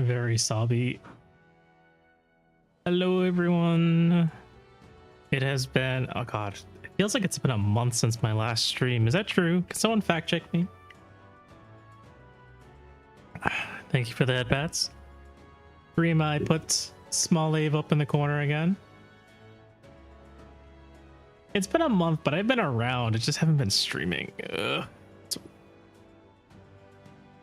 Very sobby. Hello, everyone. It has been, oh god, it feels like it's been a month since my last stream. Is that true? Can someone fact check me? Thank you for the headbats. Rima, I put Small Ave up in the corner again. It's been a month, but I've been around. I just haven't been streaming. Ugh.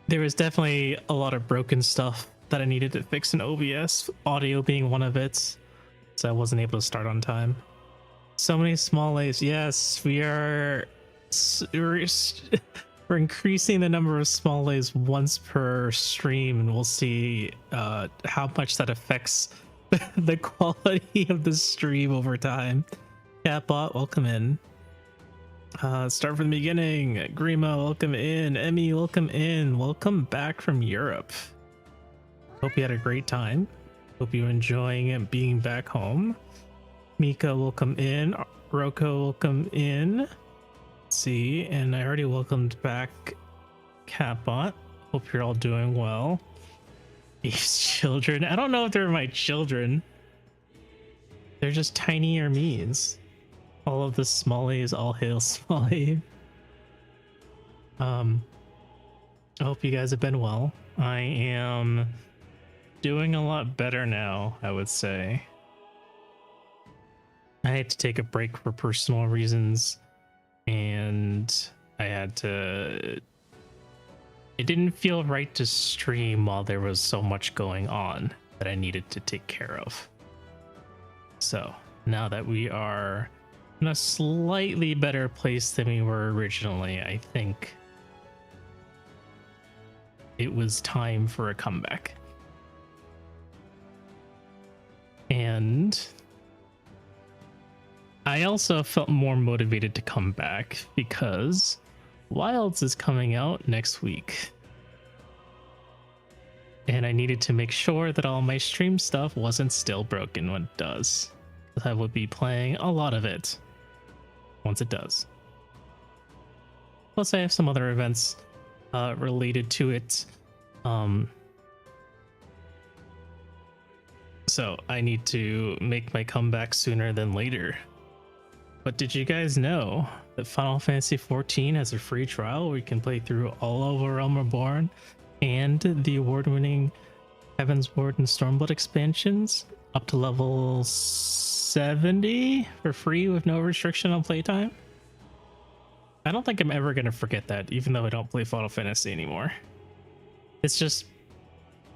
There was definitely a lot of broken stuff that I needed to fix in OBS, audio being one of it, so I wasn't able to start on time. So many small A's. Yes, we're increasing the number of small A's once per stream, and we'll see how much that affects the quality of the stream over time. Catbot, welcome in. Start from the beginning. Grima, welcome in. Emmy, welcome in. Welcome back from Europe. Hope you had a great time. Hope you're enjoying it being back home. Mika, welcome in. Roko, welcome in. Let's see, and I already welcomed back Catbot. Hope you're all doing well. These children, I don't know if they're my children. They're just tiny armies. All of the smallies, all hail Smalley. I hope you guys have been well. I am doing a lot better now, I would say. I had to take a break for personal reasons, and I had to... It didn't feel right to stream while there was so much going on that I needed to take care of. So, now that we are in a slightly better place than we were originally, I think it was time for a comeback. And I also felt more motivated to come back because Wilds is coming out next week. And I needed to make sure that all my stream stuff wasn't still broken when it does. I will be playing a lot of it once it does. Plus I have some other events related to it. So I need to make my comeback sooner than later. But did you guys know that Final Fantasy XIV has a free trial where you can play through all of Realm Reborn and the award-winning Heaven's Ward and Stormblood expansions up to level 70 for free with no restriction on playtime? I don't think I'm ever going to forget that, even though I don't play Final Fantasy anymore. It's just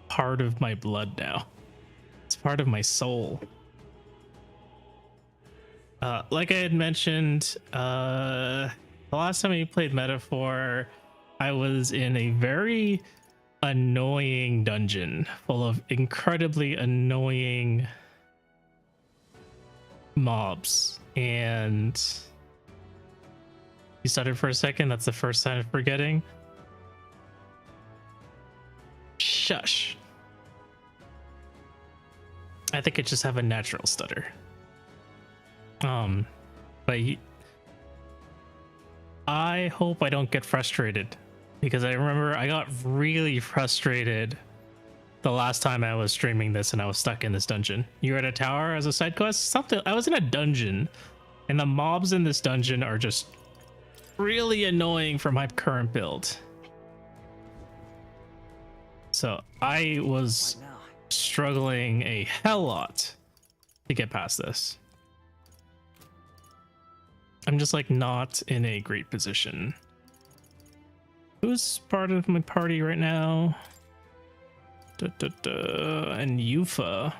part of my blood now. It's part of my soul. Like I had mentioned, the last time we played Metaphor, I was in a very annoying dungeon full of incredibly annoying mobs, and you stuttered for a second. That's the first sign of forgetting. Shush. I think I just have a natural stutter. But I hope I don't get frustrated, because I remember I got really frustrated the last time I was streaming this and I was stuck in this dungeon. You're at a tower as a side quest? Something. I was in a dungeon, and the mobs in this dungeon are just really annoying for my current build. So I was struggling a hell lot to get past this. I'm just like not in a great position. Who's part of my party right now? And Yufa.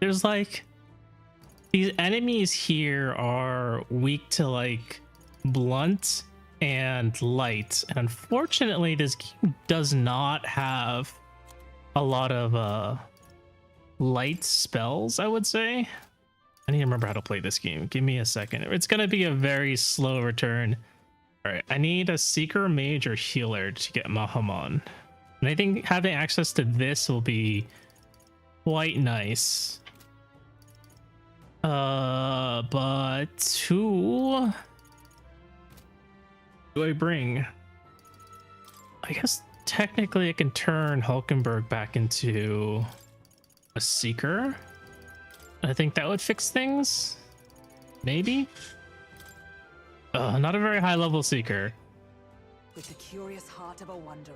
There's like, these enemies here are weak to like blunt and light, and unfortunately this game does not have a lot of light spells, I would say. I need to remember how to play this game. Give me a second. It's gonna be a very slow return. All right, I need a seeker, mage, or healer to get Mahamon. And I think having access to this will be quite nice. But who do I bring? I guess technically I can turn Hulkenberg back into a Seeker. I think that would fix things. Maybe? Not a very high level Seeker. With the curious heart of a wanderer.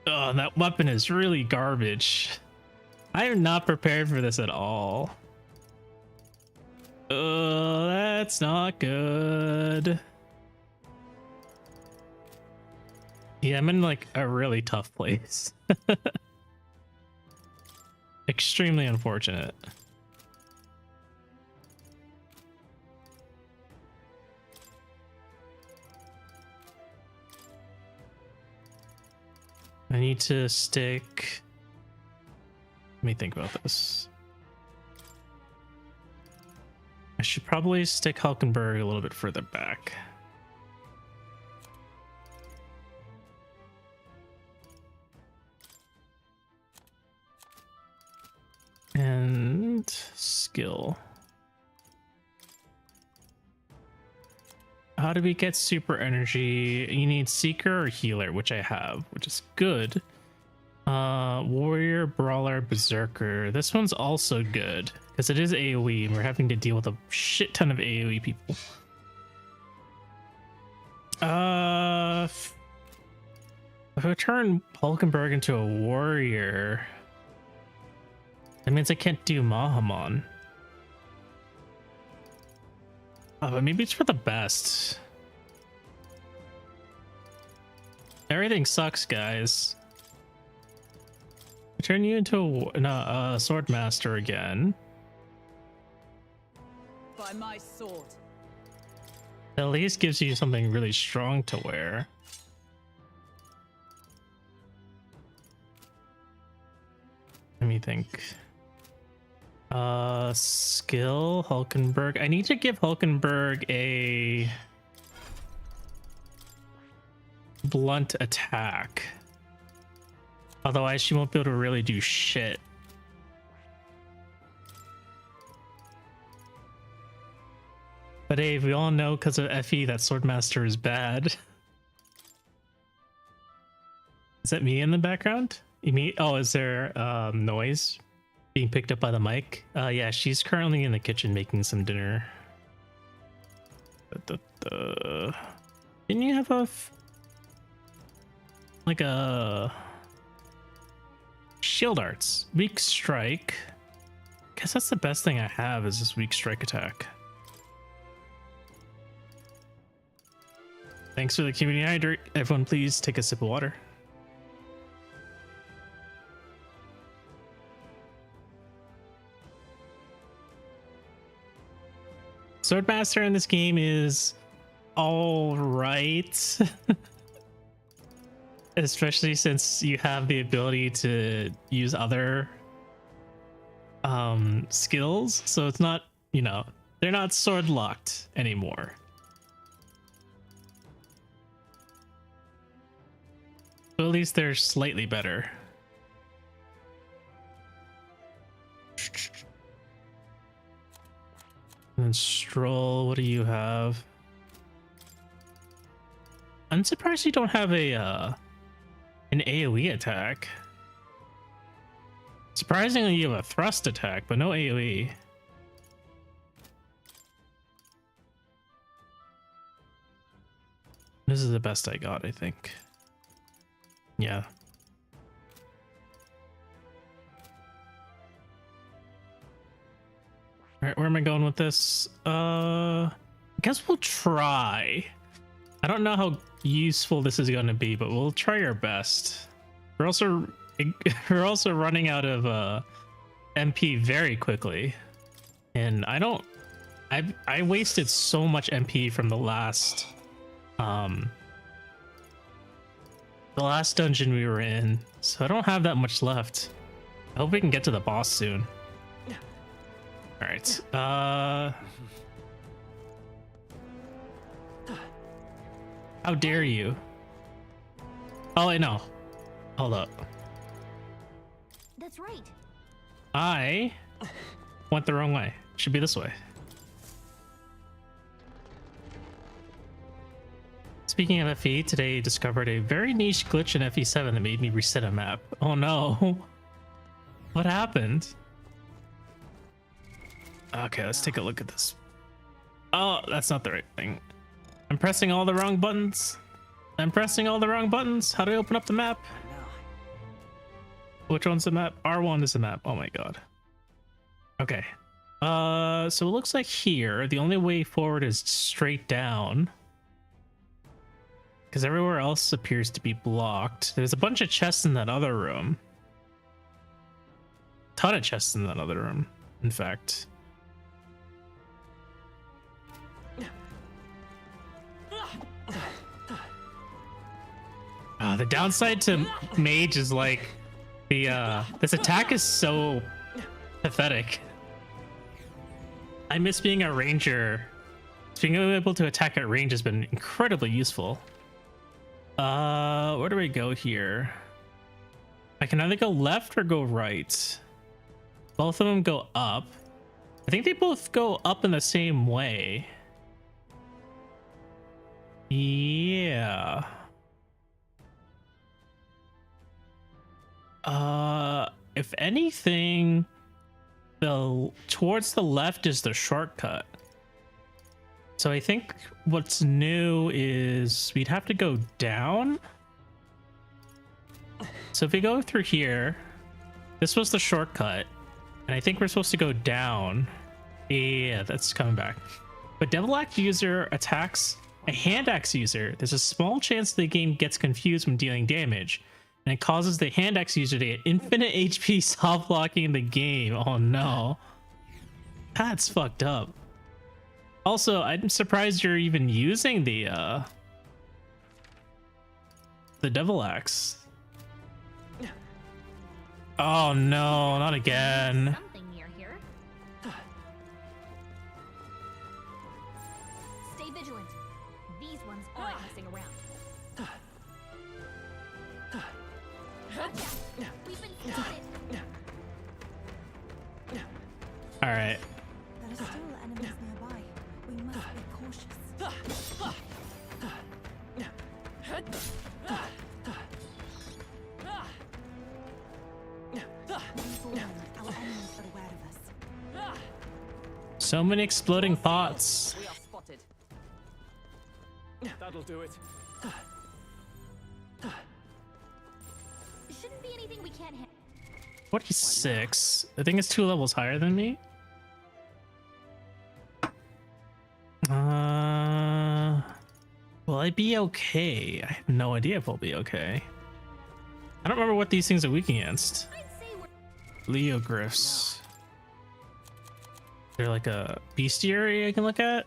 Oh, that weapon is really garbage. I am not prepared for this at all. That's not good. Yeah, I'm in like a really tough place. Extremely unfortunate. I need to stick. Let me think about this. I should probably stick Hulkenberg a little bit further back. And skill. How do we get super energy? You need Seeker or Healer, which I have, which is good. Warrior, Brawler, Berserker. This one's also good because it is AoE and we're having to deal with a shit ton of AoE people. If I turn Hulkenberg into a warrior, that means I can't do Mahamon. Oh, but maybe it's for the best. Everything sucks, guys. I turn you into a sword master again. By my sword. At least gives you something really strong to wear. Let me think. Skill, Hulkenberg. I need to give Hulkenberg a blunt attack. Otherwise, she won't be able to really do shit. But hey, we all know because of FE that Swordmaster is bad. Is that me in the background? You mean? Oh, is there noise being picked up by the mic? Yeah, she's currently in the kitchen making some dinner. Didn't you have like a shield arts? Weak strike. Guess that's the best thing I have is this weak strike attack. Thanks for the community hydrate. Everyone please take a sip of water. Swordmaster in this game is all right. Especially since you have the ability to use other skills. So it's not, you know, they're not sword locked anymore. But at least they're slightly better. And then Stroll, what do you have? I'm surprised you don't have a an AoE attack. Surprisingly, you have a thrust attack, but no AoE. This is the best I got, I think. Yeah. All right, where am I going with this? I guess we'll try. I don't know how useful this is going to be, but we'll try our best. We're also running out of MP very quickly, and I wasted so much MP from the last dungeon we were in, so I don't have that much left. I hope we can get to the boss soon. All right. How dare you? Oh, wait, no. Hold up. That's right. I went the wrong way. Should be this way. Speaking of FE, today discovered a very niche glitch in FE7 that made me reset a map. Oh no. What happened? Okay, let's take a look at this. Oh, that's not the right thing. I'm pressing all the wrong buttons. I'm pressing all the wrong buttons. How do I open up the map? Which one's the map? R1 is the map. Oh my god. Okay. So it looks like here, the only way forward is straight down. Because everywhere else appears to be blocked. There's a bunch of chests in that other room. Ton of chests in that other room, in fact. The downside to mage is like this attack is so pathetic. I miss being a ranger. Being able to attack at range has been incredibly useful. Where do we go here? I can either go left or go right. Both of them go up. I think they both go up in the same way. Yeah. If anything, towards the left is the shortcut. So I think what's new is we'd have to go down. So if we go through here, this was the shortcut, and I think we're supposed to go down. Yeah, that's coming back. But Devil Axe user attacks a hand axe user. There's a small chance the game gets confused when dealing damage, and it causes the hand axe user to get infinite HP soft blocking the game. Oh no. That's fucked up. Also, I'm surprised you're even using the Devil Axe. Oh no, not again. Something near here. Stay vigilant. These ones aren't messing around. Gotcha. We've been spotted. All right. There are still enemies nearby. We must be cautious. Moving forward, our enemies are aware of us. So many exploding pots. We are spotted. That'll do it. Shouldn't be anything we can't handle. 46. I think it's 2 levels higher than me. Will I be okay? I have no idea if I'll be okay. I don't remember what these things are weak against. I'd say we're Leogryphs. They're like a bestiary I can look at.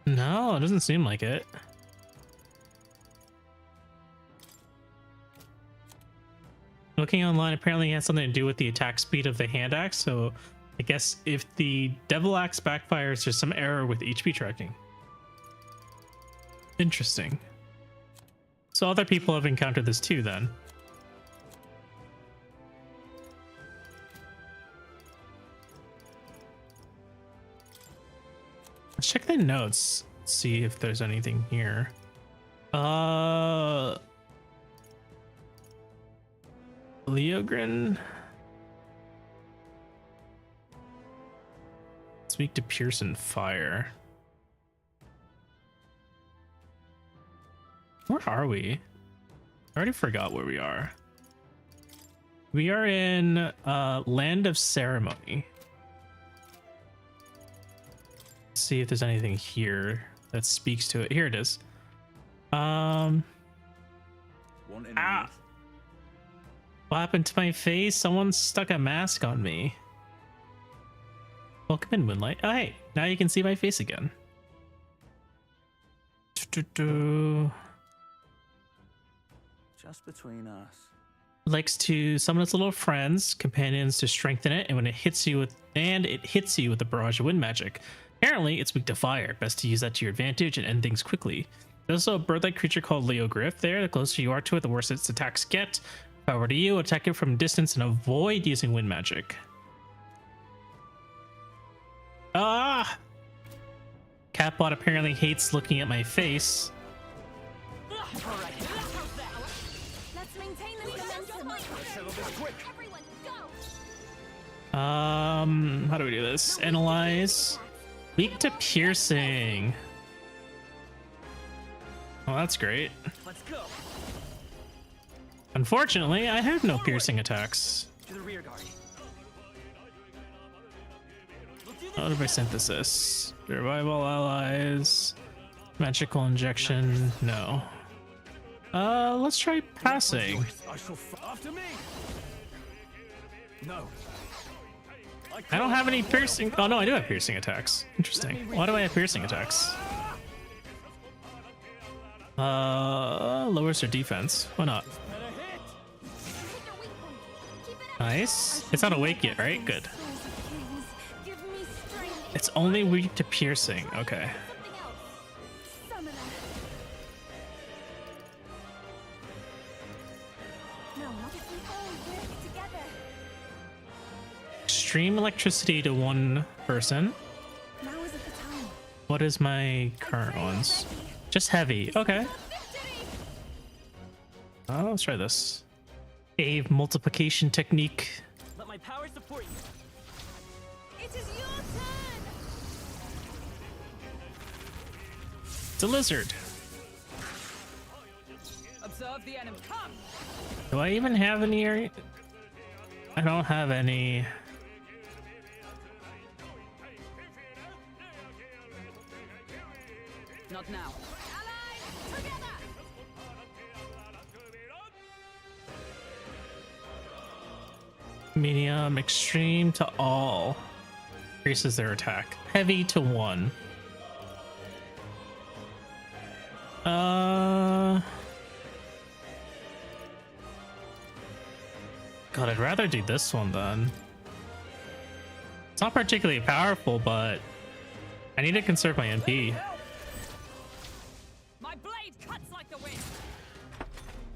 No, it doesn't seem like it. Looking online, apparently it has something to do with the attack speed of the hand axe, so I guess if the Devil Axe backfires, there's some error with HP tracking. Interesting. So other people have encountered this too then. Let's check the notes, see if there's anything here. Leogrin. It's weak to pierce and fire. Where are we? I already forgot where we are. We are in Land of Ceremony. Let's see if there's anything here that speaks to it. Here it is. One enemy. Ah. What happened to my face? Someone stuck a mask on me. Welcome in, Moonlight. Oh, hey, now you can see my face again. Just between us. Likes to summon its little friends, companions to strengthen it, and when it hits you with a barrage of wind magic. Apparently, it's weak to fire. Best to use that to your advantage and end things quickly. There's also a bird-like creature called Leogryph there. The closer you are to it, the worse its attacks get. If I were to you, attack it from distance and avoid using wind magic. Ah! Catbot apparently hates looking at my face. Let's maintain this momentum. Everyone, go! How do we do this? Analyze. Weak to piercing. Well, that's great. Let's go. Unfortunately, I have no piercing attacks. To the rear guard. What by synthesis? Revival allies. Magical injection. No. Let's try passing. After me. No. I don't have any piercing. Oh no, I do have piercing attacks. Interesting. Why do I have piercing attacks? Lowers their defense. Why not? Nice. It's not awake yet, right? Good. Give me strength. It's only weak to piercing. Okay. Something else. Summoner. No, not if we all work together. Extreme electricity to one person. Now isn't the time. What is my current ones? Just heavy. Okay. Let's try this. A multiplication technique. Let my power support you. It is your turn. It's a lizard. Observe the enemy. Come! Do I even have any area? I don't have any. Not now. Allies, together. Medium, extreme to all. Increases their attack. Heavy to 1. God, I'd rather do this one then. It's not particularly powerful, but I need to conserve my MP. My blade cuts like the wind.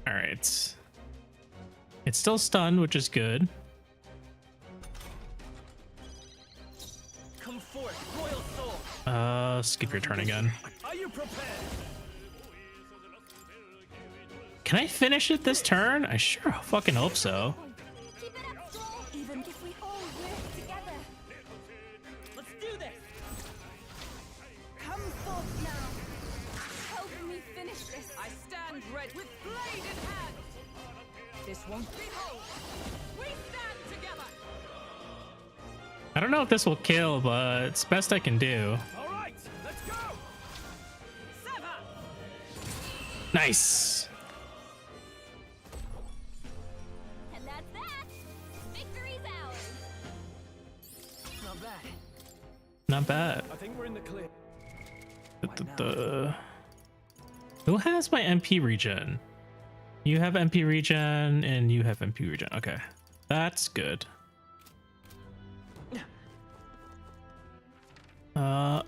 All right. It's still stunned, which is good. Come forth, royal soul. Skip your turn again. Are you prepared? Can I finish it this turn? I sure fucking hope so. Keep it up, Stroll. Even if we all work together. Let's do this. Come forth now. Help me finish this. I stand ready with blade in hand. This won't behold. We stand together. I don't know if this will kill, but it's best I can do. All right, let's go. Sever. Nice. And that's that. Victory's ours. Not bad. Not bad. I think we're in the clear. Who has my MP regen? You have MP regen and you have MP regen. Okay, that's good.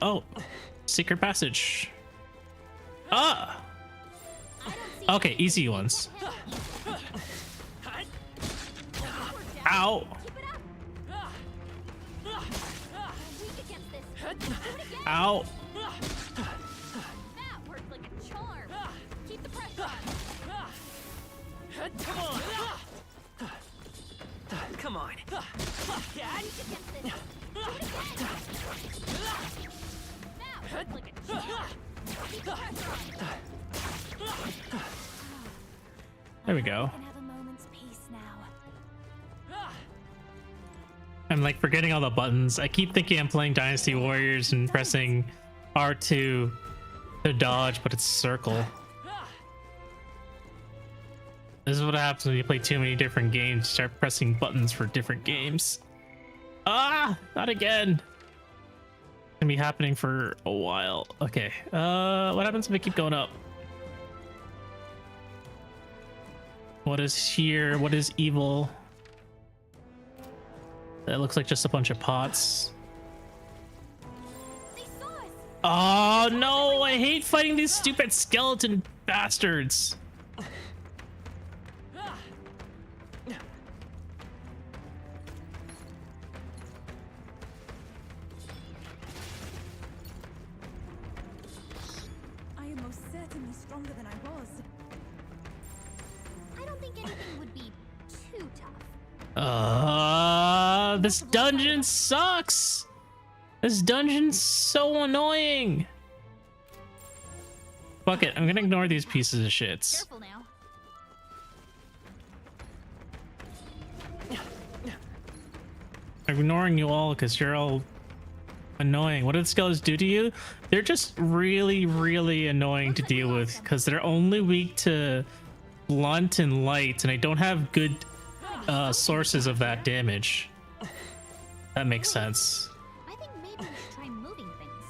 Oh, secret passage. Ah. Okay, easy ones. Ow. Keep it up. Weak against this. Do it again. Ow. That worked like a charm. Keep the pressure on. Come on. Come on. Weak against this. Do it again. That worked like a charm. Keep the pressure on. There we go. We can have a moment's peace now. I'm like forgetting all the buttons. I keep thinking I'm playing Dynasty Warriors and pressing R2 to dodge, but it's circle. This is what happens when you play too many different games. You start pressing buttons for different games. Ah, not again. Gonna be happening for a while. Okay. What happens if I keep going up? What is here? What is evil? That looks like just a bunch of pots. They saw us. Oh no, I hate fighting these stupid skeleton bastards. most certainly stronger than I was. I don't think anything would be too tough. This dungeon sucks. This dungeon's so annoying. Fuck it, I'm gonna ignore these pieces of shits. Careful now. Ignoring you all because you're all annoying. What did skeletons do to you? They're just really, really annoying to deal with because they're only weak to blunt and light, and I don't have good sources of that damage. That makes sense. I think maybe we should try moving things.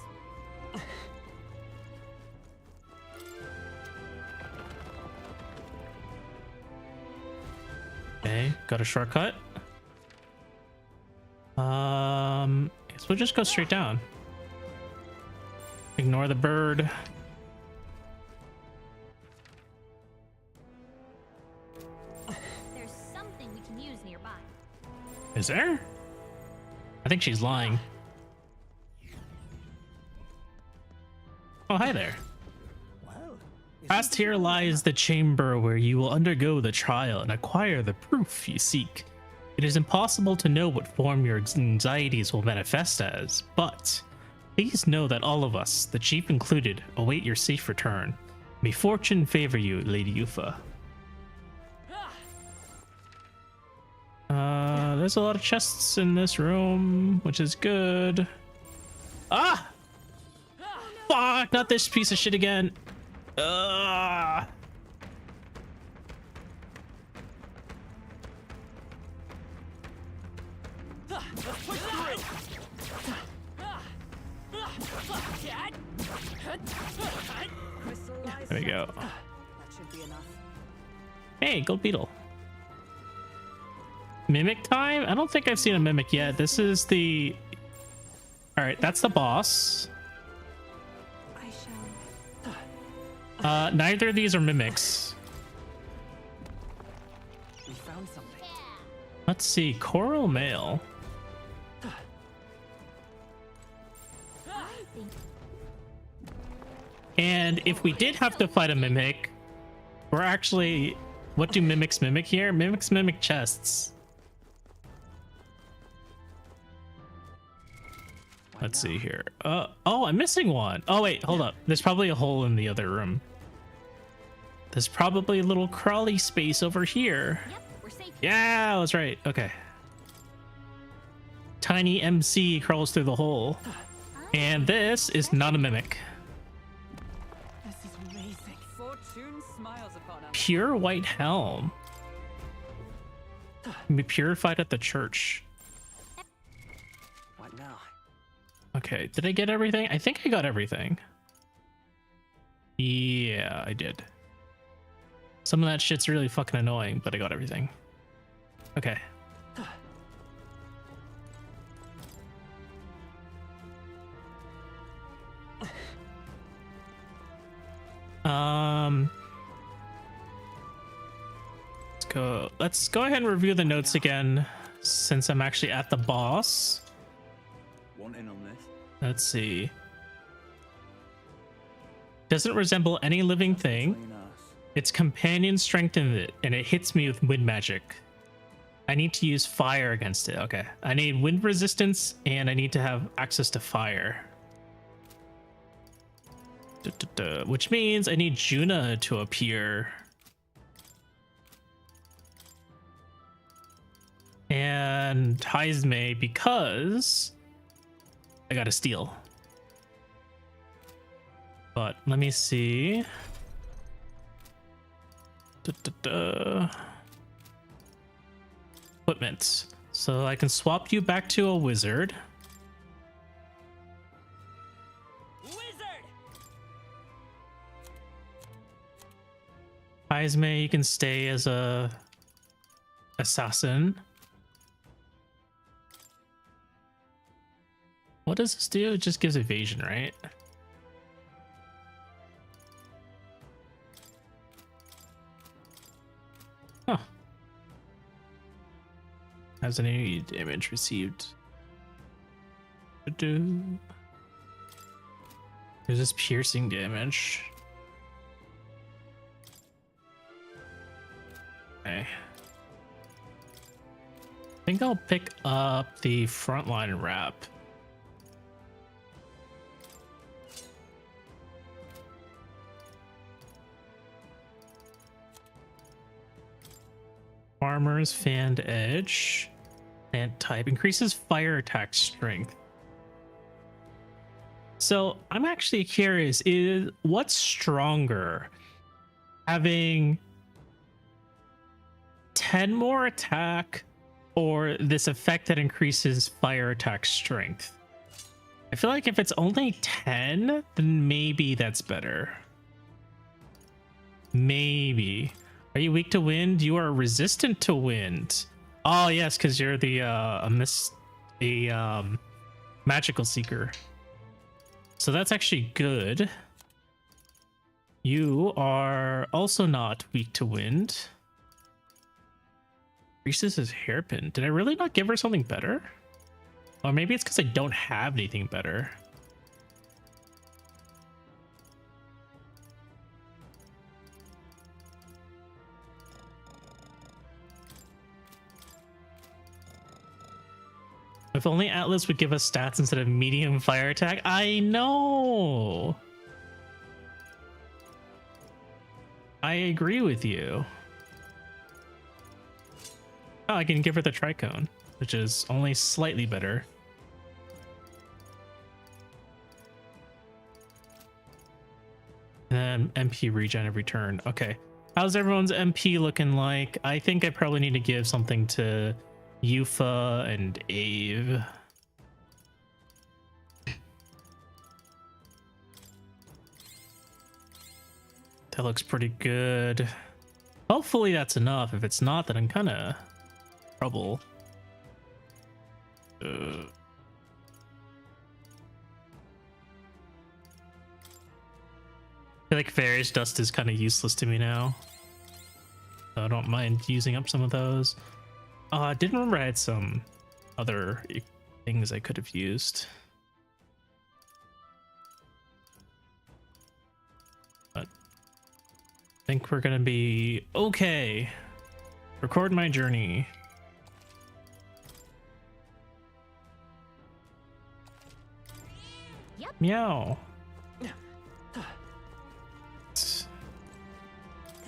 Okay, got a shortcut. Guess we'll just go straight down. Ignore the bird. There's something we can use nearby. Is there? I think she's lying. Oh, hi there. Well, Past here lies the chamber where you will undergo the trial and acquire the proof you seek. It is impossible to know what form your anxieties will manifest as, but please know that all of us, the chief included, await your safe return. May fortune favor you, Lady Yufa. There's a lot of chests in this room, which is good. Ah! Fuck, not this piece of shit again. There we go. That should be enough. Hey, gold beetle. Mimic time? I don't think I've seen a mimic yet. This is the... Alright, that's the boss. I shall. Neither of these are mimics. We found something. Let's see. Coral male. I think And if we did have to fight a mimic, we're actually... What do mimics mimic here? Mimics mimic chests. Let's see here. Oh, I'm missing one. Oh, wait, hold up. There's probably a hole in the other room. There's probably a little crawly space over here. yep, we're safe. Yeah, that's right. Okay. Tiny MC crawls through the hole. And this is not a mimic. This is amazing. Fortune smiles upon us. Pure white helm. Can be purified at the church. What now? Okay, did I get everything? I think I got everything. Yeah, I did. Some of that shit's really fucking annoying, but I got everything. Okay. Let's go ahead and review the notes again, since I'm actually at the boss. One in on this. Let's see. Doesn't resemble any living thing. Between us. Its companion strengthened it, and it hits me with wind magic. I need to use fire against it. Okay. I need wind resistance, and I need to have access to fire. Which means I need Juna to appear. And Heisme, because I gotta steal. But let me see. Equipment. So I can swap you back to a wizard. Wizard! Heisme, you can stay as a assassin. What does this do? It just gives evasion, right? Huh. Has any damage received? There's this piercing damage. Okay. I think I'll pick up the frontline wrap. Farmer's Fanned Edge. Plant type increases fire attack strength. So I'm actually curious, is what's stronger? Having 10 more attack or this effect that increases fire attack strength? I feel like if it's only 10, then maybe that's better. Maybe. Are you weak to wind? You are resistant to wind. Oh yes, because you're the magical seeker. So that's actually good. You are also not weak to wind. Increases his hairpin. Did I really not give her something better? Or maybe it's because I don't have anything better. If only Atlas would give us stats instead of medium fire attack. I know. I agree with you. Oh, I can give her the tricone, which is only slightly better. And then MP regen every turn. Okay. How's everyone's MP looking like? I think I probably need to give something to Yufa and Ave. That looks pretty good. Hopefully that's enough. If it's not, then I'm kind of trouble. I feel like Various Dust is kind of useless to me now. So I don't mind using up some of those. I didn't remember I had some other things I could have used. But I think we're gonna be okay. Record my journey. Yep. Meow.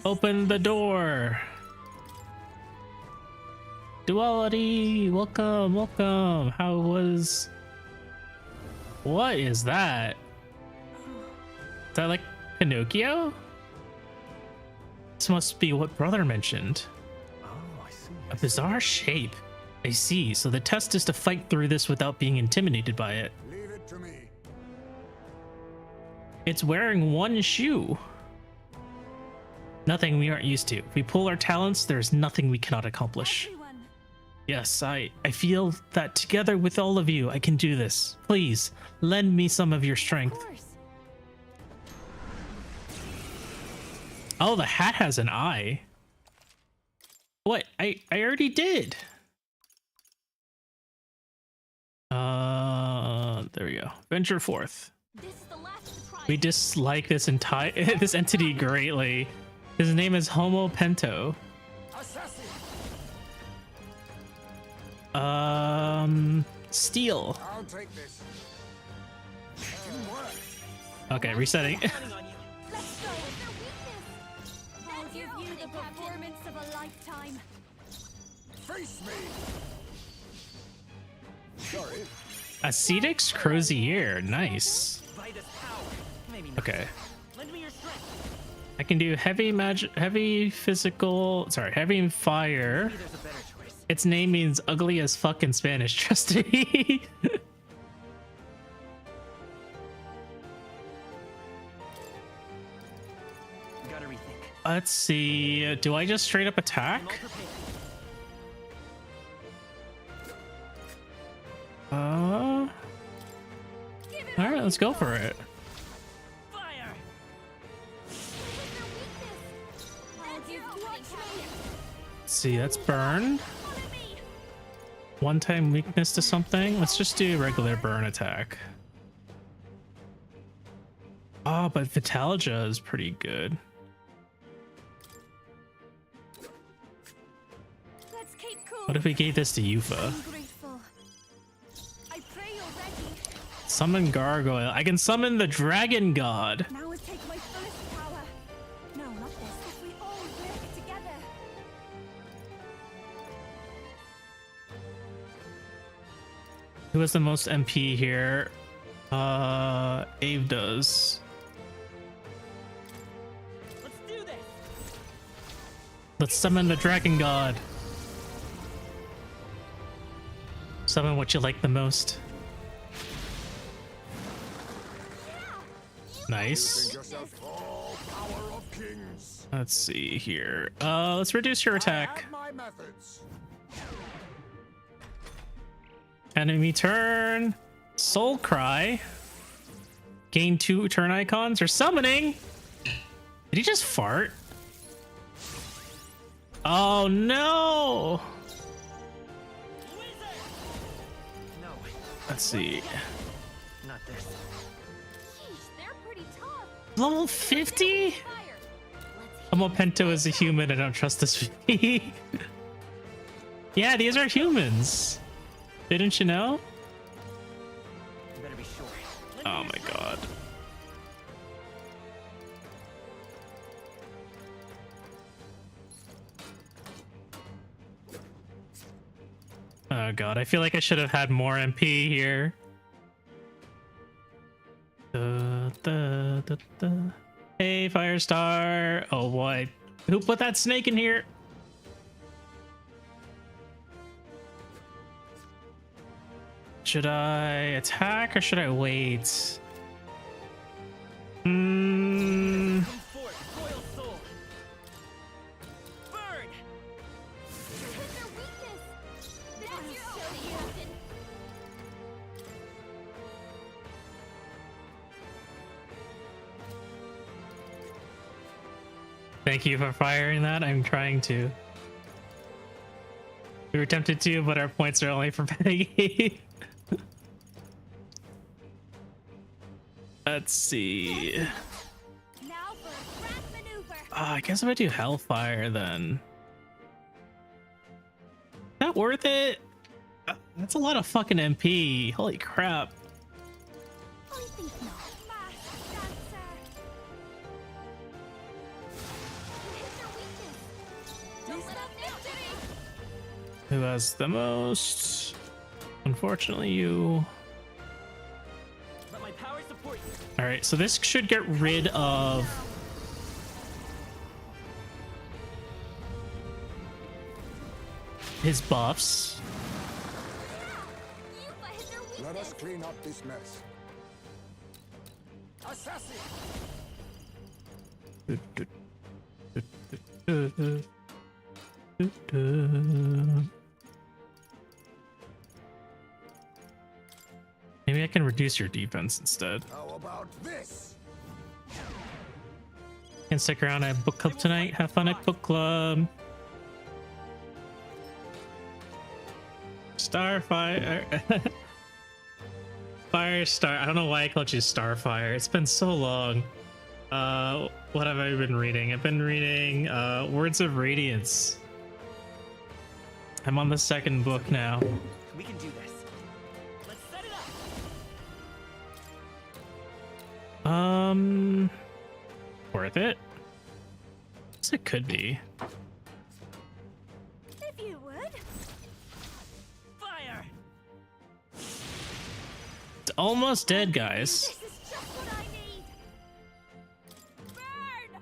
Open the door. Duality, welcome, welcome. How was... What is that? Is that like Pinocchio? This must be what brother mentioned. Oh, I see. A bizarre shape. I see, so the test is to fight through this without being intimidated by it. Leave it to me. It's wearing one shoe. Nothing we aren't used to. If we pull our talents, there's nothing we cannot accomplish. Everyone. Yes, I feel that together with all of you, I can do this. Please, lend me some of your Of strength. course. Oh, the hat has an eye. What? I already did. There we go. Venture forth. This is the last try. We dislike this entire this entity greatly. His name is Homo Pento. Assassin. Steel. I'll take this. Didn't work. Okay, resetting. Counting on you. Let's go. I'll give you the performance of a lifetime. Face me. Sorry. Acetix Crozier. Nice. Vitus power. Maybe not. Okay. Lend me your strength. I can do heavy magic, heavy physical, sorry, heavy fire. Maybe there's a better choice. Its name means ugly as fuck in Spanish, trust me. Gotta rethink. Let's see. Do I just straight up I'm attack? all prepared. All right, let's go for it. Fire! I'll give watch me. Let's see, that's burn. One-time weakness to something. Let's just do regular burn attack. Oh, but Vitalgia is pretty good. What if we gave this to Yufa? Ungrateful. I pray you're ready. Summon Gargoyle. I can summon the Dragon God. Now is take my fullest power. No, not this. If we all work together. Who has the most MP here? Ave does. Let's do this. Let's summon the Dragon God. Summon what you like the most. Think Nice. yourself all power of kings. Let's see here. Let's reduce your I attack. have my methods. Enemy turn. Soul Cry. Gain 2 turn icons or summoning. Did he just fart? Oh no. Wizard! No, Let's see. not this. Sheesh, they're pretty tough. Level 50? Fire. Amopento is a human. I don't trust this. Yeah, these are humans. Didn't you know? You better be sure. Oh my god. Oh god, I feel like I should have had more MP here. Hey, Firestar. Oh boy. Who put that snake in here? Should I attack or should I wait? Come forth, royal soul. Burn! Hit their weakness. That's your So own, you- Captain. Thank you for firing that. I'm trying to. We were tempted to, but our points are only for Peggy. Let's see. Now for a grand maneuver. I guess I'm gonna do Hellfire then. Is that worth it? That's a lot of fucking MP. Holy crap. I think not. Masked dancer. Hit their weakness. Don't let up now. Who has the most? Unfortunately, you. Let my power support you. All right, so this should get rid of his buffs. Yufa hit their weakness. Let us clean up this mess. Assassin! Maybe I can reduce your defense instead. How about this? Can stick around at book club tonight. Have fun at book club. Starfire. Firestar. I don't know why I called you Starfire. It's been so long. What have I been reading? I've been reading Words of Radiance. I'm on the second book now. We can do this. Let's set it up. Worth it? Yes, it could be. If you would. Fire! It's almost dead, guys. This is just what I need. Burn.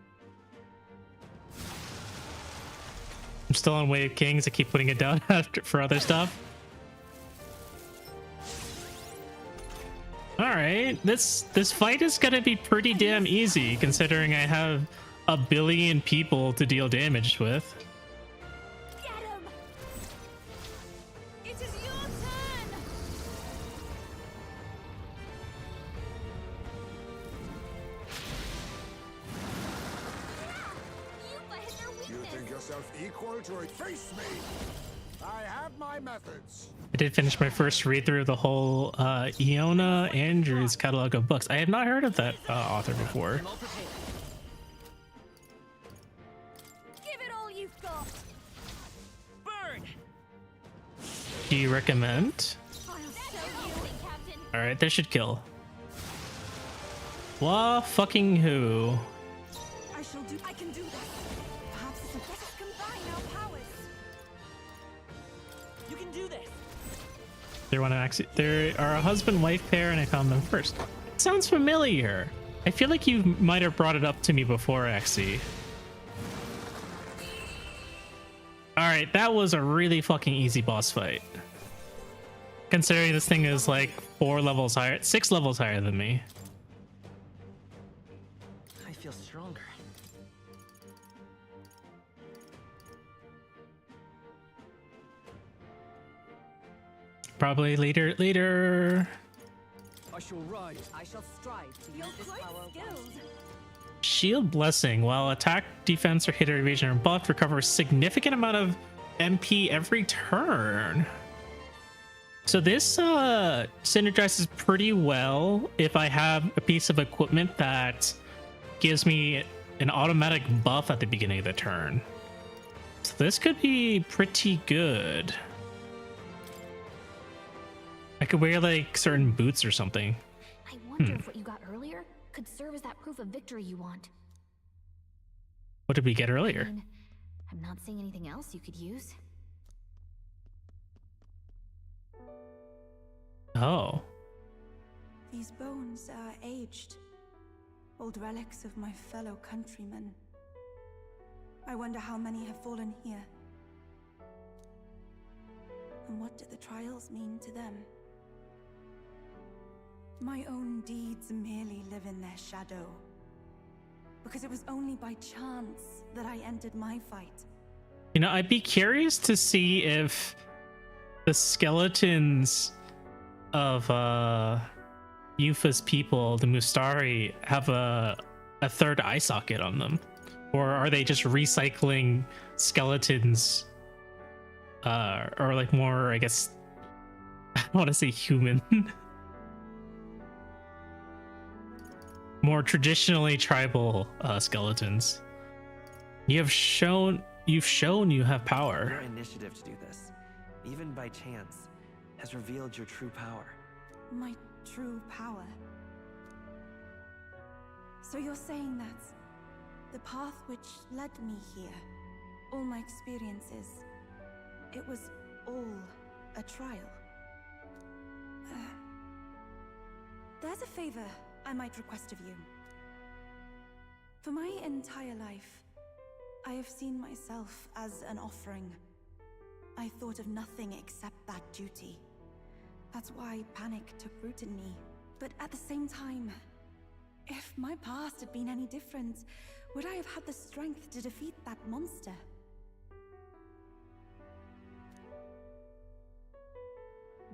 I'm still on Way of Kings. I keep putting it down after for other stuff. All right, this fight is gonna be pretty damn easy considering I have a billion people to deal damage with. Get him. It is your turn. Yufa hit their You weakness. think yourself equal to it? Face me! I have my methods. I did finish my first read through of the whole Iona Andrews catalog of books. I had not heard of that author before. I'm all prepared. Give it all you've got. Burn! do you recommend? I'll show you. Captain. All right, this should kill. Wah fucking who? I can do this. Perhaps it's let us combine our powers. You can do this. There are a husband-wife pair, and I found them first. It sounds familiar. I feel like you might have brought it up to me before, Axie. All right, that was a really fucking easy boss fight. Considering this thing is like 6 levels higher than me. I feel stronger. Probably later. I shall rise. I shall strive to You're use this quite power skilled. Shield Blessing. While attack, defense, or hit or evasion are buffed, recovers significant amount of MP every turn. So this synergizes pretty well if I have a piece of equipment that gives me an automatic buff at the beginning of the turn. So this could be pretty good. I could wear like certain boots or something. I wonder if what you got earlier could serve as that proof of victory you want. What did we get I earlier? mean, I'm not seeing anything else you could use. Oh. These bones are aged, old relics of my fellow countrymen. I wonder how many have fallen here. And what do the trials mean to them? My own deeds merely live in their shadow. Because it was only by chance that I entered my fight. You know, I'd be curious to see if the skeletons of Yufa's people, the Mustari, have a third eye socket on them. Or are they just recycling skeletons? Or like more, I guess, I want to say human. More traditionally tribal skeletons. You've shown you have power. Your initiative to do this, even by chance, has revealed your true power. My true power. So you're saying that the path which led me here, all my experiences, it was all a trial. There's a favor I might request of you. For my entire life, I have seen myself as an offering. I thought of nothing except that duty. That's why panic took root in me. But at the same time, if my past had been any different, would I have had the strength to defeat that monster?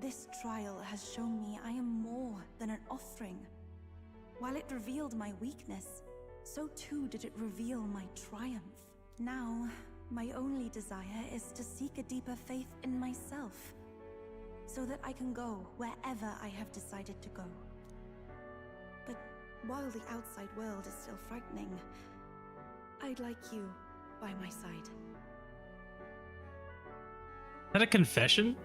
This trial has shown me I am more than an offering. While it revealed my weakness, so too did it reveal my triumph. Now, my only desire is to seek a deeper faith in myself, so that I can go wherever I have decided to go. But while the outside world is still frightening, I'd like you by my side. Is that a confession?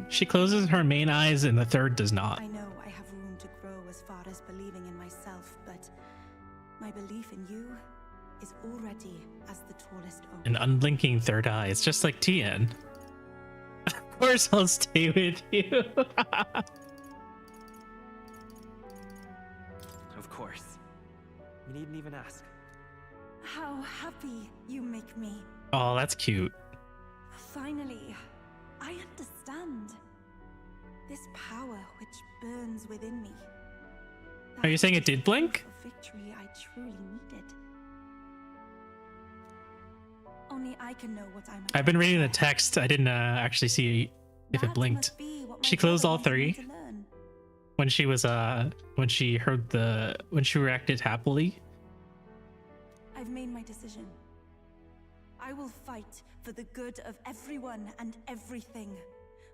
She closes her main eyes and the third does not. I know I have room to grow as far as believing in myself, but my belief in you is already as the tallest oak. An unblinking third eye. It's just like Tien. Of course I'll stay with you. Of course. You needn't even ask. How happy you make me. Oh, that's cute. Finally, I understand. This power which burns within me. Are you saying it did blink? The victory I truly needed. Only I can know what I'm. I've been reading the text. I didn't actually see if it That blinked. must be what my She closed father all wanted me three to learn. when she was when she reacted happily. I've made my decision. I will fight for the good of everyone and everything.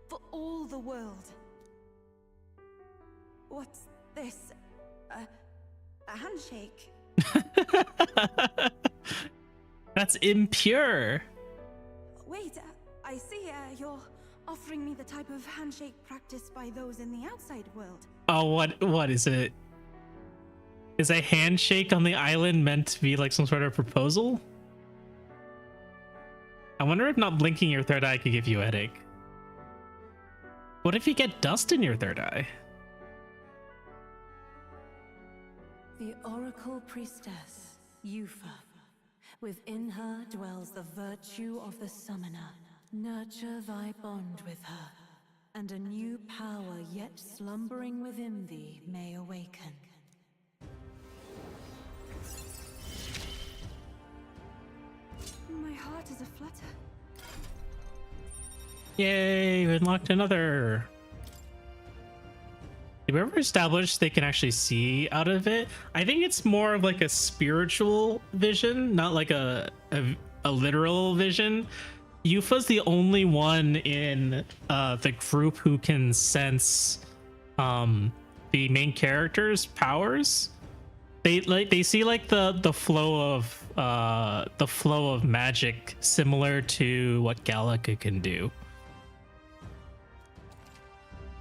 For all the world. What's this? A handshake? That's impure. Wait, I see you're offering me the type of handshake practiced by those in the outside world. Oh, what is it? Is a handshake on the island meant to be like some sort of proposal? I wonder if not blinking your third eye could give you a headache. What if you get dust in your third eye? The Oracle Priestess, Yufa. Within her dwells the virtue of the Summoner. Nurture thy bond with her, and a new power yet slumbering within thee may awaken. My heart is aflutter. Yay, we unlocked another. Did we ever establish they can actually see out of it? I think it's more of like a spiritual vision, not like a literal vision. Yufa's the only one in the group who can sense the main character's powers. They see like the flow of magic similar to what Gallica can do.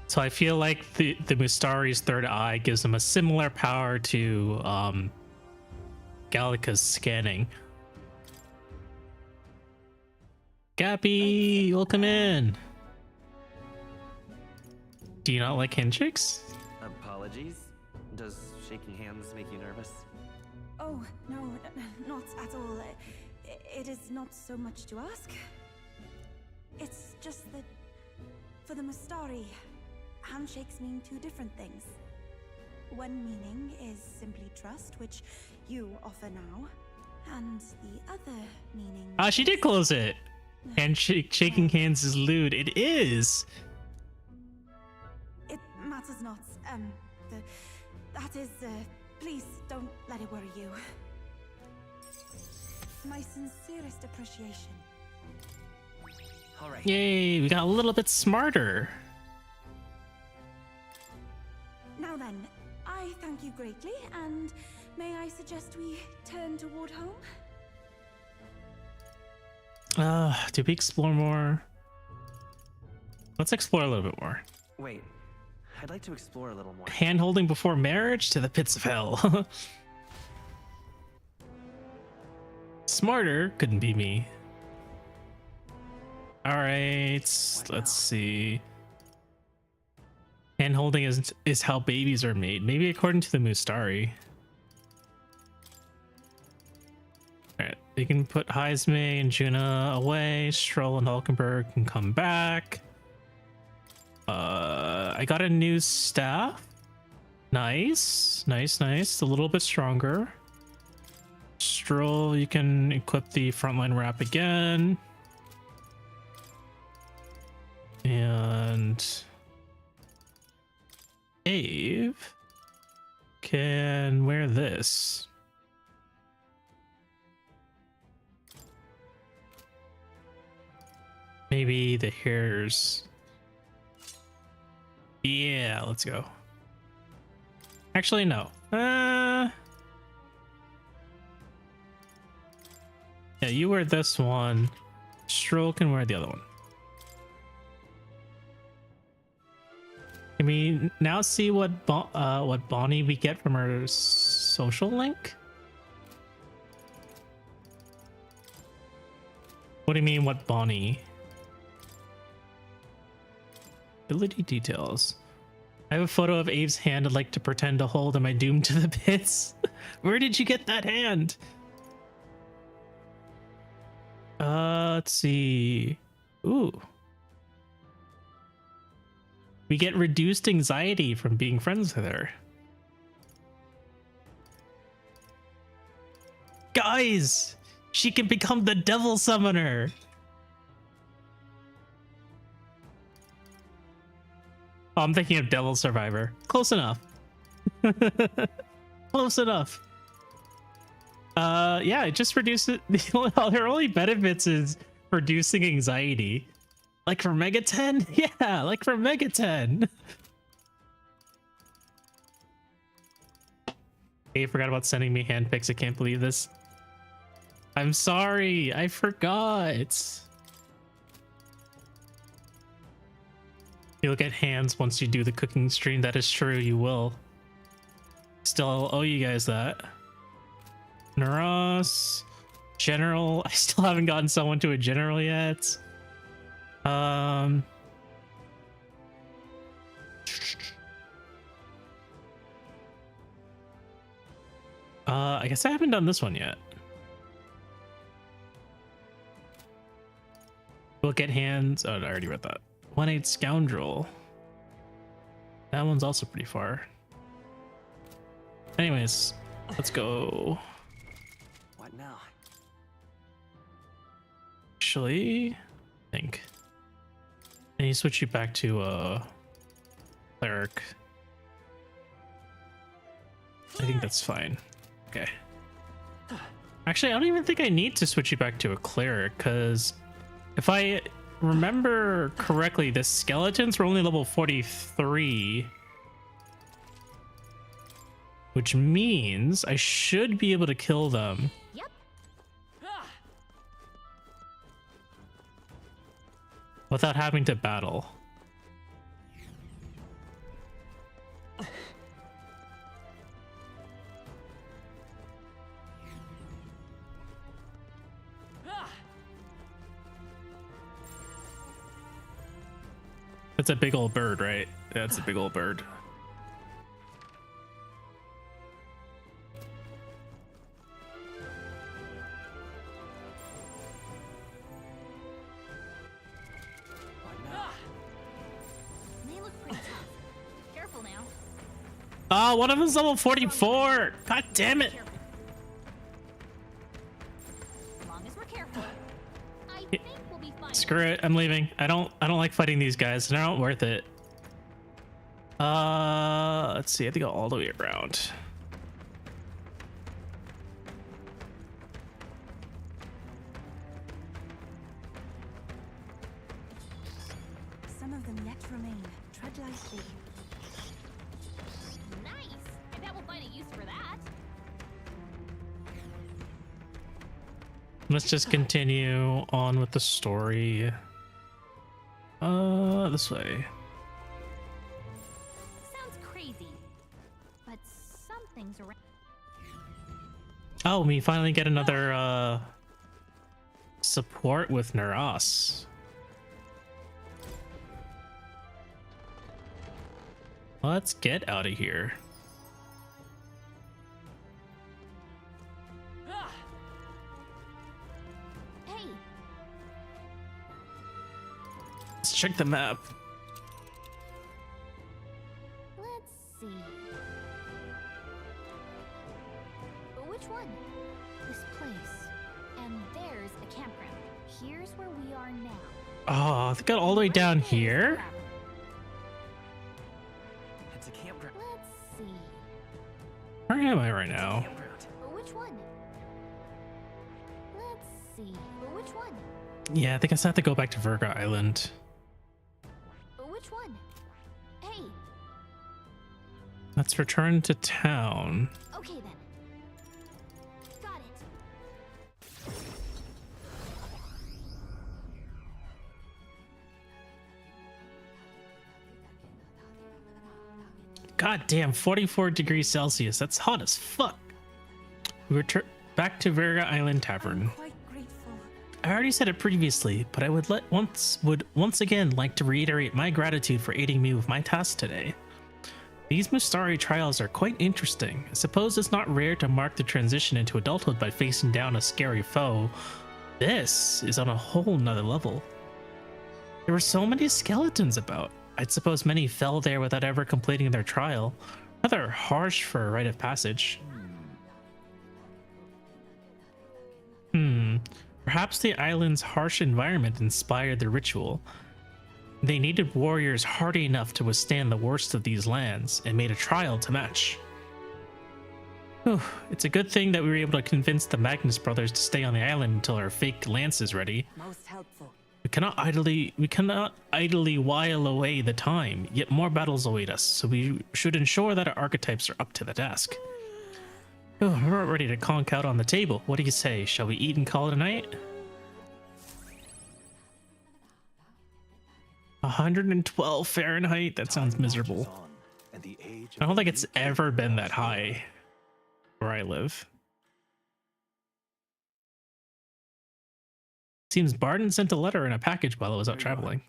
So I feel like the Mustari's third eye gives them a similar power to Gallica's scanning. Gappy, welcome in. Do you not like handshakes? Apologies. Does shaking hands make you nervous? Oh, no, not at all. It is not so much to ask. It's just that for the Mustari, handshakes mean two different things. One meaning is simply trust, which you offer now, and the other meaning... Ah, she did close it. And shaking hands is lewd. It is. It matters not. That is, please don't let it worry you. My sincerest appreciation. All right. Yay, we got a little bit smarter. Now then, I thank you greatly, and may I suggest we turn toward home? Do we explore more? Let's explore a little bit more. Wait, I'd like to explore a little more. Hand holding before marriage to the pits of hell. Smarter couldn't be me. All right, let's see. Hand holding is how babies are made. Maybe according to the Mustari. Alright, we can put Heisme and Juna away. Stroll and Hulkenberg can come back. I got a new staff. Nice. A little bit stronger. Stroll, you can equip the frontline wrap again. And Ave can wear this. Maybe the hairs. Yeah, let's go. Actually, no. Yeah, you wear this one. Stroll can wear the other one. Can we now see what Bonnie we get from our social link? What do you mean, what Bonnie? Ability details. I have a photo of Ave's hand I'd like to pretend to hold. Am I doomed to the pits? Where did you get that hand? Let's see. Ooh. We get reduced anxiety from being friends with her. Guys, she can become the devil summoner. Oh, I'm thinking of Devil Survivor. Close enough. Close enough. Yeah, it just reduces their only benefits is reducing anxiety. Like for Mega 10? Yeah, like for Mega 10. Hey, forgot about sending me hand pics. I can't believe this. I'm sorry, I forgot. You'll get hands once you do the cooking stream. That is true, you will. Still owe you guys that. Naras, general. I still haven't gotten someone to a general yet. I guess I haven't done this one yet. We'll get hands. Oh, I already read that. 1-8 scoundrel. That one's also pretty far. Anyways, let's go. What now? Actually, I think. And you switch you back to cleric. I think that's fine. Okay. Actually, I don't even think I need to switch you back to a cleric, because if I remember correctly, the skeletons were only level 43. Which means I should be able to kill them. Yep. Without having to battle. That's a big old bird, right? That's a big old bird. They look pretty tough. Careful now. Oh, one of them's level 44. God damn it. As long as we're careful, I think we'll be fine. Screw it. I'm leaving. I don't like fighting these guys. They're not worth it. Let's see. I have to go all the way around. Some of them yet remain. Tread lightly. Nice. I bet we'll find a use for that. Let's just continue on with the story. This way. Sounds crazy, but something's around. Oh, we finally get another support with Naras. Let's get out of here. Hey, Let's check the map. let's see. Which one? This place. And there's a campground. Here's where we are now. Oh, they got all the way down here. It's a campground. Let's see. Where am I right now? Campground. Which one? Let's see. Which one? Yeah, I think I still have to go back to Virga Island. Which one? Hey, Let's return to town. okay then. Got it. God damn, 44 degrees Celsius. That's hot as fuck. We return back to Virga Island Tavern. Quite grateful. I already said it previously, but I would once again like to reiterate my gratitude for aiding me with my task today. These Mustari trials are quite interesting. I suppose it's not rare to mark the transition into adulthood by facing down a scary foe. This is on a whole nother level. There were so many skeletons about. I'd suppose many fell there without ever completing their trial. Rather harsh for a rite of passage. Perhaps the island's harsh environment inspired the ritual. They needed warriors hardy enough to withstand the worst of these lands, and made a trial to match. Whew, it's a good thing that we were able to convince the Magnus brothers to stay on the island until our fake lance is ready. Most helpful. We cannot idly while away the time, yet more battles await us, so we should ensure that our archetypes are up to the task. Oh, we're ready to conk out on the table. What do you say? Shall we eat and call it a night? 112 Fahrenheit. That sounds miserable. I don't think it's ever been that high where I live. Seems Barden sent a letter and a package while I was out traveling.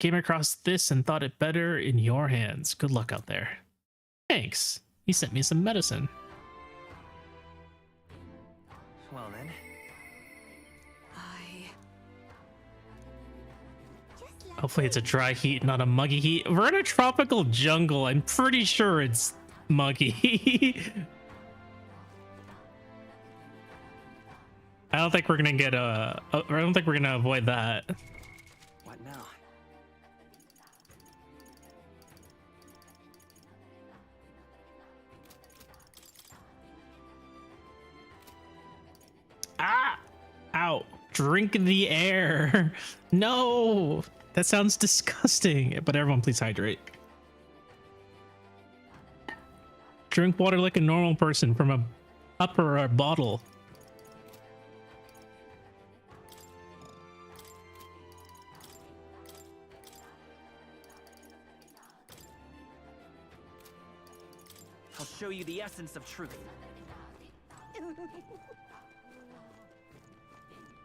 Came across this and thought it better in your hands. Good luck out there. Thanks. He sent me some medicine. Well then. Hopefully it's a dry heat, not a muggy heat. We're in a tropical jungle. I'm pretty sure it's muggy. I don't think we're gonna get I don't think we're gonna avoid that. What now? Ah! Ow. Drink the air. No! That sounds disgusting. But everyone please hydrate. Drink water like a normal person from a upper bottle. I'll show you the essence of truth.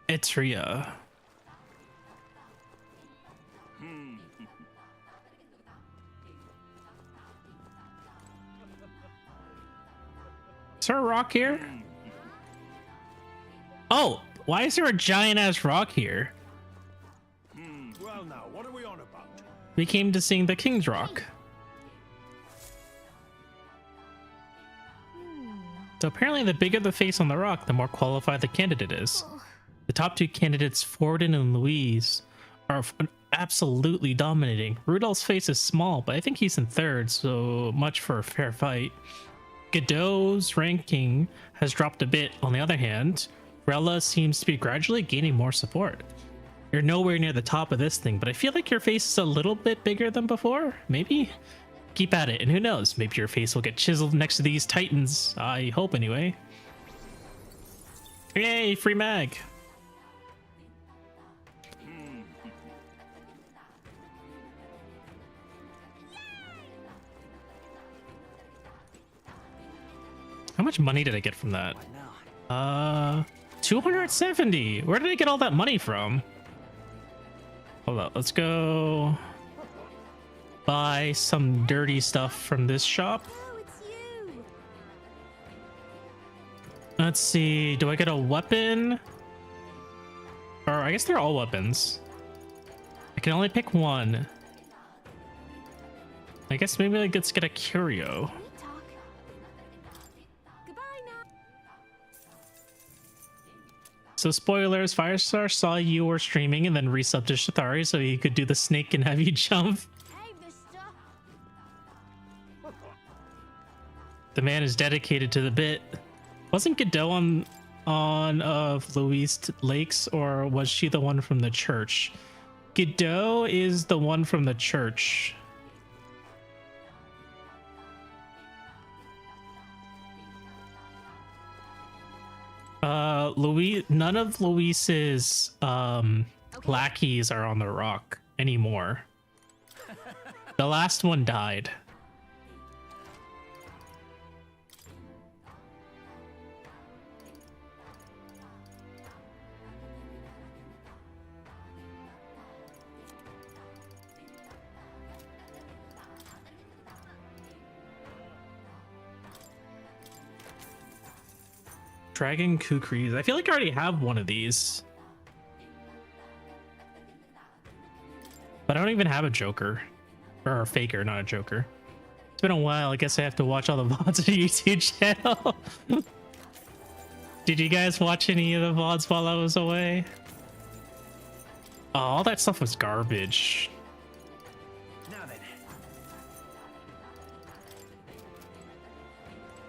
Etria. Is there a rock here? Oh, why is there a giant ass rock here? Well now, what are we on about? We came to sing the King's Rock. So apparently the bigger the face on the rock, the more qualified the candidate is. The top two candidates, Forden and Louise, are absolutely dominating. Rudolph's face is small, but I think he's in third, so much for a fair fight. Godot's ranking has dropped a bit. On the other hand, Rella seems to be gradually gaining more support. You're nowhere near the top of this thing, but I feel like your face is a little bit bigger than before. Maybe? Keep at it, and who knows, maybe your face will get chiseled next to these titans. I hope anyway. Yay, free mag! How much money did I get from that? 270. Where did I get all that money from? Hold up, let's go buy some dirty stuff from this shop. Oh, it's you. Let's see, do I get a weapon? Or I guess they're all weapons. I can only pick one. I guess maybe let's get a curio. Can we talk? Goodbye now. So spoilers, Firestar saw you were streaming and then resubbed to Shathari so he could do the snake and have you jump. Hey, mister. The man is dedicated to the bit. Wasn't Godot on Louise Lakes, or was she the one from the church? Godot is the one from the church. Louise, none of Luis's lackeys are on the rock anymore. The last one died. Dragon Kukris. I feel like I already have one of these. But I don't even have a Joker. Or a Faker, not a Joker. It's been a while. I guess I have to watch all the VODs on your YouTube channel. Did you guys watch any of the VODs while I was away? Oh, all that stuff was garbage. Now then.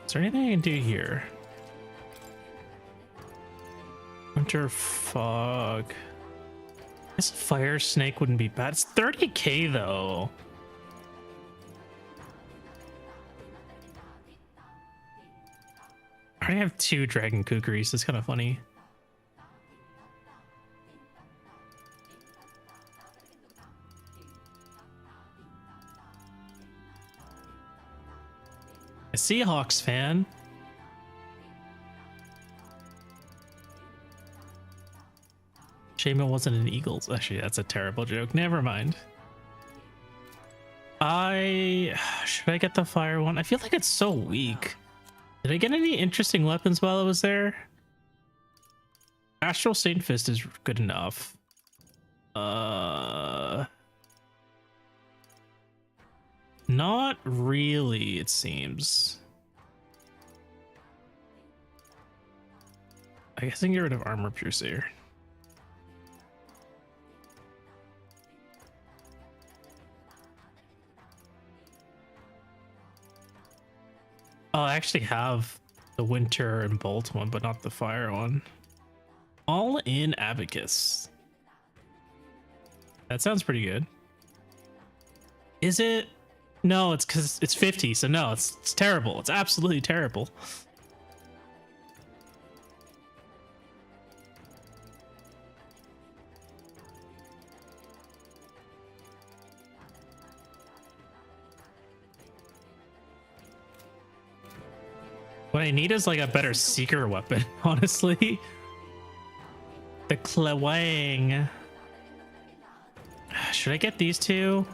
Is there anything I can do here? Winter Fog. This Fire Snake wouldn't be bad. It's 30k though. I already have 2 Dragon Kukris. It's kind of funny. Seahawks fan. Shame it wasn't an Eagles. Actually, that's a terrible joke. Never mind. Should I get the fire one? I feel like it's so weak. Did I get any interesting weapons while I was there? Astral Saint Fist is good enough. Not really, it seems. I guess I can get rid of Armor Piercer. Oh, I actually have the Winter and Bolt one, but not the Fire one. All in Abacus. That sounds pretty good. Is it? No, it's because it's 50, so no, it's terrible. It's absolutely terrible. What I need is like a better seeker weapon, honestly. The Klawang. Should I get these two?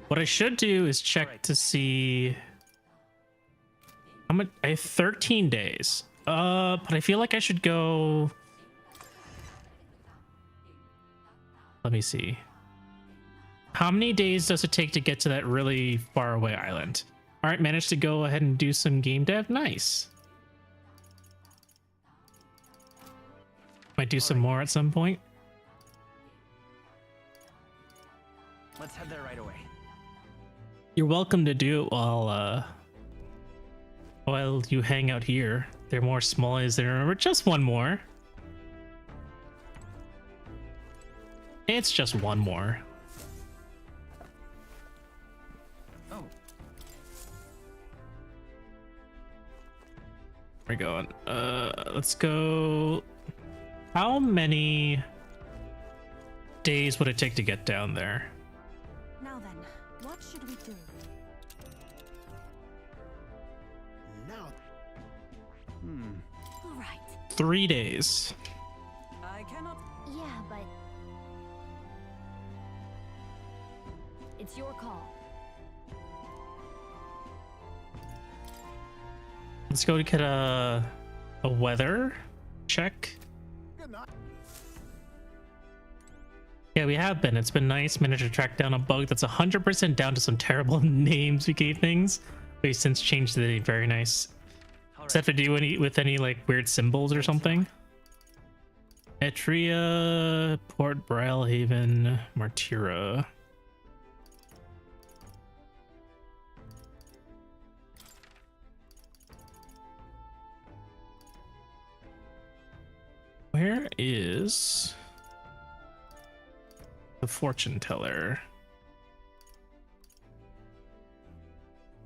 What I should do is check to see how much. I have 13 days. But I feel like I should go. Let me see. How many days does it take to get to that really far away island? All right, managed to go ahead and do some game dev. Nice. Might do some more at some point. Let's head there right away. You're welcome to do it while you hang out here. There are more smallies there. Remember, just one more. It's just one more. Oh. We're going. Let's go. How many days would it take to get down there? Now then, what should we do? Now, All right. 3 days. I cannot. Yeah, but it's your call. Let's go to get a weather check. good night. Yeah, we have been. It's been nice. Managed to track down a bug that's 100% down to some terrible names we gave things. We've since changed the name. Very nice. Does that have to do any like weird symbols or something? Etria, Port Brylehaven, Martira. Where is the fortune teller?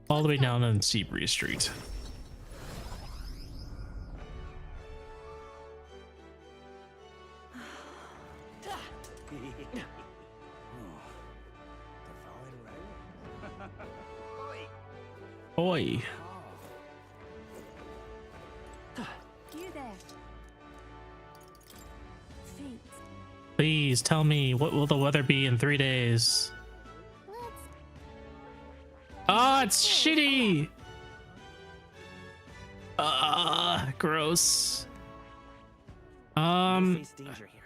All the way down on Seabury Street. Oi. You there. Fate. Please tell me, what will the weather be in 3 days? Let's Ah, it's shitty. Gross. You'll face danger here.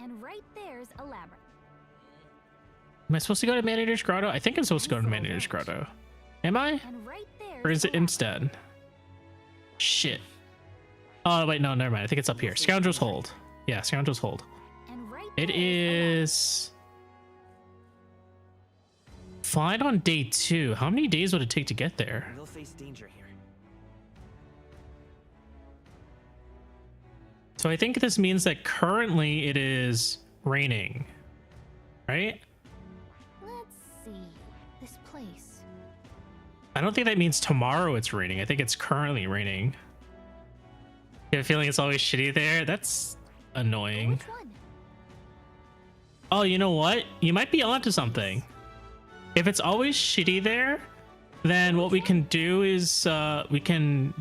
and right there's a labyrinth. Am I supposed to go to Manager's Grotto? I think I'm supposed to go to Manager's Grotto. Am I? And right there's Or is it a labyrinth. instead? Shit. Oh, wait, no, never mind. I think it's up here. Scoundrel's Hold. Yeah, Scoundrel's Hold. And right It there's a labyrinth. is fine on day 2. How many days would it take to get there? You'll face danger here. So I think this means that currently it is raining, right? Let's see. This place. I don't think that means tomorrow it's raining. I think it's currently raining. You have a feeling it's always shitty there? That's annoying. Which one? Oh, you know what? You might be onto something. If it's always shitty there, then what we can do is we can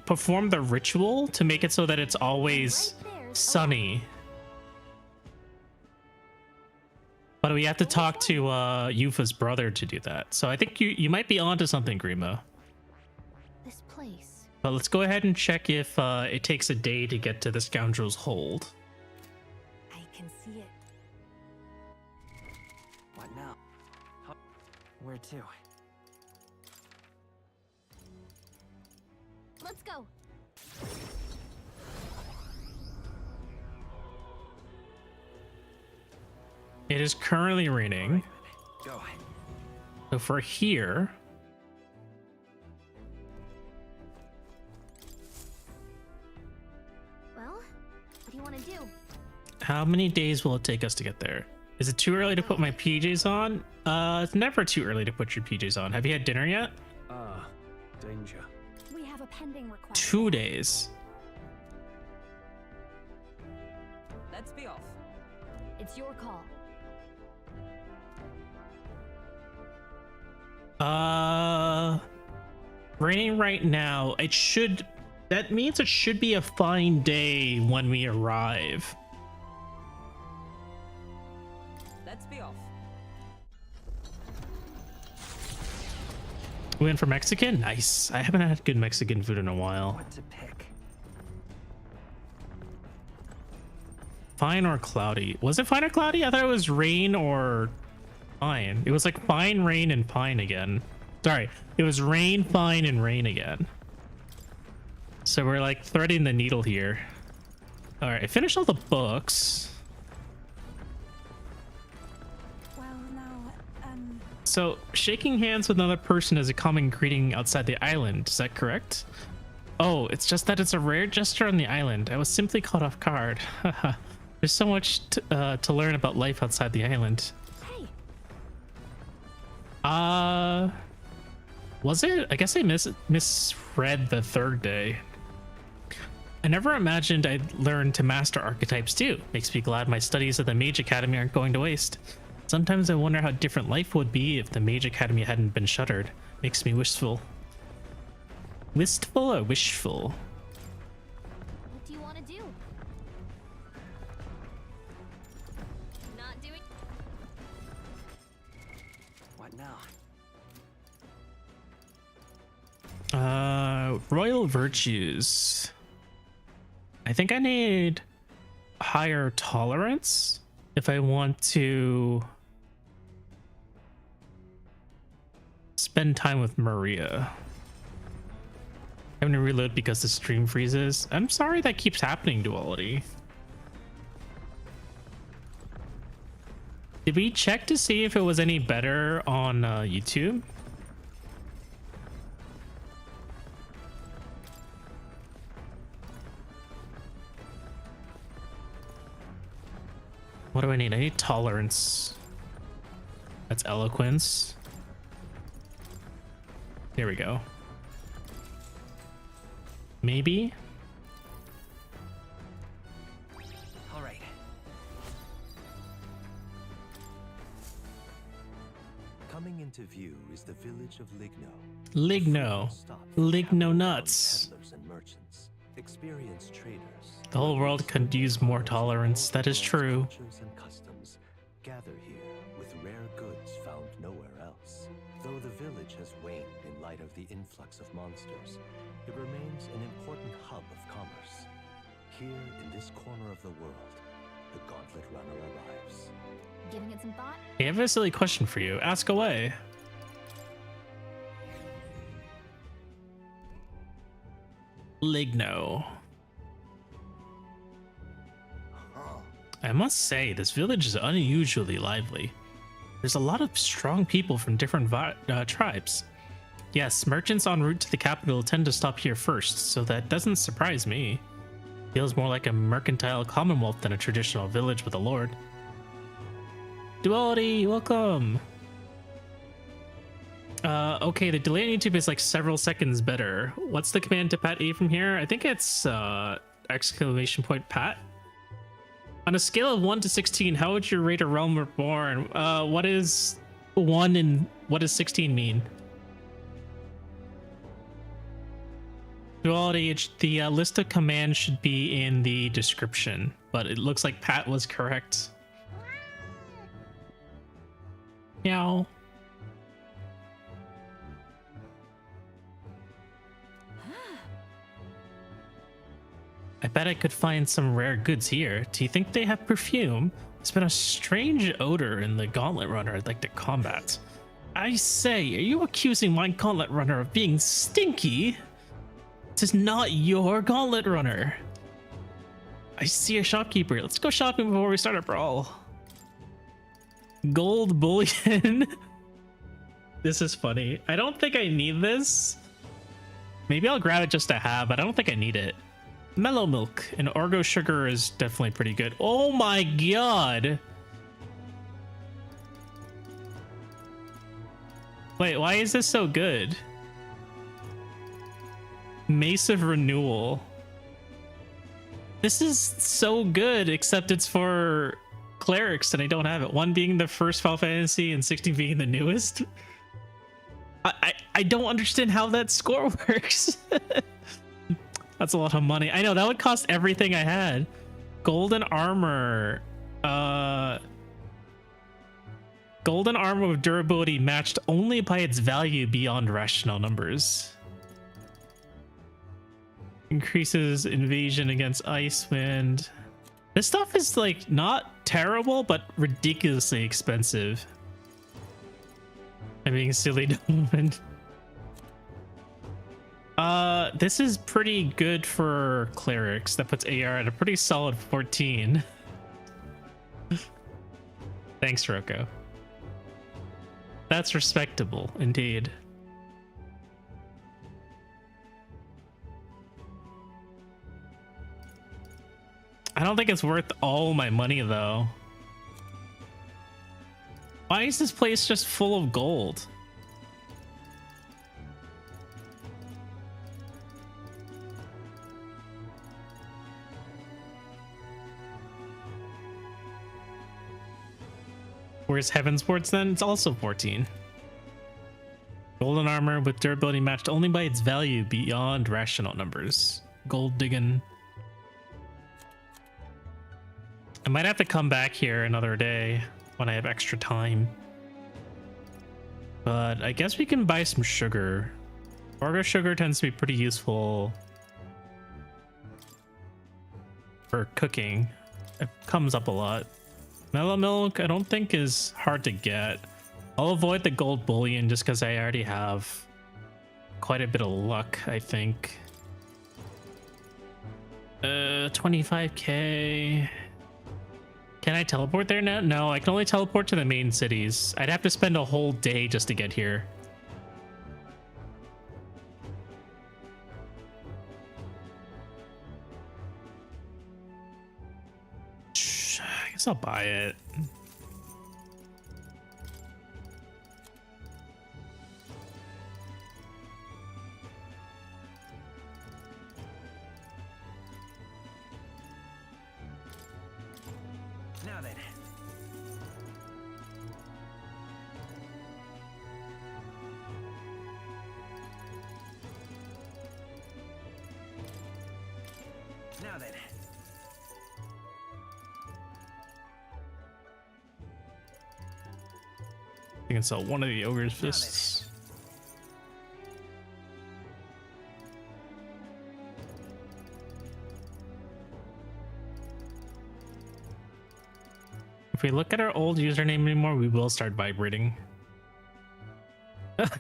perform the ritual to make it so that it's always sunny. But we have to talk to Yufa's brother to do that. So I think you might be onto something, Grima. This place. But let's go ahead and check if it takes a day to get to the scoundrel's hold. I can see it. What now? Where to? Let's go. It is currently raining. Go. So for here, Well, what do you want to do? how many days will it take us to get there? Is it too early to put my PJs on? It's never too early to put your PJs on. Have you had dinner yet? Ah, danger. We have a pending request. 2 days. Let's be off. It's your call. Raining right now. That means it should be a fine day when we arrive. Let's be off. We went for Mexican? Nice. I haven't had good Mexican food in a while. What to pick? Fine or cloudy? Was it fine or cloudy? I thought it was rain or fine. It was like fine, rain, and fine again. Sorry, it was rain, fine, and rain again. So we're like threading the needle here. All right, I finished all the books. Well, now, So shaking hands with another person is a common greeting outside the island. Is that correct? Oh, it's just that it's a rare gesture on the island. I was simply caught off guard. There's so much to learn about life outside the island. Hey. Was it? I guess I misread the third day. I never imagined I'd learn to master archetypes too. Makes me glad my studies at the Mage Academy aren't going to waste. Sometimes I wonder how different life would be if the Mage Academy hadn't been shuttered. Makes me wistful. Wistful or wishful? What do you want to do? Not doing. What now? Royal virtues. I think I need higher tolerance if I want to spend time with Maria. Having to reload because the stream freezes. I'm sorry that keeps happening, Duality. Did we check to see if it was any better on YouTube? What do I need? I need tolerance. That's eloquence. There we go. Maybe? All right. Coming into view is the village of Ligno. Ligno. Ligno nuts. Peddlers and merchants, experienced traders. The whole world could use more tolerance. That is true. Cultures and customs gather here with rare goods found nowhere else. Though the village has waned in light of the influx of monsters, it remains an important hub of commerce. Here in this corner of the world, the Gauntlet Runner arrives. Giving it some thought? Hey, I have a silly question for you. Ask away. Ligno. I must say, this village is unusually lively. There's a lot of strong people from different tribes. Yes, merchants en route to the capital tend to stop here first, so that doesn't surprise me. Feels more like a mercantile commonwealth than a traditional village with a lord. Duality, welcome! Okay, the delay on YouTube is like several seconds better. What's the command to pat A from here? I think it's exclamation point pat. On a scale of 1 to 16, how would you rate A Realm Reborn? What is 1 and what does 16 mean? Duality, the list of commands should be in the description, but it looks like Pat was correct. Meow. I bet I could find some rare goods here. Do you think they have perfume? There's been a strange odor in the Gauntlet Runner I'd like to combat. I say, are you accusing my Gauntlet Runner of being stinky? This is not your Gauntlet Runner. I see a shopkeeper. Let's go shopping before we start a brawl. Gold bullion. This is funny. I don't think I need this. Maybe I'll grab it just to have, but I don't think I need it. Mellow milk and Orgo sugar is definitely pretty good. Oh my god. Wait, why is this so good? Mace of Renewal. This is so good, except it's for clerics and I don't have it. 1 being the first Final Fantasy and 16 being the newest. I don't understand how that score works. That's a lot of money. I know, that would cost everything I had. Golden armor. Golden armor with durability matched only by its value beyond rational numbers. Increases invasion against ice wind. This stuff is like not terrible, but ridiculously expensive. I'm being silly. This is pretty good for clerics. That puts AR at a pretty solid 14. Thanks, Roko. That's respectable, indeed. I don't think it's worth all my money, though. Why is this place just full of gold? Where's Heavensports then? It's also 14. Golden armor with durability matched only by its value beyond rational numbers. Gold digging. I might have to come back here another day when I have extra time. But I guess we can buy some sugar. Orgo sugar tends to be pretty useful for cooking. It comes up a lot. Mellow milk I don't think is hard to get. I'll avoid the gold bullion just because I already have quite a bit of luck, I think. 25k. Can I teleport there now? No, I can only teleport to the main cities. I'd have to spend a whole day just to get here. I guess I'll buy it. Now then. Now then. I can sell one of the ogre's fists. If we look at our old username anymore, we will start vibrating.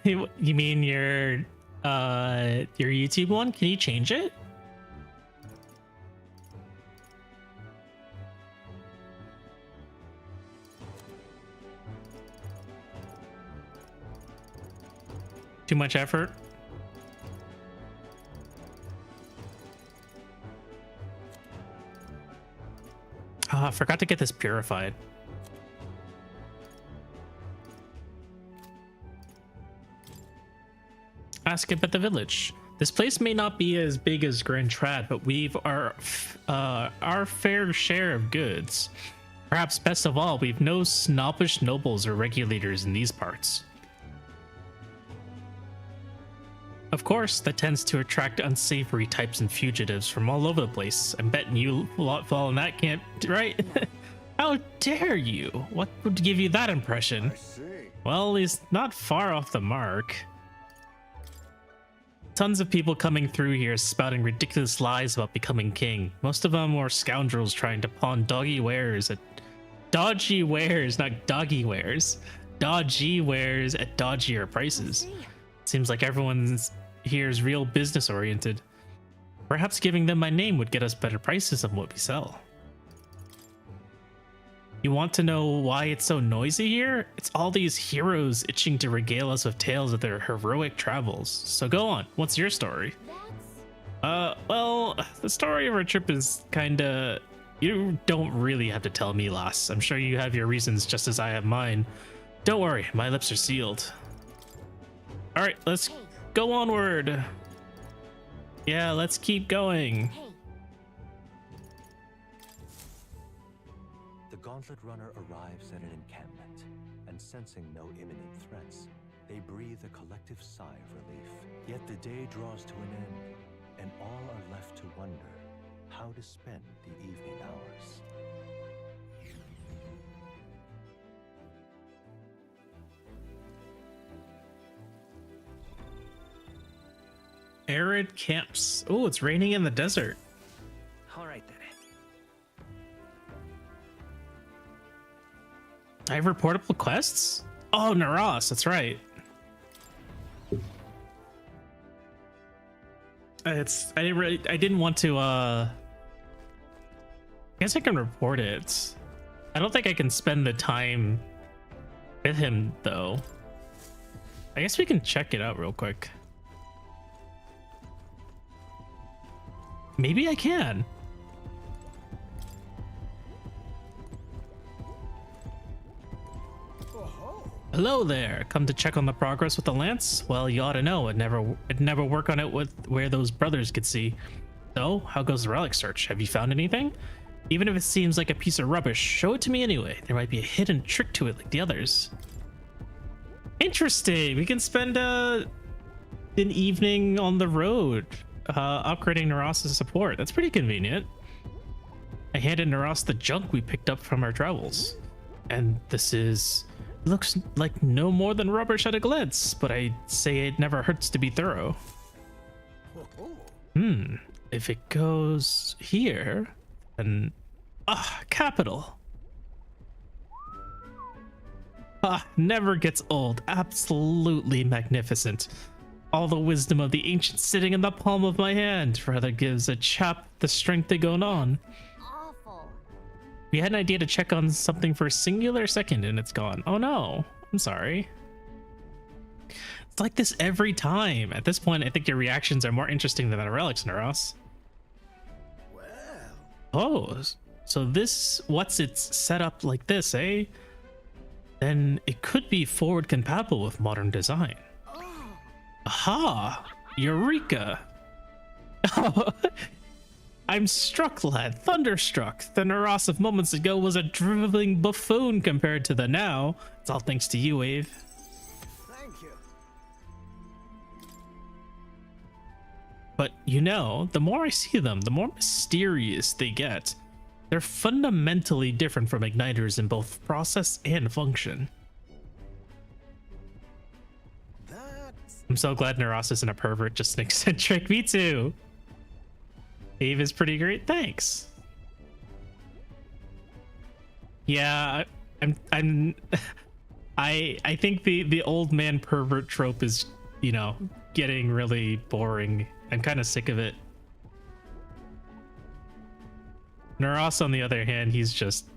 You mean your YouTube one? Can you change it? Too much effort? Ah, I forgot to get this purified. Ask about the village. This place may not be as big as Grand Trad, but we've our fair share of goods. Perhaps best of all, we've no snobbish nobles or regulators in these parts. Of course, that tends to attract unsavory types and fugitives from all over the place. I'm betting you lot fall in that camp, right? How dare you? What would give you that impression? I see. Well, he's not far off the mark. Tons of people coming through here spouting ridiculous lies about becoming king. Most of them were scoundrels trying to pawn dodgy wares at dodgy wares, not doggy wares. Dodgy wares at dodgier prices. Seems like everyone's here is real business oriented. Perhaps giving them my name would get us better prices on what we sell. You want to know why it's so noisy here? It's all these heroes itching to regale us with tales of their heroic travels. So go on, what's your story? Well, the story of our trip is kinda... You don't really have to tell me, lass. I'm sure you have your reasons just as I have mine. Don't worry, my lips are sealed. Alright, let's go onward. Yeah, let's keep going. The Gauntlet Runner arrives at an encampment, and sensing no imminent threats, they breathe a collective sigh of relief. Yet the day draws to an end, and all are left to wonder how to spend the evening hours. Arid camps. Oh, it's raining in the desert. All right then. I have reportable quests? Oh, Naras, that's right. I didn't want to I guess I can report it. I don't think I can spend the time with him though. I guess we can check it out real quick. Maybe I can. Hello there. Come to check on the progress with the lance? Well, you ought to know. I'd never work on it with where those brothers could see. So, how goes the relic search? Have you found anything? Even if it seems like a piece of rubbish, show it to me anyway. There might be a hidden trick to it like the others. Interesting. We can spend an evening on the road upgrading Naras's support. That's pretty convenient. I handed Naras the junk we picked up from our travels. And this is... looks like no more than rubbish at a glance, but I'd say it never hurts to be thorough. If it goes here, then... capital. Never gets old. Absolutely magnificent. All the wisdom of the ancients sitting in the palm of my hand rather gives a chap the strength to go on. Awful. We had an idea to check on something for a singular second and it's gone. Oh no, I'm sorry. It's like this every time. At this point, I think your reactions are more interesting than the relics, Naros. Oh, so this, what's it's set up like this, eh? Then it could be forward compatible with modern design. Aha! Eureka! I'm struck, lad. Thunderstruck. The Naras of moments ago was a driveling buffoon compared to the now. It's all thanks to you, Wave. Thank you. But you know, the more I see them, the more mysterious they get. They're fundamentally different from igniters in both process and function. I'm so glad Naras isn't a pervert, just an eccentric. Me too. Eve is pretty great. Thanks. Yeah, I think the old man pervert trope is, you know, getting really boring. I'm kind of sick of it. Naras, on the other hand, he's just...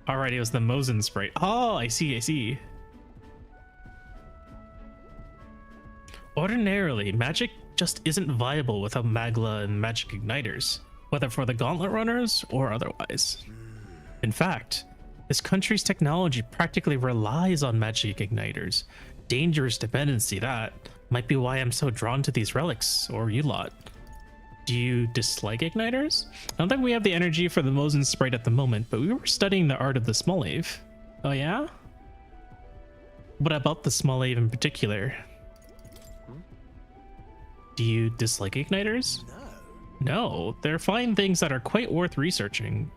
Alright, it was the Mosin sprite. Oh, I see. Ordinarily, magic just isn't viable without Magla and magic igniters, whether for the Gauntlet Runners or otherwise. In fact, this country's technology practically relies on magic igniters. Dangerous dependency, that. Might be why I'm so drawn to these relics, or you lot. Do you dislike igniters? I don't think we have the energy for the Mosin sprite at the moment, but we were studying the art of the small lave. Oh yeah? What about the small lave in particular? Do you dislike igniters? No, they're fine things that are quite worth researching.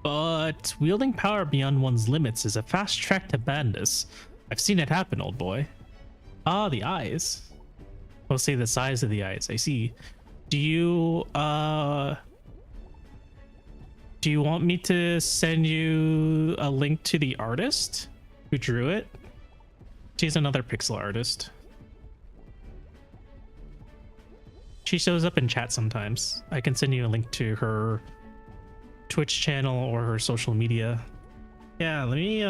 But wielding power beyond one's limits is a fast track to madness. I've seen it happen, old boy. Ah, the eyes. I'll say the size of the eyes. I see. Do you want me to send you a link to the artist who drew it? She's another pixel artist. She shows up in chat sometimes. I can send you a link to her Twitch channel or her social media. Yeah, let me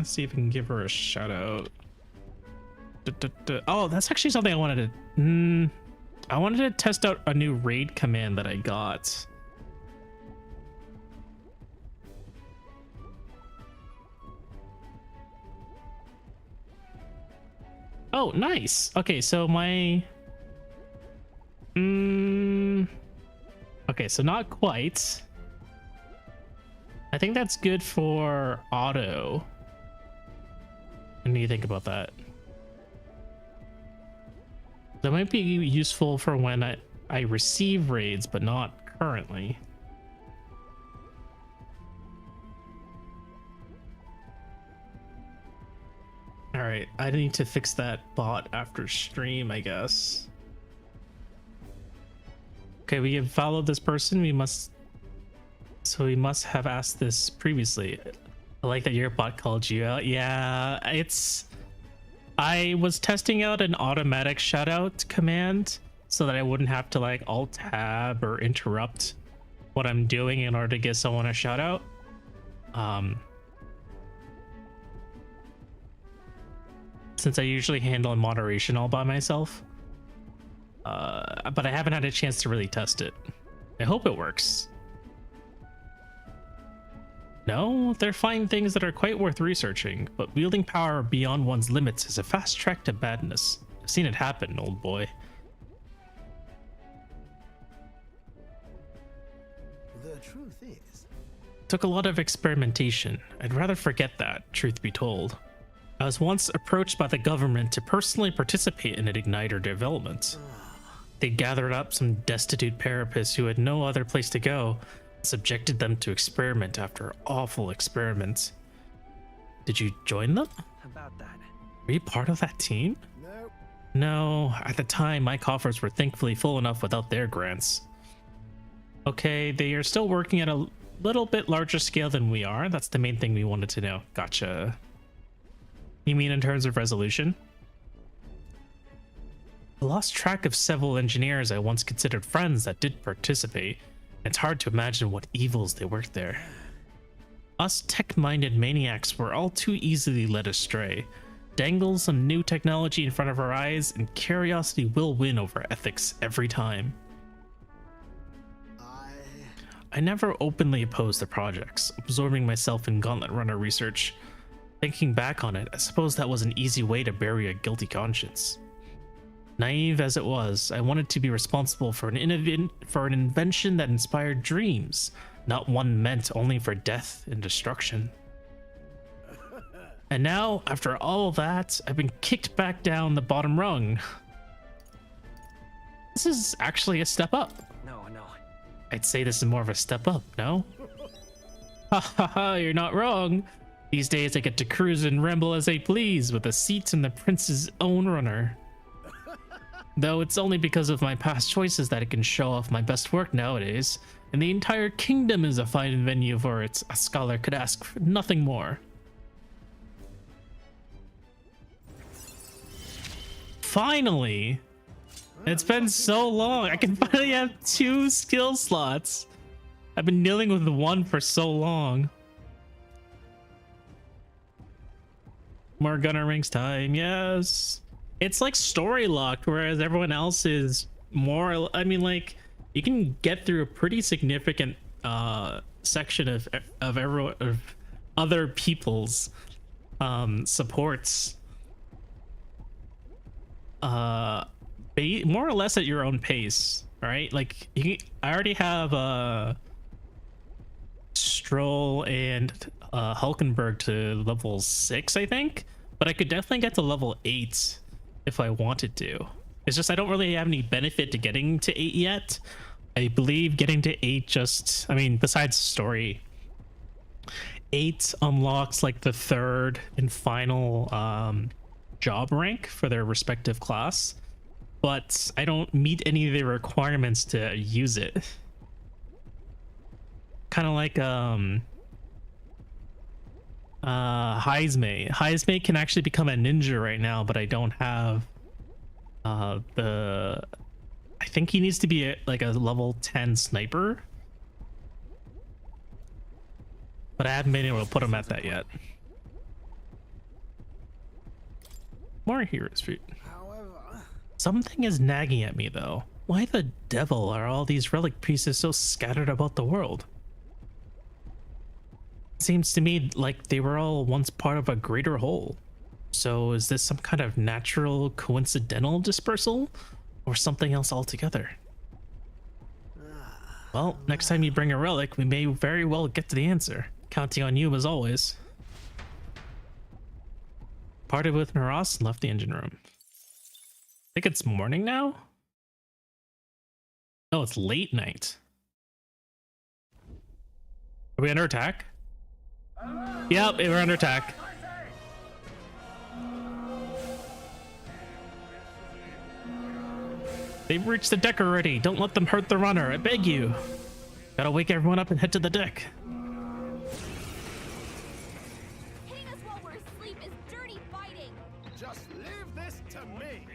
see if I can give her a shout out. Oh, that's actually something I wanted to I wanted to test out a new raid command that I got. Oh, nice. Okay, so my okay, so not quite. I think that's good for auto. What do you think about that? That might be useful for when I receive raids, but not currently. All right, I need to fix that bot after stream, I guess. Okay, we have followed this person. We must have asked this previously. I like that your bot called you out. Yeah, I was testing out an automatic shoutout command so that I wouldn't have to like alt tab or interrupt what I'm doing in order to give someone a shout out. Since I usually handle moderation all by myself. But I haven't had a chance to really test it. I hope it works. No, they're fine things that are quite worth researching, but wielding power beyond one's limits is a fast track to madness. I've seen it happen, old boy. The truth is, Took a lot of experimentation. I'd rather forget that, truth be told. I was once approached by the government to personally participate in an igniter development. They gathered up some destitute parapists who had no other place to go, and subjected them to experiment after awful experiments. Did you join them? About that. Were you part of that team? Nope. No, at the time my coffers were thankfully full enough without their grants. Okay, they are still working at a little bit larger scale than we are. That's the main thing we wanted to know. Gotcha. You mean in terms of resolution? I lost track of several engineers I once considered friends that did participate. It's hard to imagine what evils they worked there. Us tech-minded maniacs were all too easily led astray. Dangle some new technology in front of our eyes, and curiosity will win over ethics every time. I never openly opposed the projects, absorbing myself in Gauntlet Runner research. Thinking back on it, I suppose that was an easy way to bury a guilty conscience. Naive as it was, I wanted to be responsible for an invention that inspired dreams, not one meant only for death and destruction. And now, after all that, I've been kicked back down the bottom rung. This is actually a step up. No. I'd say this is more of a step up, no? Ha ha ha, you're not wrong. These days I get to cruise and ramble as I please with a seat in the prince's own runner. Though it's only because of my past choices that I can show off my best work nowadays, and the entire kingdom is a fine venue for it. A scholar could ask for nothing more. Finally! It's been so long. I can finally have 2 skill slots. I've been dealing with one for so long. More gunner ranks time, yes. It's like story locked, whereas everyone else is more. I mean, like, you can get through a pretty significant section of other people's supports. More or less at your own pace. All right, like I already have Stroll and Hulkenberg to level 6, I think, but I could definitely get to level 8 if I wanted to. It's just I don't really have any benefit to getting to 8 yet. I believe getting to 8 just, I mean, besides story, 8 unlocks like the third and final job rank for their respective class, but I don't meet any of the requirements to use it. Kind of like Heismay can actually become a ninja right now, but I don't have the, I think he needs to be like a level 10 sniper, but I haven't been able to put him at that yet. More heroes fruit. Something is nagging at me though. Why the devil are all these relic pieces so scattered about the world? Seems to me like they were all once part of a greater whole. So is this some kind of natural coincidental dispersal or something else altogether? Well, next time you bring a relic, we may very well get to the answer. Counting on you as always. Parted with Naras and left the engine room. I think it's morning now? No, it's late night. Are we under attack? Yep, we're under attack. They've reached the deck already. Don't let them hurt the runner, I beg you. Gotta wake everyone up and head to the deck. Hitting us while we're asleep is dirty fighting. Just leave this to me.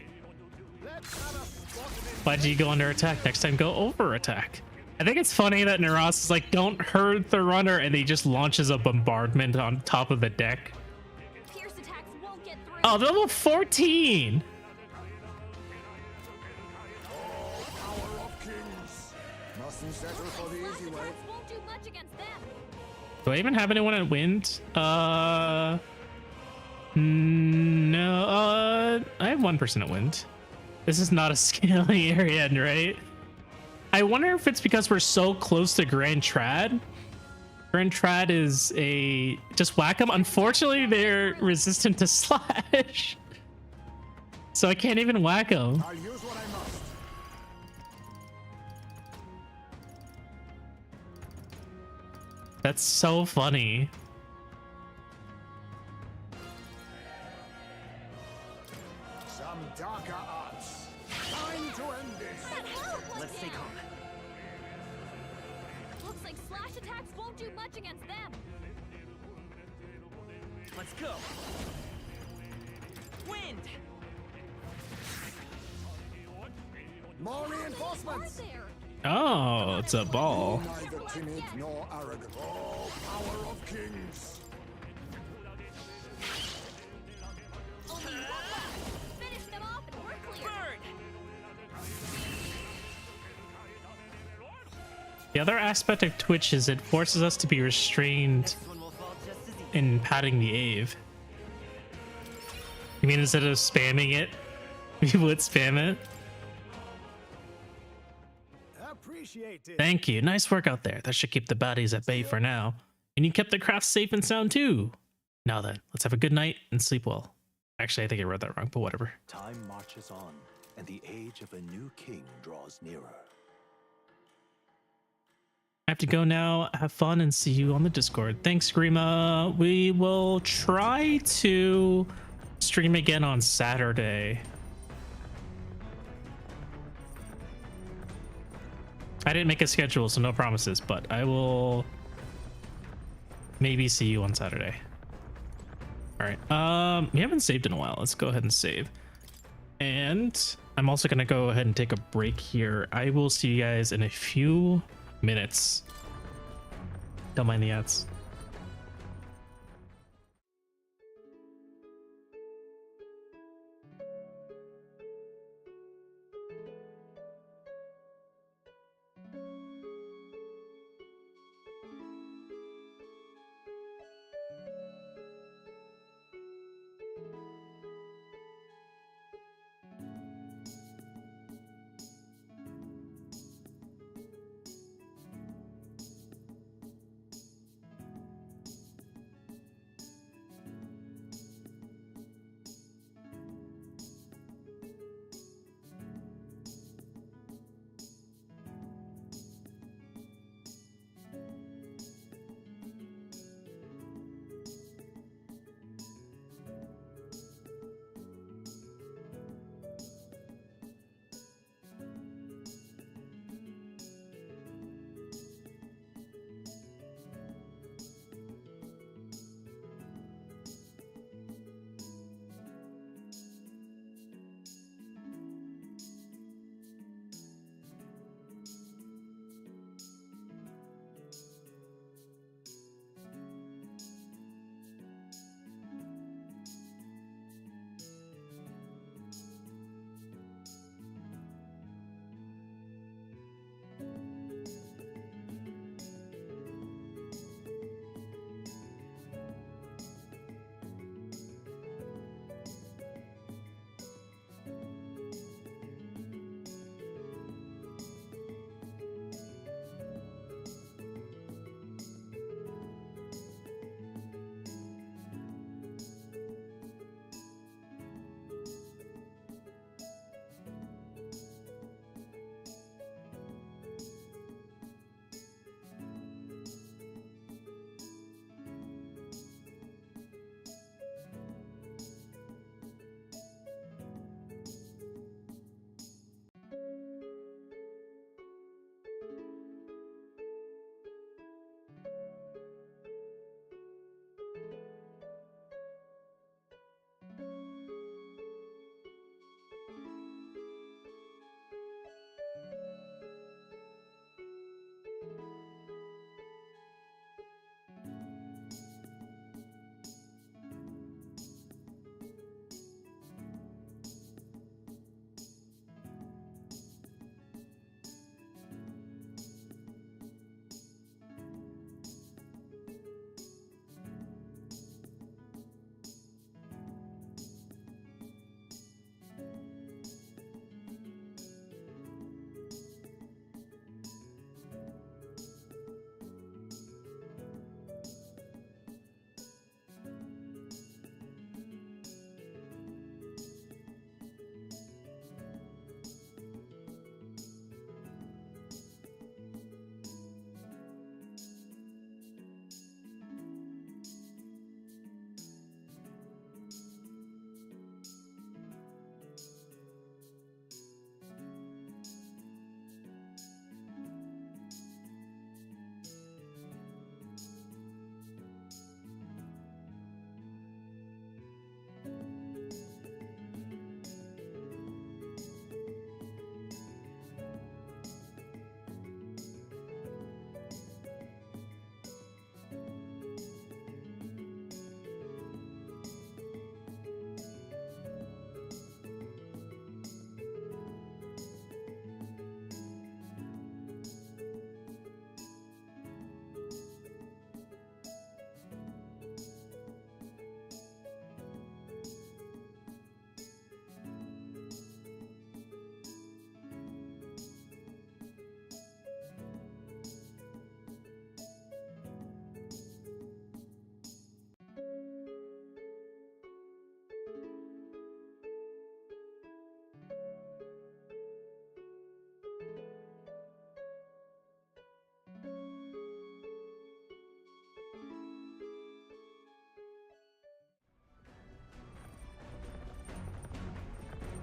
Let's have a spot in. Why did you go under attack? Next time, go over attack. I think it's funny that Naras is like, don't hurt the runner, and he just launches a bombardment on top of the deck. Pierce attacks won't get through. Oh, they're level 14. Power of kings. Mustn't settle for the Flash easy way. attacks won't do much against them. Do I even have anyone at wind? No, I have one person at wind. This is not a scaling area, right? I wonder if it's because we're so close to Grand Trad. Grand Trad is a just whack them. Unfortunately, they're resistant to slash, so I can't even whack them. I'll use what I must. That's so funny. Some darker arts. Time to end this. Let's stay calm. Looks like slash attacks won't do much against them. Let's go. Wind. More Are reinforcements. there? Oh, it's a ball. Neither timid nor arrogant. Oh, power of kings. Only one left. Finish them off and we're clear. Bird. The other aspect of Twitch is it forces us to be restrained This one will fall just as easy. in padding the Ave. You mean instead of spamming it, we would spam it? Appreciate it. Thank you. Nice work out there. That should keep the baddies at bay for now. And you kept the craft safe and sound too. Now then, let's have a good night and sleep well. Actually, I think I read that wrong, but whatever. Time marches on, and the age of a new king draws nearer. I have to go now. Have fun and see you on the Discord. Thanks, Grima. We will try to stream again on Saturday. I didn't make a schedule, so no promises, but I will maybe see you on Saturday. All right. We haven't saved in a while. Let's go ahead and save. And I'm also going to go ahead and take a break here. I will see you guys in a few minutes. Don't mind the ads.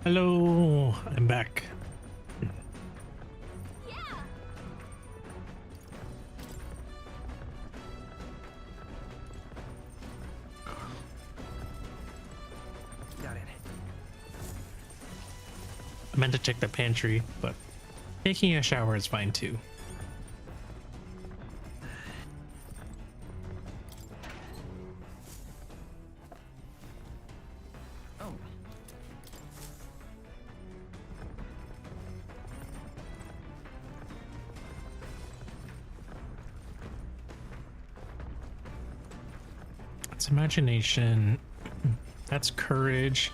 Hello, I'm back. Yeah. Got it. I meant to check the pantry, but taking a shower is fine too. Oh. It's imagination. That's courage.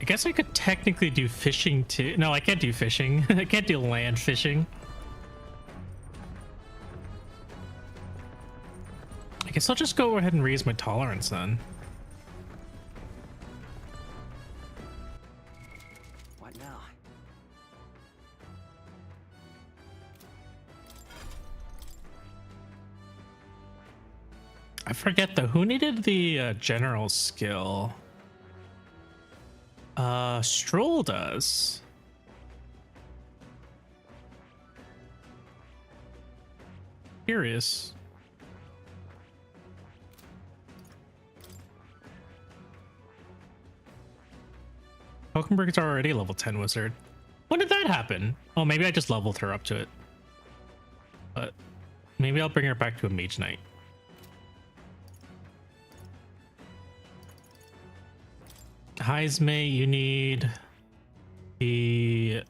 I guess I could technically do fishing too. No, I can't do fishing. I can't do land fishing. I guess I'll just go ahead and raise my tolerance then. What now? I forget though, who needed the general skill? Stroll does. Curious. Hulkenberg's already a level 10 wizard. When did that happen? Oh, maybe I just leveled her up to it. But maybe I'll bring her back to a mage knight. Heismay, you need the...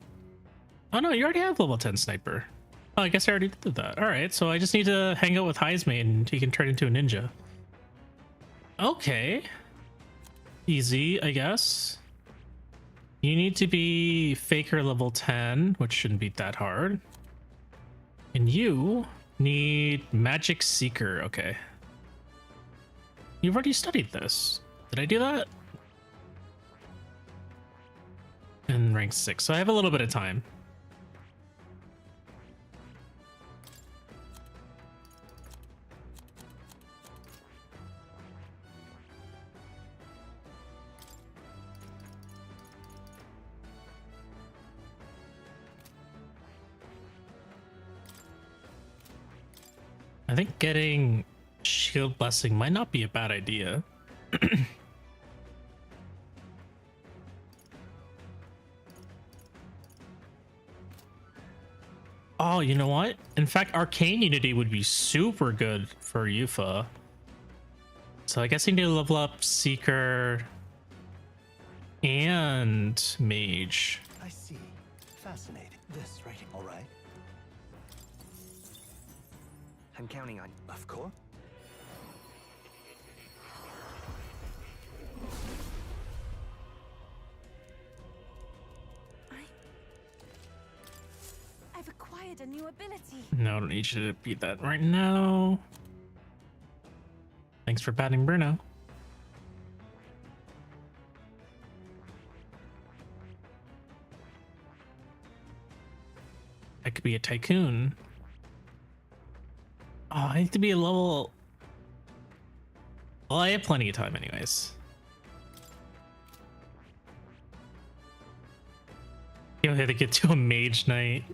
Oh no, you already have level 10 sniper. Oh, I guess I already did that. Alright, so I just need to hang out with Heismay and he can turn into a ninja. Okay. Easy, I guess. You need to be Faker level 10, which shouldn't be that hard. And you need Magic Seeker. Okay. You've already studied this. Did I do that? And rank 6, so I have a little bit of time. I think getting Shield Blessing might not be a bad idea. Oh, you know what? In fact, Arcane Unity would be super good for Yufa. So I guess you need to level up Seeker and Mage. I see. Fascinating. This right here. All right. I'm counting on. Of course. I've acquired a new ability. No, I don't need you to beat that right now. Thanks for batting Bruno. I could be a tycoon. Oh, I need to be a level... Well, I have plenty of time anyways. You know, I had to get to a mage knight.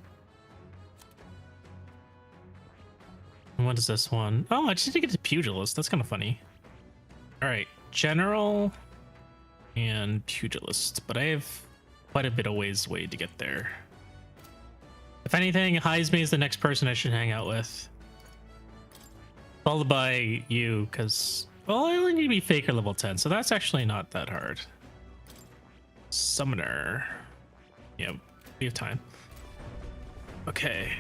And what is this one? Oh, I just need to get to pugilist. That's kind of funny. All right, general and pugilist, but I have quite a bit of ways to get there. If anything, Heismay is the next person I should hang out with. Followed by you, because, well, I only need to be Faker level 10, so that's actually not that hard. Summoner. Yep, we have time. Okay.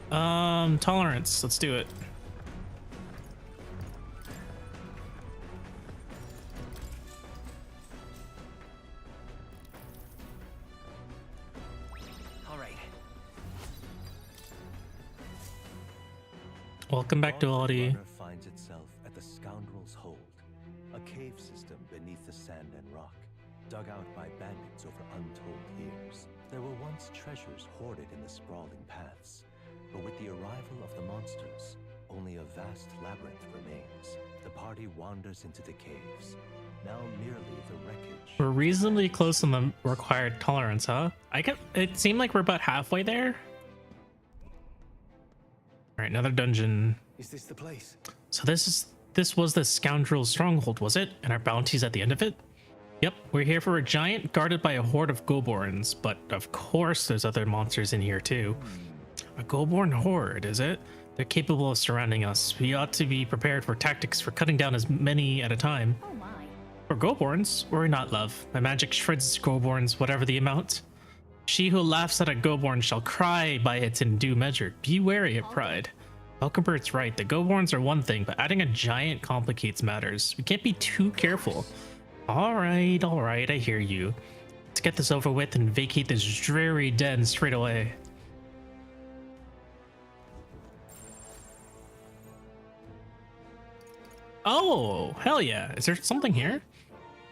Tolerance, let's do it. All right. Welcome back to Aldi. Runner finds itself at the Scoundrel's Hold, a cave system beneath the sand and rock, dug out by bandits over untold years. There were once treasures hoarded in the sprawling paths, but with the arrival of the monsters, only a vast labyrinth remains. The party wanders into the caves, now merely the wreckage. We're reasonably close on the required tolerance, huh? It seemed like we're about halfway there. All right, another dungeon. Is this the place? So this was the scoundrel's stronghold, was it? And our bounty's at the end of it? Yep, we're here for a giant guarded by a horde of Goborns, but of course there's other monsters in here too. A Goborn horde, is it? They're capable of surrounding us. We ought to be prepared for tactics for cutting down as many at a time. Oh my. For Goborns, worry not, love. My magic shreds Goborns, whatever the amount. She who laughs at a Goborn shall cry by it in due measure. Be wary of pride. Falconbert's right. The Goborns are one thing, but adding a giant complicates matters. We can't be too careful. All right, I hear you. Let's get this over with and vacate this dreary den straight away. Oh, hell yeah. Is there something here?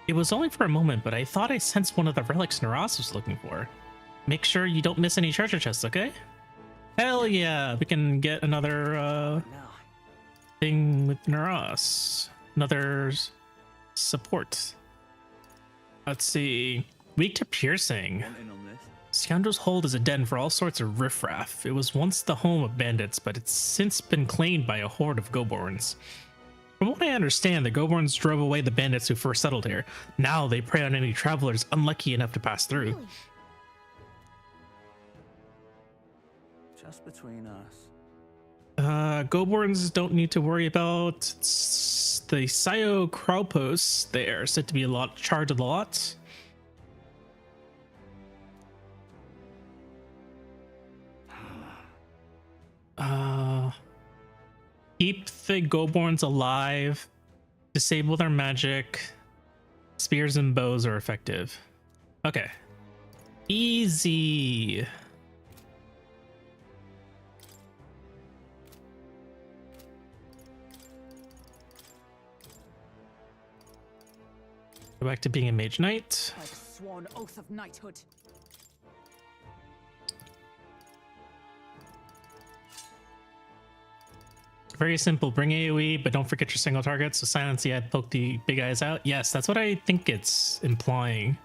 It was only for a moment, but I thought I sensed one of the relics Naras was looking for. Make sure you don't miss any treasure chests, okay? Hell yeah, we can get another thing with Naras. Another support. Let's see. Weak to piercing. Scoundrel's Hold is a den for all sorts of riffraff. It was once the home of bandits, but it's since been claimed by a horde of Goborns. From what I understand, the Goborns drove away the bandits who first settled here. Now they prey on any travelers unlucky enough to pass through. Really? Just between us. Goborns don't need to worry about the Sio Kraupos. They are said to be charged a lot. Keep the Goborns alive. Disable their magic. Spears and bows are effective. Okay. Easy. Go back to being a mage knight. By the sworn oath of knighthood. Very simple. Bring AoE, but don't forget your single target. So silence the eye, poke the big eyes out. Yes, that's what I think it's implying.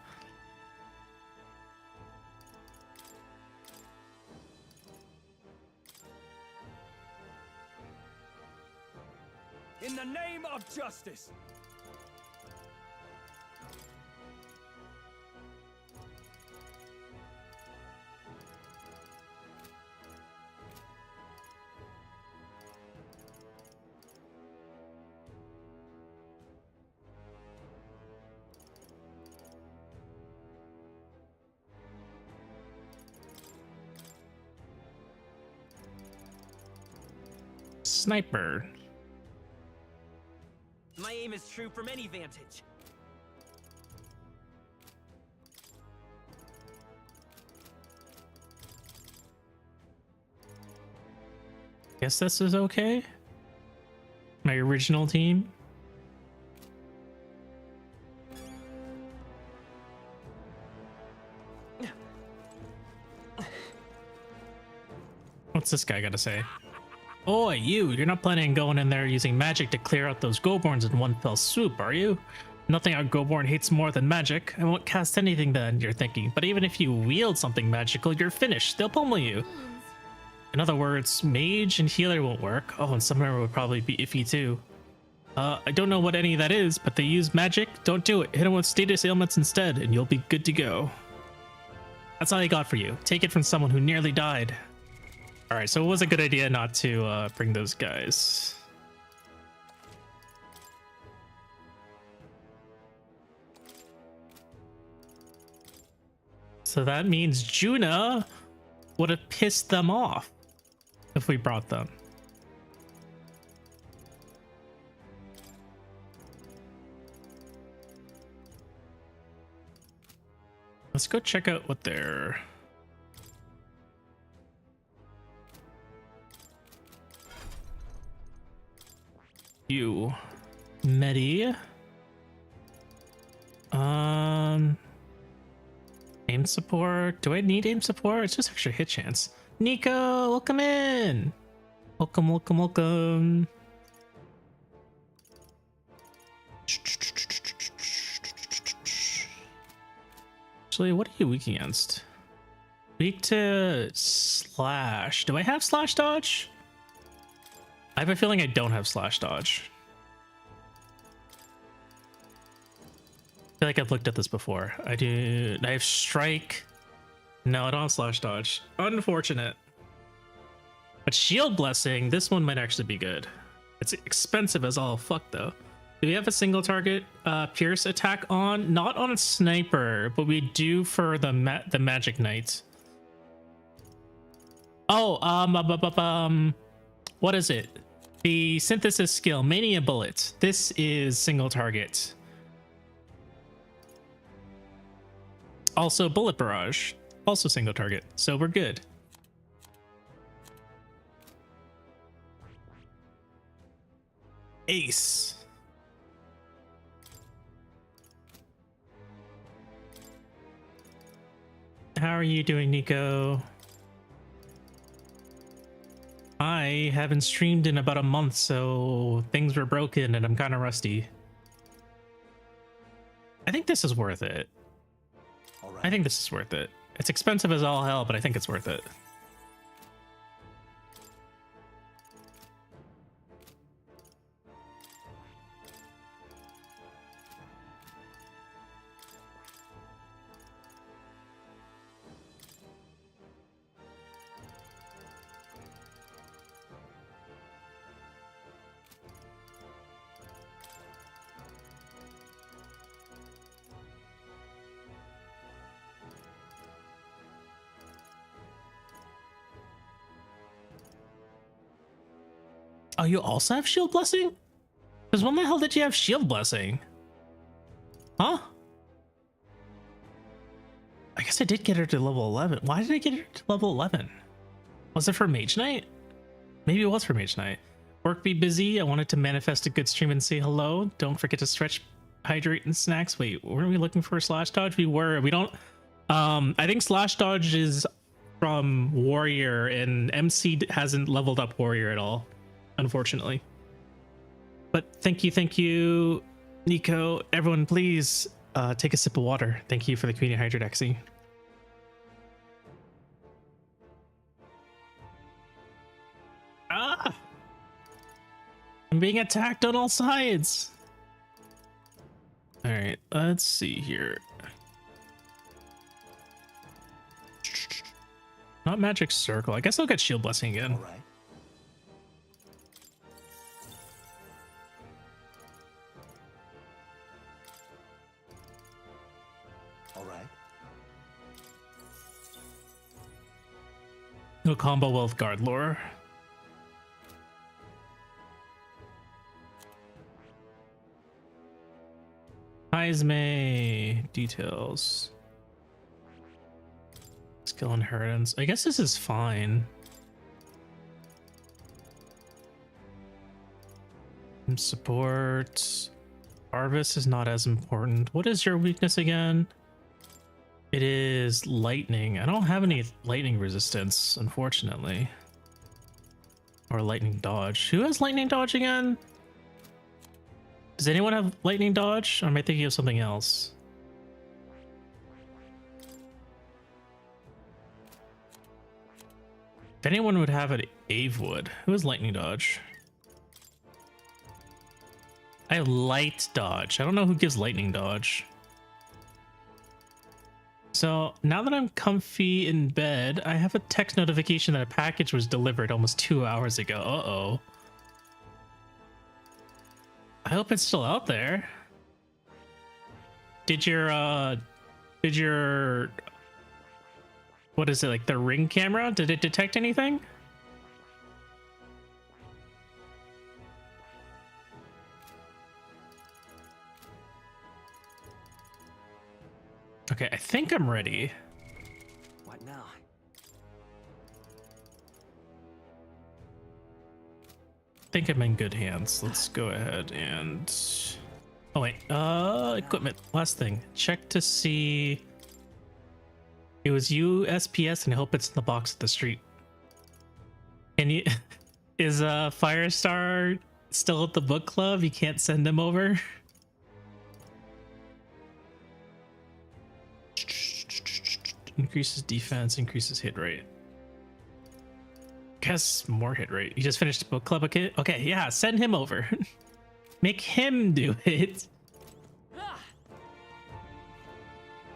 In the name of justice. Sniper. My aim is true from any vantage. Guess this is okay. My original team. What's this guy got to say? Oi, you're not planning on going in there using magic to clear out those Goborns in one fell swoop, are you? Nothing a Goborn hates more than magic. I won't cast anything then, you're thinking. But even if you wield something magical, you're finished. They'll pummel you. In other words, mage and healer won't work. Oh, and summoner would probably be iffy too. I don't know what any of that is, but they use magic. Don't do it. Hit them with status ailments instead, and you'll be good to go. That's all I got for you. Take it from someone who nearly died. Alright, so it was a good idea not to bring those guys. So that means Juna would have pissed them off if we brought them. Let's go check out what they're... You Medi. Aim support. Do I need aim support? It's just extra hit chance. Nico, welcome in. Welcome. actually. What are you weak against? Weak to slash. Do I have slash dodge? I have a feeling I don't have slash dodge. I feel like I've looked at this before. I do. I have strike. No, I don't have slash dodge. Unfortunate. But shield blessing, this one might actually be good. It's expensive as all fuck though. Do we have a single target pierce attack on? Not on a sniper, but we do for the magic knight. Oh, what is it? The synthesis skill, mania bullet. This is single target. Also bullet barrage, also single target. So we're good. Ace. How are you doing, Nico? I haven't streamed in about a month, so things were broken and I'm kind of rusty. I think this is worth it. All right. I think this is worth it. It's expensive as all hell, but I think it's worth it. Oh, you also have shield blessing? Because when the hell did you have shield blessing? Huh? I guess I did get her to level 11. Why did I get her to level 11? Was it for Mage Knight? Maybe it was for Mage Knight. Work be busy. I wanted to manifest a good stream and say hello. Don't forget to stretch, hydrate, and snacks. Wait, weren't we looking for a slash dodge? We were. We don't. I think slash dodge is from Warrior, and MC hasn't leveled up Warrior at all, unfortunately. But thank you, Nico. Everyone, please take a sip of water. Thank you for the Queen Hydrate Exy. Ah! I'm being attacked on all sides. All right, let's see here. Not magic circle. I guess I'll get shield blessing again. All right. All right. No combo well with guard lore. Heisme details. Skill inheritance. I guess this is fine. Support. Harvest is not as important. What is your weakness again? It is lightning. I don't have any lightning resistance, unfortunately. Or lightning dodge. Who has lightning dodge again? Does anyone have lightning dodge? Or am I thinking of something else? If anyone would have it, Ave would. Who has lightning dodge? I have light dodge. I don't know who gives lightning dodge. So now that I'm comfy in bed, I have a text notification that a package was delivered almost 2 hours ago. Uh-oh. I hope it's still out there. Did your what is it, like the Ring camera? Did it detect anything? Okay, I think I'm ready. What now? I think I'm in good hands. Let's go ahead and... Oh wait, equipment. Last thing. Check to see... It was USPS, and I hope it's in the box at the street. And you... Is Firestar still at the book club? You can't send him over? Increases defense, increases hit rate. Guess more hit rate. You just finished book club, okay? Okay, yeah, send him over. Make him do it.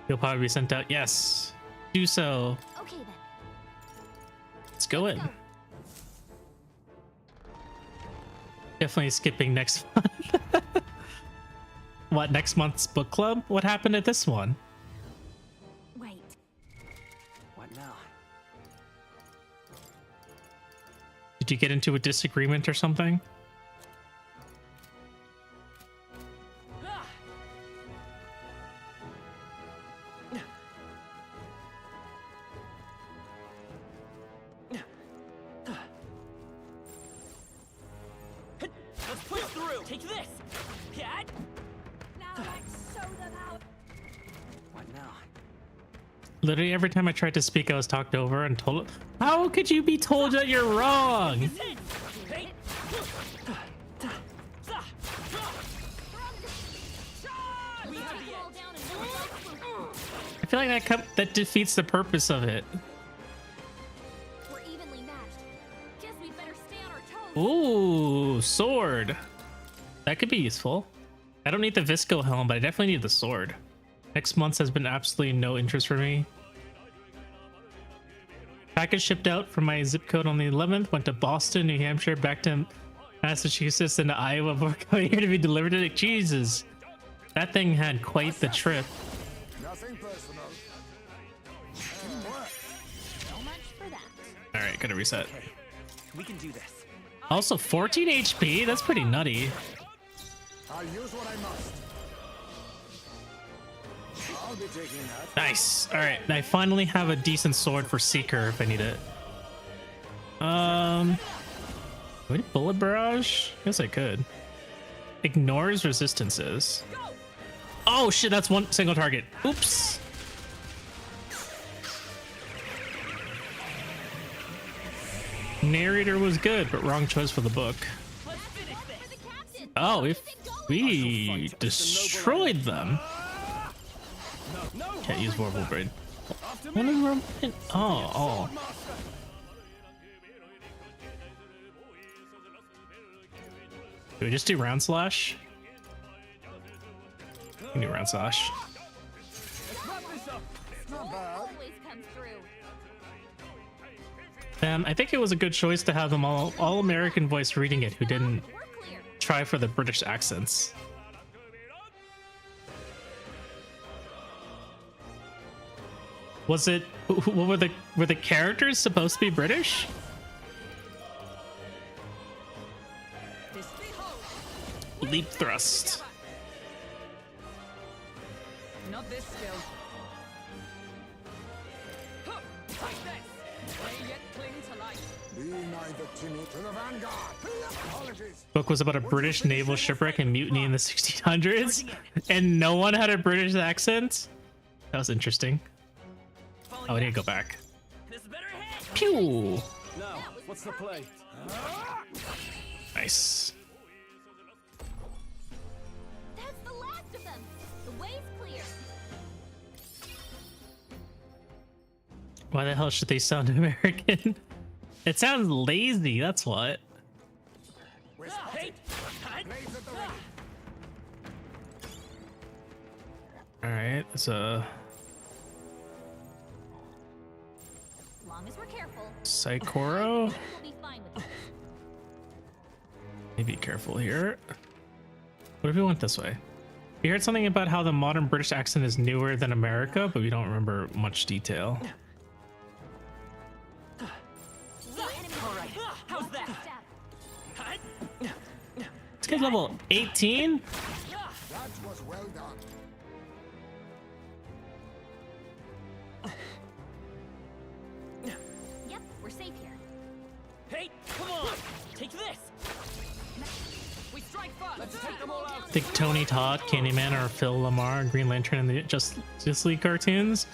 He'll probably be sent out. Yes, do so. Okay then. Let's go in. Definitely skipping next month. What, next month's book club? What happened at this one? Wait. What now? Did you get into a disagreement or something? Let's push through. Take this. Yeah. Now let's show them how. What now? Literally every time I tried to speak, I was talked over and told. How could you be told that you're wrong? Hey. We have the Fall edge. down and no one else I feel like that defeats the purpose of it. will. We're evenly matched. Guess we better stay on our toes. Ooh, sword. That could be useful. I don't need the Visco helm, but I definitely need the sword. Next month has been absolutely no interest for me. Package shipped out from my zip code on the 11th, went to Boston, New Hampshire, back to Massachusetts, and to Iowa before coming here to be delivered to Jesus. That thing had quite the trip. Nothing personal. So much for that. All right, gotta reset. Okay, we can do this. Also 14 HP, that's pretty nutty. I'll use what I must. I'll be taking that. Nice. All right, I finally have a decent sword for Seeker if I need it. Wait, bullet barrage? Guess I could. Ignores resistances. Oh shit, that's one single target. Oops. Narrator was good, but wrong choice for the book. Let's finish this. Oh, if we destroyed them. Can't use Warble Brain. What is Warble Brain? Oh. Do we just do round slash? We can do round slash. Always comes through. I think it was a good choice to have them all American voice reading it who didn't We're clear. try for the British accents. Was it? What were the characters supposed to be British? Leap thrust. Not this skill. Huh, like this. May yet cling to life. Be neither timid to the vanguard. Apologies. Book was about a British naval shipwreck and mutiny in the 1600s, and no one had a British accent. That was interesting. Oh, I need to go back. This better hit. Pew! Now, what's the play? Nice. That's the last of them. The way's clear. Why the hell should they sound American? It sounds lazy, that's what. We're Hey. spotted. Blades at the ready. Alright, so As long as we're careful, Saikoro. we'll be fine with it. Maybe careful here. What if we went this way? We heard something about how the modern British accent is newer than America, but we don't remember much detail. The enemy. All right. How's that? Step. This guy's level 18? That was well done. Yep, we're safe here. Hey, come on. Take this. We strike first. Let's take them all out. I think Tony Todd, Candyman, or Phil Lamar, Green Lantern, and the Justice League cartoons.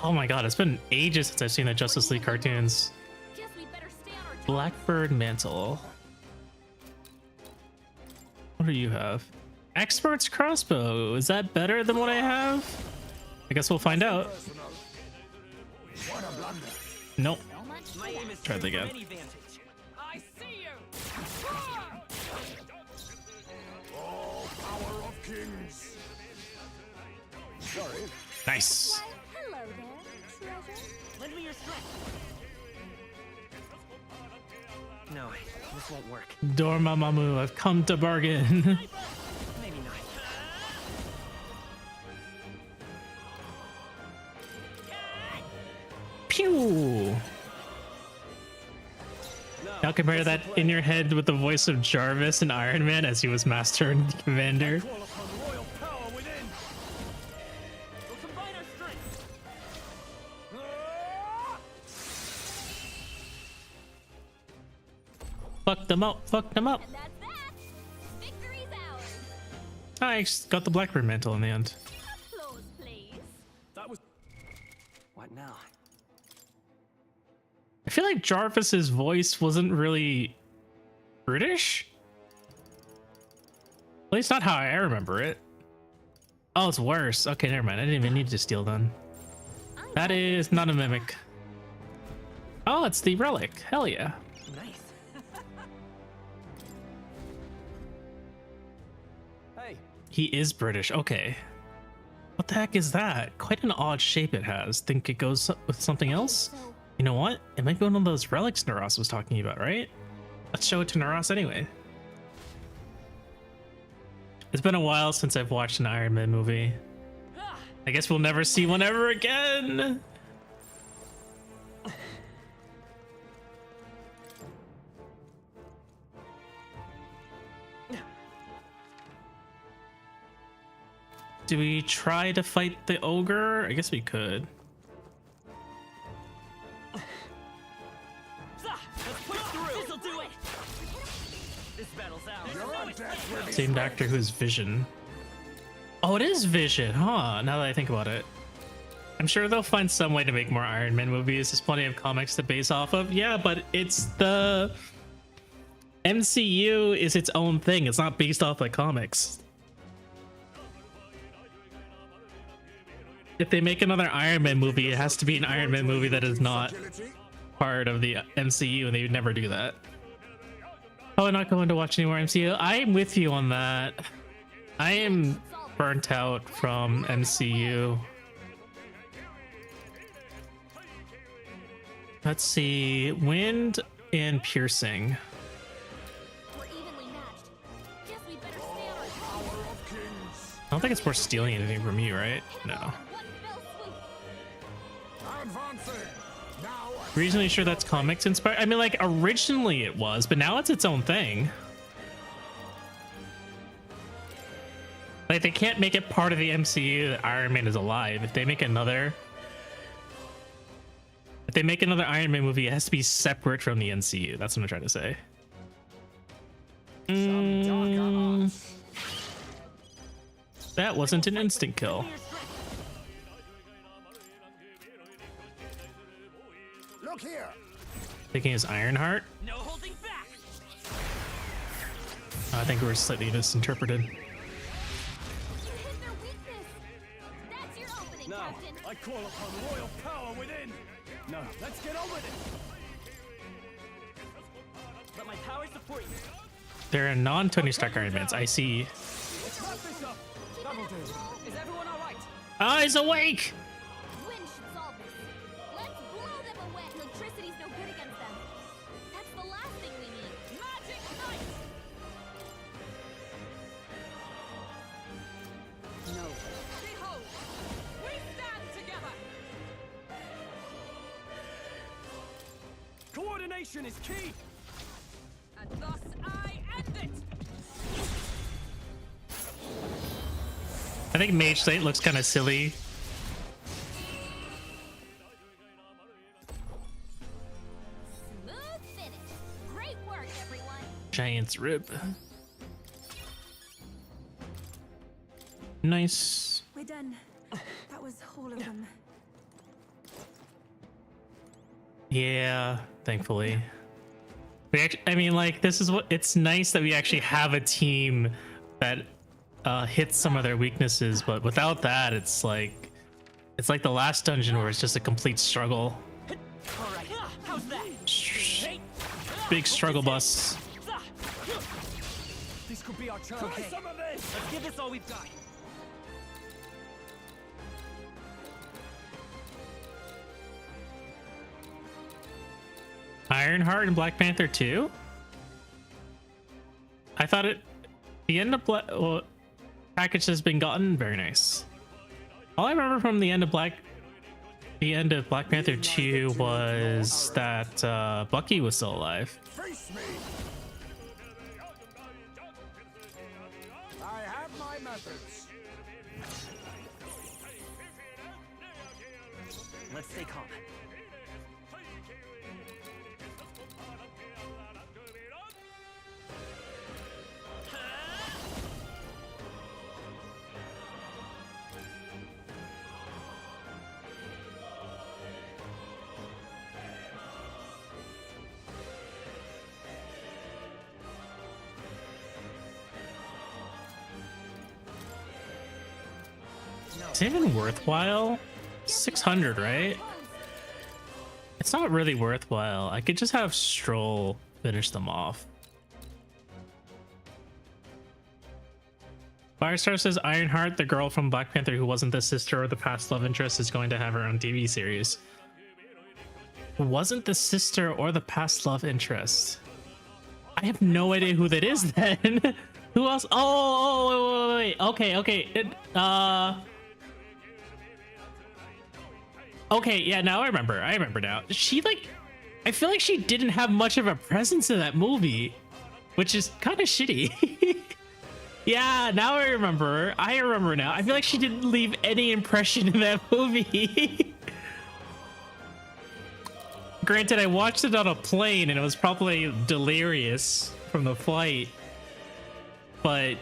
Oh my god, it's been ages since I've seen the Justice League cartoons. Guess we better stay on our toes. Blackbird Mantle. What do you have? Expert's Crossbow. Is that better than what I have? I guess we'll find out. Personal. What a blunder. Nope. So much for My aim is Try that true from again. any vantage. I see you! All power of kings. Sorry. Nice. Why, hello there, treasure. Lend me your strength. No, this won't work. Dormammu, I've come to bargain. Maybe not. Pew! Now compare that in your head with the voice of Jarvis and Iron Man as he was Master and Commander. Call upon royal power within. We'll combine our strength. Fuck them up, fuck them up. And that's that. Victory's ours. I got the Blackbird mantle in the end. Applause, please. That was What now? I feel like Jarvis's voice wasn't really British. At least not how I remember it. Oh, it's worse. Okay, never mind. I didn't even need to steal then. That is not a mimic. Oh, it's the relic. Hell yeah. Nice. Hey, He is British. Okay. What the heck is that? Quite an odd shape it has. Think it goes with something else? So, You know what? It might be one of those relics Naras was talking about, right? Let's show it to Naras anyway. It's been a while since I've watched an Iron Man movie. I guess we'll never see one ever again. Do we try to fight the ogre? I guess we could. let's push through. This'll do it. This battle's ours. Your death will be Same doctor who's Vision. Oh, it is Vision, huh? Now that I think about it. I'm sure they'll find some way to make more Iron Man movies. There's plenty of comics to base off of. Yeah, but it's the MCU is its own thing. It's not based off like comics. If they make another Iron Man movie, it has to be an Iron Man movie that is not agility. part of the MCU, and they would never do that. Probably not going to watch any more MCU. I'm with you on that. I am burnt out from MCU. Let's see, wind and piercing. we're evenly matched. Guess we better stay on our toes. Power of kings. I don't think it's worth stealing anything from you, right? No. One fell swoop. Advancing. Now Reasonably sure that's comics inspired. I mean, like, originally it was, but now it's its own thing. Like, they can't make it part of the MCU that Iron Man is alive. If they make another Iron Man movie, it has to be separate from the MCU. That's what I'm trying to say. some darker arts. That wasn't an instant kill. Look here. Thinking his Ironheart. No holding back. I think we were slightly misinterpreted. You hit their weakness. That's your opening, Captain. I call upon royal power within. No, let's get on with it. Let my power support you. There are non-Tony Stark Iron Mans. I see. Let's wrap this up. Double do. Is everyone all right? Eyes awake! Wind should solve this. Let's blow them away. Electricity's no good against them. That's the last thing we need. Magic Knight! No. Behold, we stand together. Coordination is key. And thus I end it. I think Mage Knight looks kind of silly. Smooth finish. Great work, everyone. Giant's Rib. Nice. We're done. That was all of them. Yeah, thankfully. I mean, like, this is what it's nice that we actually have a team that hits some of their weaknesses, but without that, it's like It's like the last dungeon where it's just a complete struggle. All right, how's that? Big struggle bus. This could be our chance. Okay, some of this. Let's give this all we've got. Ironheart and Black Panther 2? I thought it... The end of package has been gotten. Very nice. All I remember from the end of Black Panther 2 was that Bucky was still alive. Face me! I have my methods. Let's stay calm. Is it even worthwhile? 600, right? It's not really worthwhile. I could just have Stroll finish them off. Firestar says Ironheart, the girl from Black Panther who wasn't the sister or the past love interest, is going to have her own TV series. Who wasn't the sister or the past love interest? I have no idea who that is then. Who else? Oh, wait. Okay. Okay, yeah, now I remember now. She, like, I feel like she didn't have much of a presence in that movie, which is kind of shitty. Yeah, now I remember now. I feel like she didn't leave any impression in that movie. Granted, I watched it on a plane and it was probably delirious from the flight, but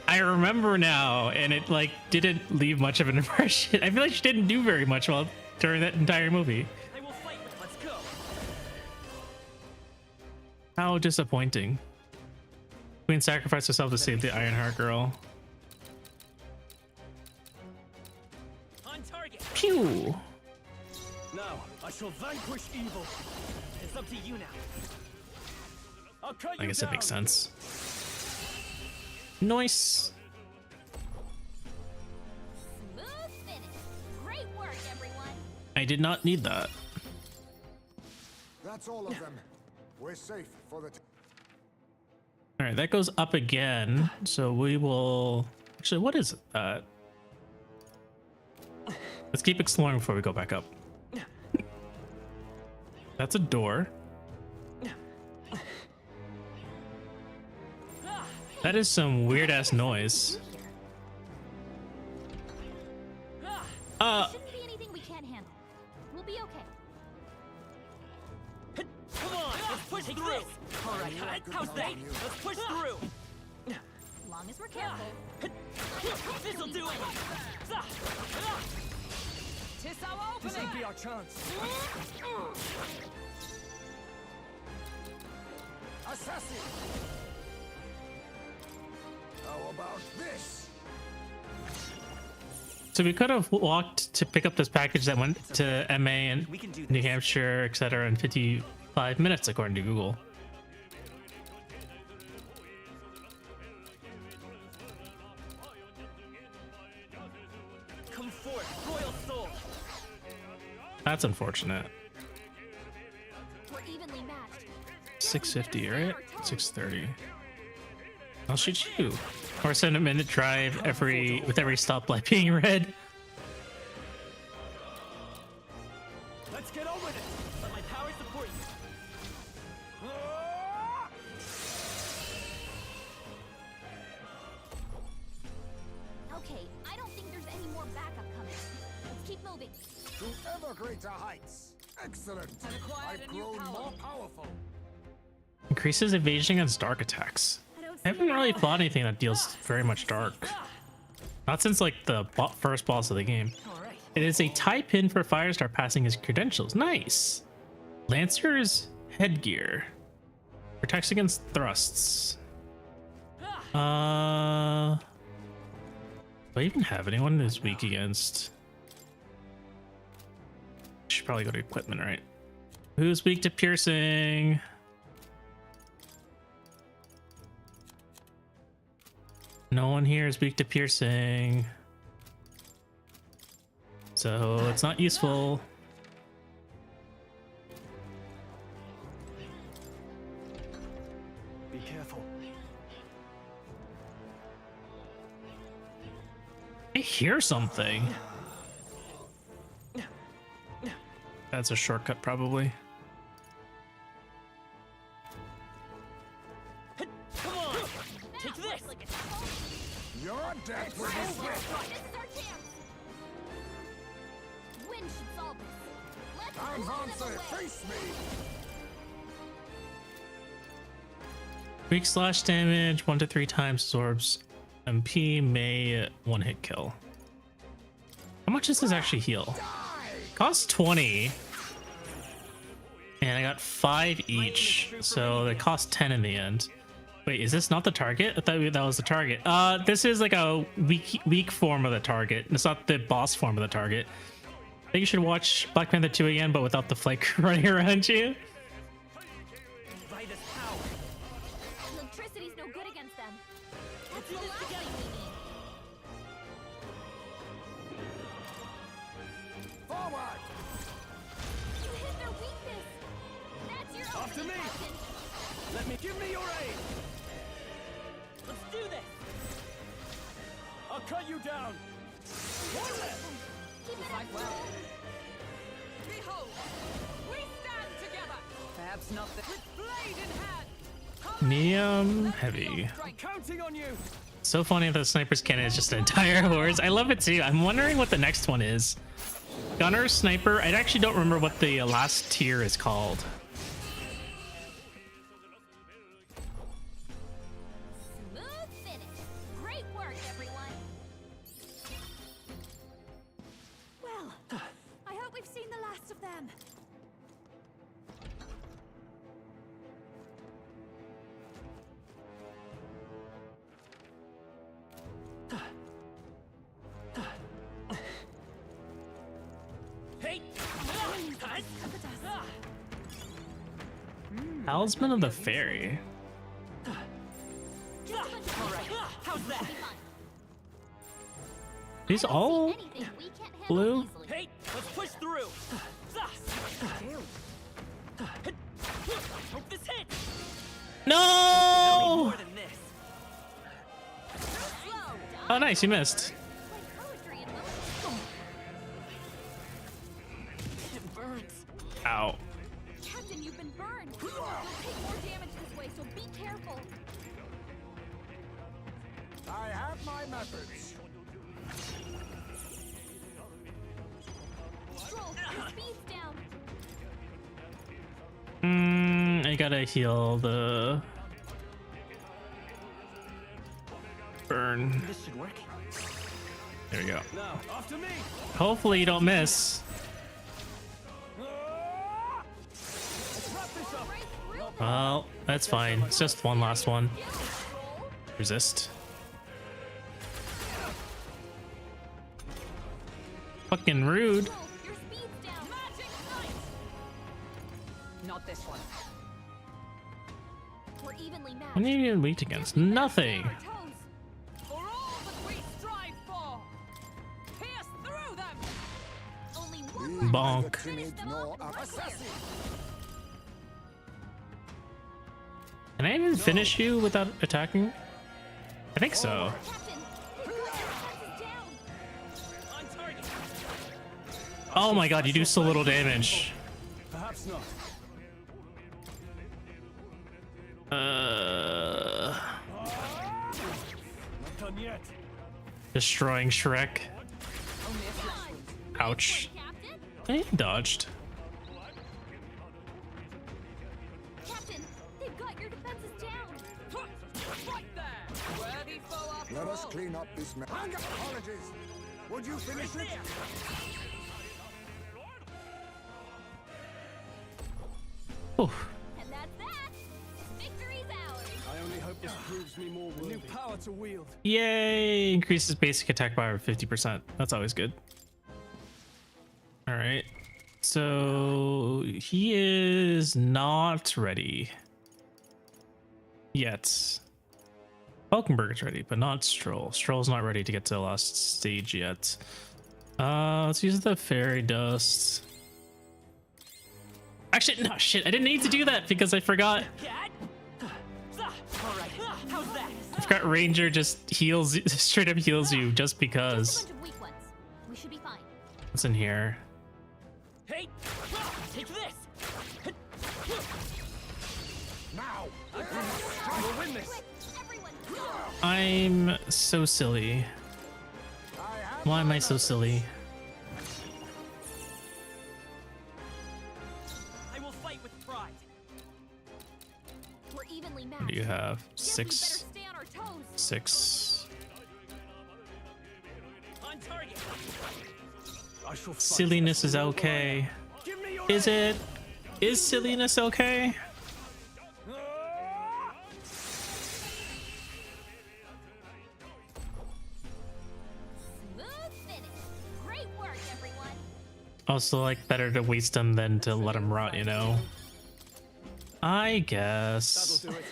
I remember now, and it, like, didn't leave much of an impression. I feel like she didn't do very much during that entire movie. I will fight. Let's go. How disappointing. Queen sacrificed herself to save the Ironheart girl. On target. Pew! Now I shall vanquish evil. It's up to you now. I'll cut I you guess down. that makes sense. Nice. Smooth finish. Great work, everyone. I did not need that. That's all of them. We're safe for the All right, that goes up again. So we will... Actually, what is that? Let's keep exploring before we go back up. That's a door. That is some weird ass noise. Shouldn't be anything we can't handle. We'll be okay. Come on, let's push through. All right, how's that? Let's push through. As long as we're careful. This'll do it. This could be our chance. assassin. How about this? So we could have walked to pick up this package that went to MA and We can do New this. Hampshire, etc. in 55 minutes, according to Google. Come forth, royal soul. That's unfortunate. We're evenly matched. 650, right? 630. I'll shoot you. Or send a minute drive with every stoplight being red. Let's get on with it. Let my power support you. Okay, I don't think there's any more backup coming. Let's keep moving. To ever greater heights. Excellent. acquired I've a new grown power. more powerful. Increases evasion against dark attacks. I haven't really fought anything that deals very much dark. Not since like the first boss of the game. All right. It is a tie pin for Firestar passing his credentials. Nice. Lancer's headgear. Protects against thrusts. Do I even have anyone who's weak against? Should probably go to equipment, right? Who's weak to piercing? No one here is weak to piercing. So it's not useful. Be careful. I hear something. That's a shortcut, probably. Come on! Take this! Your death will be swift. This is our chance. Win should solve this. Let's blow Advance, them away. face me. Weak slash damage, 1 to 3 times absorbs MP, may one hit kill. How much does this actually heal? Costs 20. And I got 5 each, so they cost 10 in the end. Wait, is this not the target? I thought that was the target. This is like a weak form of the target. It's not the boss form of the target. I think you should watch Black Panther 2 again, but without the flake running around you. By this power. Electricity's no good against them. Let's That's do the this last together. thing we need. Forward. You hit their weakness. That's your After opening, me. Captain. Let me give me your aid. Let's do this. I'll cut you down. One left. Keep it up. Behold, we stand together. Perhaps not with blade in hand. Medium heavy. I'm counting on you. So funny that the sniper's cannon is just an entire horse. I love it too. I'm wondering what the next one is. Gunner, sniper. I actually don't remember what the last tier is called. Smooth finish. Great work, everyone. Well, I hope we've seen the last of them. Hey. Talisman of the Fairy. All right. How's that? These all Anything we can't handle blue? easily. Hey, let's push through. Hope this hits. No! More than this. Oh, nice, you missed. Like poetry in motion. It burns. Ow. Captain, you've been burned. You'll take more damage this way, so be careful. I have my methods. Stroll, your speed's down. I gotta heal the burn. This should work. There we go. Now, after me. Hopefully you don't miss. Let's wrap this up. Right through them. Well, that's fine. It's just one last one. Stroll. Resist. Fucking rude. Stroll, your speed's down. Magic knight. Not this one. We're evenly matched. What are you even weak against? Nothing. Our toes. For all that we strive for. Pierce through them. Only Be one neither Bonk. timid nor assassin. Can I even finish you without attacking? I think so. Captain, they've got your defenses down. On target. Oh my god, you do so little damage. Perhaps not. Uh, Not done yet. destroying Shrek. Only a flash wound. Ouch. Captain? He dodged. Captain, they've got your defenses down. Right there. Worthy foe after Let us all. clean up this mess. Apologies. Would you finish it? Oof. And that's that. Victory's ours. I only hope this proves me more worthy. New power to wield. Yay! Increases basic attack by 50%. That's always good. Alright. So he is not ready yet. Falkenberg is ready, but not Stroll. Stroll's not ready to get to the last stage yet. Let's use the fairy dust. Actually, no, shit. I didn't need to do that because I forgot. All right, how's that? I forgot Ranger just heals, straight up heals you just because. Just a bunch of weak ones. We should be fine. What's in here? Hey, take this. Now! We'll win this. Quick, everyone, go! I'm so silly. Why am I so silly? I will fight with pride. We're evenly matched. What do you have? Guess we better 6, stay on our toes. 6. On target. I shall fight. Silliness is okay. Give me your Is it? Is silliness okay? Smooth finish. Great work, everyone. Also, like, better to waste them than to let them rot, you know? I guess. That'll do it.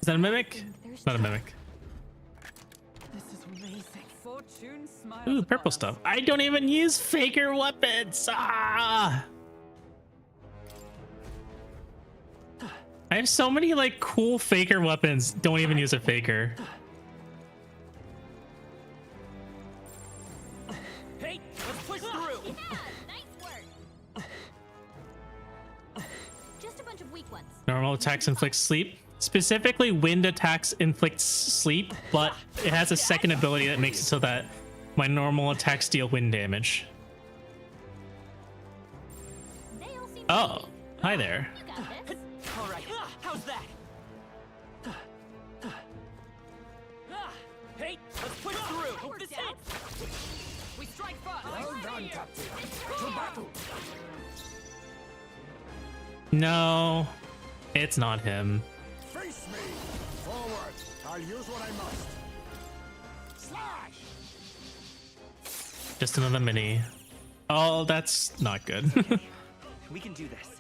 Is that a mimic? Not a mimic. This is amazing. Fortune smiles. Ooh, upon purple us. stuff. I don't even use faker weapons. Ah! I have so many like cool faker weapons. Don't even use a faker. Hey, let's push through. Yeah, nice work. Just a bunch of weak ones. Normal attacks inflict sleep. Specifically, wind attacks inflict sleep, but it has a second ability that makes it so that my normal attacks deal wind damage. They all seem Oh, ready. hi there. You got this. All right, how's that? Hey, let's push through. Hope this hits. We strike first. Well done, Captain. To battle! No, it's not him. Face me! Forward! I'll use what I must. Slash! Just another mini. Oh, that's not good. We can do this.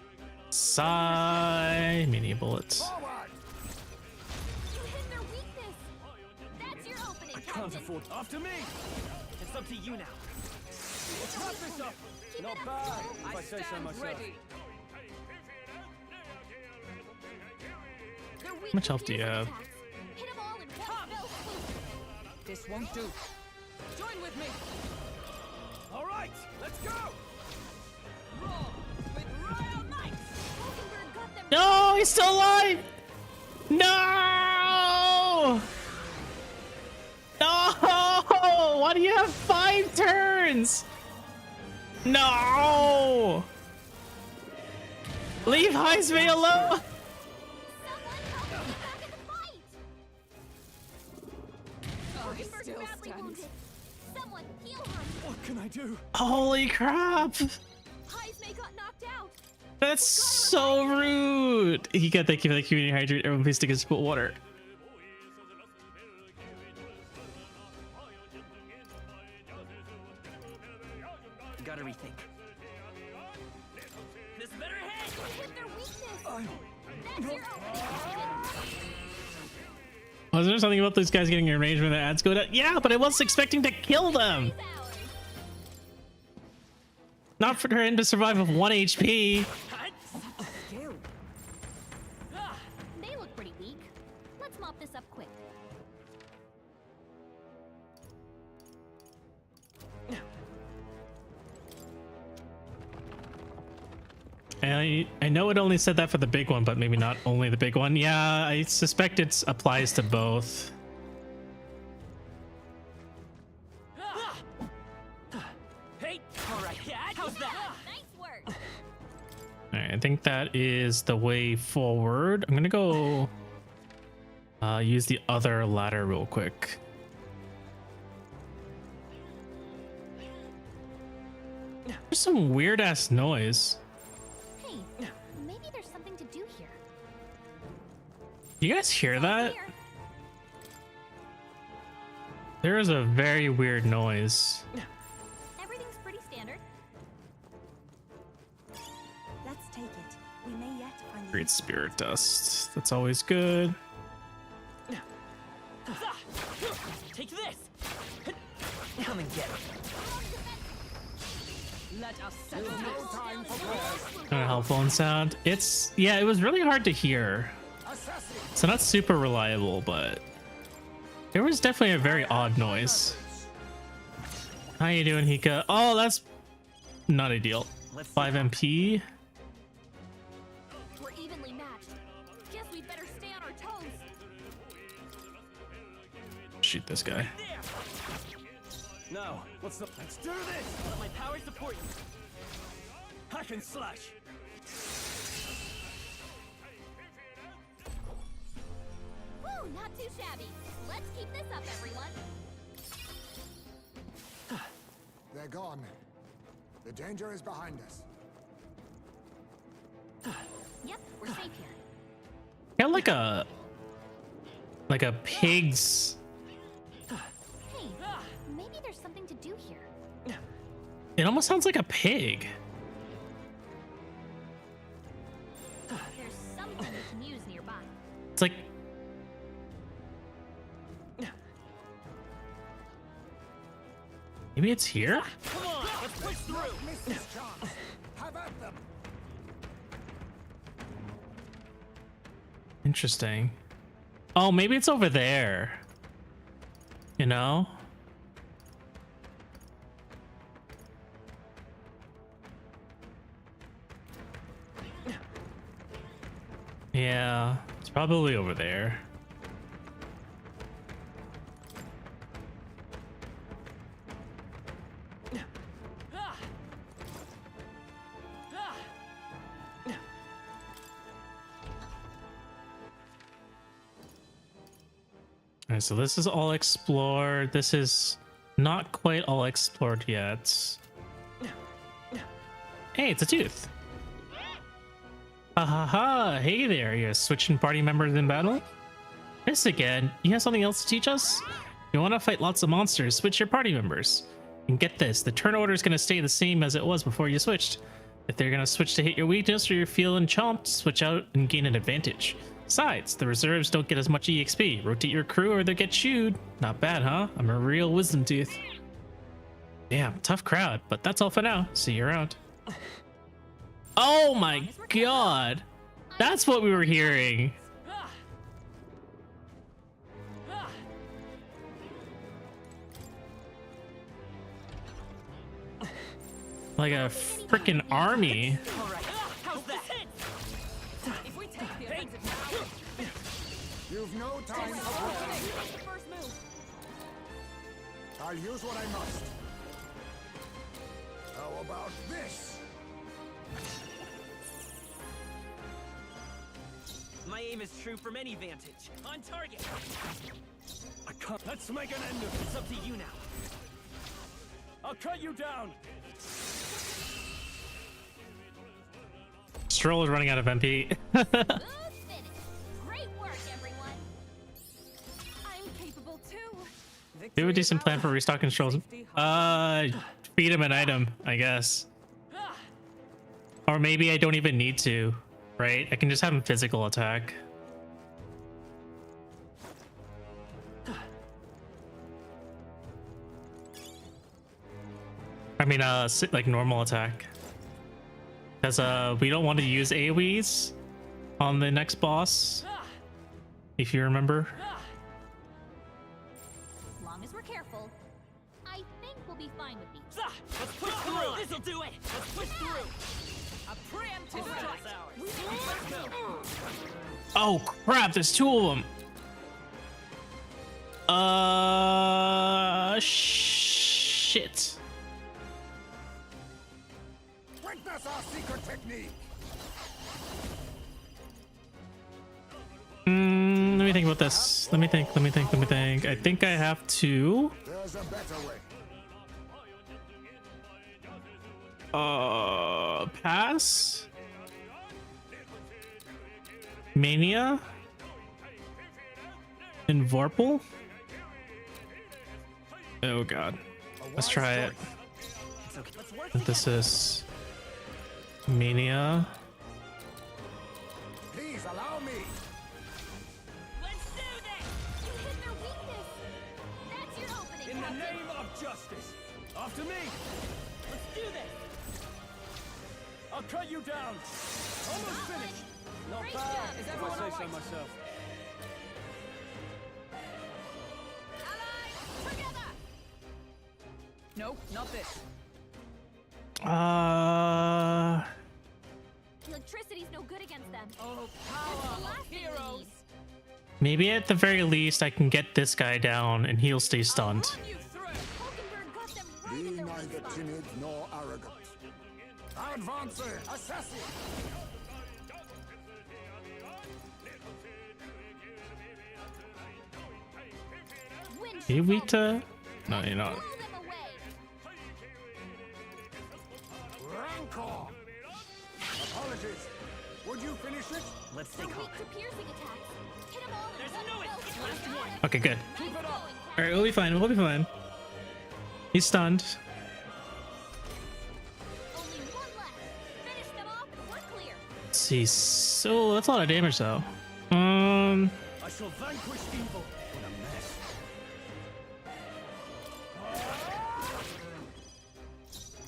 Sigh, mini bullets. Forward! You hit their weakness. That's your opening, Can't Captain. afford. After me. It's up to you now. Let's wrap this up. Not bad, if I say so stand myself. ready. They're weak much to health do you fusion have? attacks. Hit 'em all in one fell swoop. This won't do. Join with me. All right, let's go. Roar with royal might. Falkenberg got them. No, he's still alive. No. No. Why do you have 5 turns? No. Leave Heismay alone. Someone help me back in the fight. Oh, he Falkenberg's still badly stands. wounded. Someone heal her. What can I do? Holy crap. Heismay got knocked out. That's so rude. He got thank you for the community hydrate. Everyone please take his cool water. Gotta rethink. This better hit. Hit their weakness. That's your opening, Captain. Was there something about these guys getting a range when their ads go down? Yeah, but I was expecting to kill them. It's ours. Not for him to survive with 1 HP. They look pretty weak. Let's mop this up quick. I know it only said that for the big one, but maybe not only the big one. Yeah, I suspect it applies to both. Hey, all right, how's that? Nice work. All right, I think that is the way forward. I'm gonna go use the other ladder real quick. There's some weird ass noise. Hey, maybe there's something to do here. You guys hear that? Here. There is a very weird noise. Everything's pretty standard. We may yet find Great spirit dust. That's always good. Take this! Come and get it. Let us settle No this. time for prayers. Kind of helpful in sound. It's, yeah, it was really hard to hear. Assassin. So not super reliable, but there was definitely a very odd noise. How you doing, Hika? Oh, that's not ideal. 5 MP. We're evenly matched. Guess we'd better stay on our toes. Shoot this guy. Now, let's do this! Let my power support you. Hack and slash. Woo, not too shabby. Let's keep this up, everyone. They're gone. The danger is behind us. Yep, we're safe here. Got like a pig's. Hey, maybe there's something to do here. It almost sounds like a pig. There's something we can use nearby. It's like, maybe it's here. Come on, let's push through! Miss this chance. Have at them. Interesting. Oh, maybe it's over there. You know? Yeah, it's probably over there. Alright, so this is all explored. This is not quite all explored yet. Hey, it's a tooth. Ha ha ha! Hey there, you switching party members in battle? This again. You have something else to teach us? You want to fight lots of monsters, switch your party members. And get this, the turn order is going to stay the same as it was before you switched. If they're going to switch to hit your weakness or you're feeling chomped, switch out and gain an advantage. Besides, the reserves don't get as much EXP. Rotate your crew or they'll get chewed. Not bad, huh? I'm a real wisdom tooth. Damn, tough crowd, but that's all for now. See you around. Oh my god! That's what we were hearing. Like a freaking army. All right, how's that? If we take the offensive now, You've no time for prayers. First move. I'll use what I must. How about this? my aim is true from any vantage. On target. Let's make an end of it. It's up to you now. I'll cut you down. Stroll is running out of MP. Smooth finish. Great work, everyone. I'm capable too. We have a decent plan for restocking Strolls. Feed him an item, I guess. Or maybe I don't even need to, right? I can just have him physical attack. I mean, like normal attack. Because we don't want to use AoEs on the next boss, if you remember. As long as we're careful, I think we'll be fine with these. Let's push through. This'll do it. Let's push through. A preemptive strike. Oh crap, there's two of them. Shit. Witness our secret technique. Let me think about this. Let me think. I think I have to. There's a better way. Pass. Mania. And Vorpal. Oh god. Let's try it. Synthesis. Mania. justice. After me. Let's do this. I'll cut you down. Almost finished. Not Great bad. job. Is everyone all right? Myself. Allies, together! Nope, not this. Electricity's no good against them. Oh, That's power the last of thing we heroes! need. Maybe at the very least I can get this guy down and he'll stay stunned. Run you through! Hulkenberg got them right Be in their neither weak spot. timid nor arrogant. Advance, assassin! Wind Are you shifts weak all to? No, you're not. blow them away. Rancor! Apologies. Would you finish it? Let's They're stay weak calm. to piercing attacks. Hit them all in There's one no blow. escape. Last one. Okay, good. Nice going, All Captain. right, we'll be fine. We'll be fine. He's stunned. Only one left. Finish them off and we're clear. Let's see. So that's a lot of damage though. I shall vanquish evil in a mess.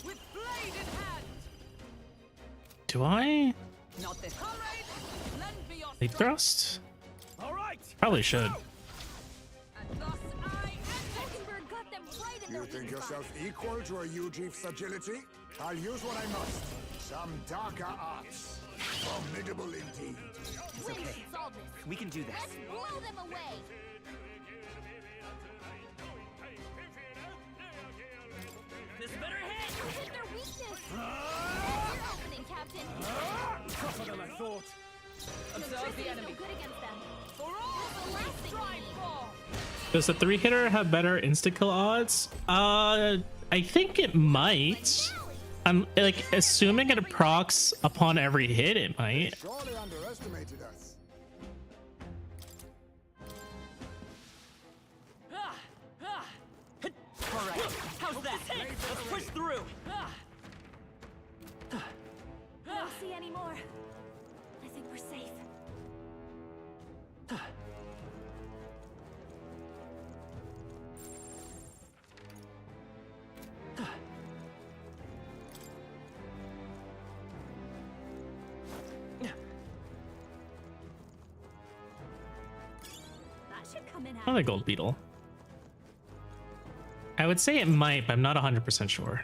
With blade in hand! Do I Not this. Comrades, lend me your lead strength, thrust? All right. Probably should. and thus I end it! Hulkenberg got them right in You their think weak spot. yourself equal to a Ujief's agility? I'll use what I must. Some darker arts. Formidable indeed. Wind okay. should solve this. We can do this. Let's blow them away. This better hit! Hit their weakness. That's your opening, Captain. Tougher than I thought. Observe the Electricity's no enemy. good against them. For all That's the we last thing we strive need. for! Does the 3-hitter have better insta kill odds? I think it might. I'm like assuming it procs upon every hit. It might. Surely underestimated us. Ah, ah, hit. All right, how's that? Let's push through! Ah, I don't see any more. I think we're safe. That should come in handy. Another gold beetle. I would say it might, but I'm not 100% sure.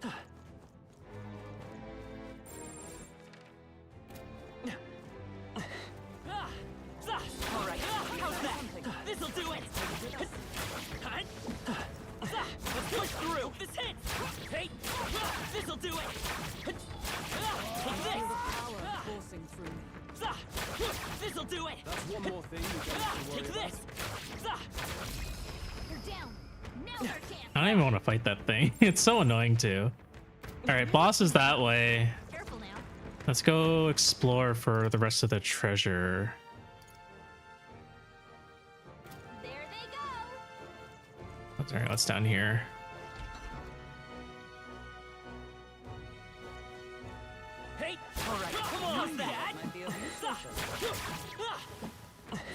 ah, ah. All right, how's that? This'll do it! Cut. Let's push through! This hits! Hey! This'll do it! Take this! Forcing through. This'll do it! That's one more thing you don't have to worry Take about. this! You're down. Now's our chance. I don't even want to fight that thing. It's so annoying too. All right, boss is that way. Careful now. Let's go explore for the rest of the treasure. There they go. All right, what's down here? Hey! All right, come on! How's that?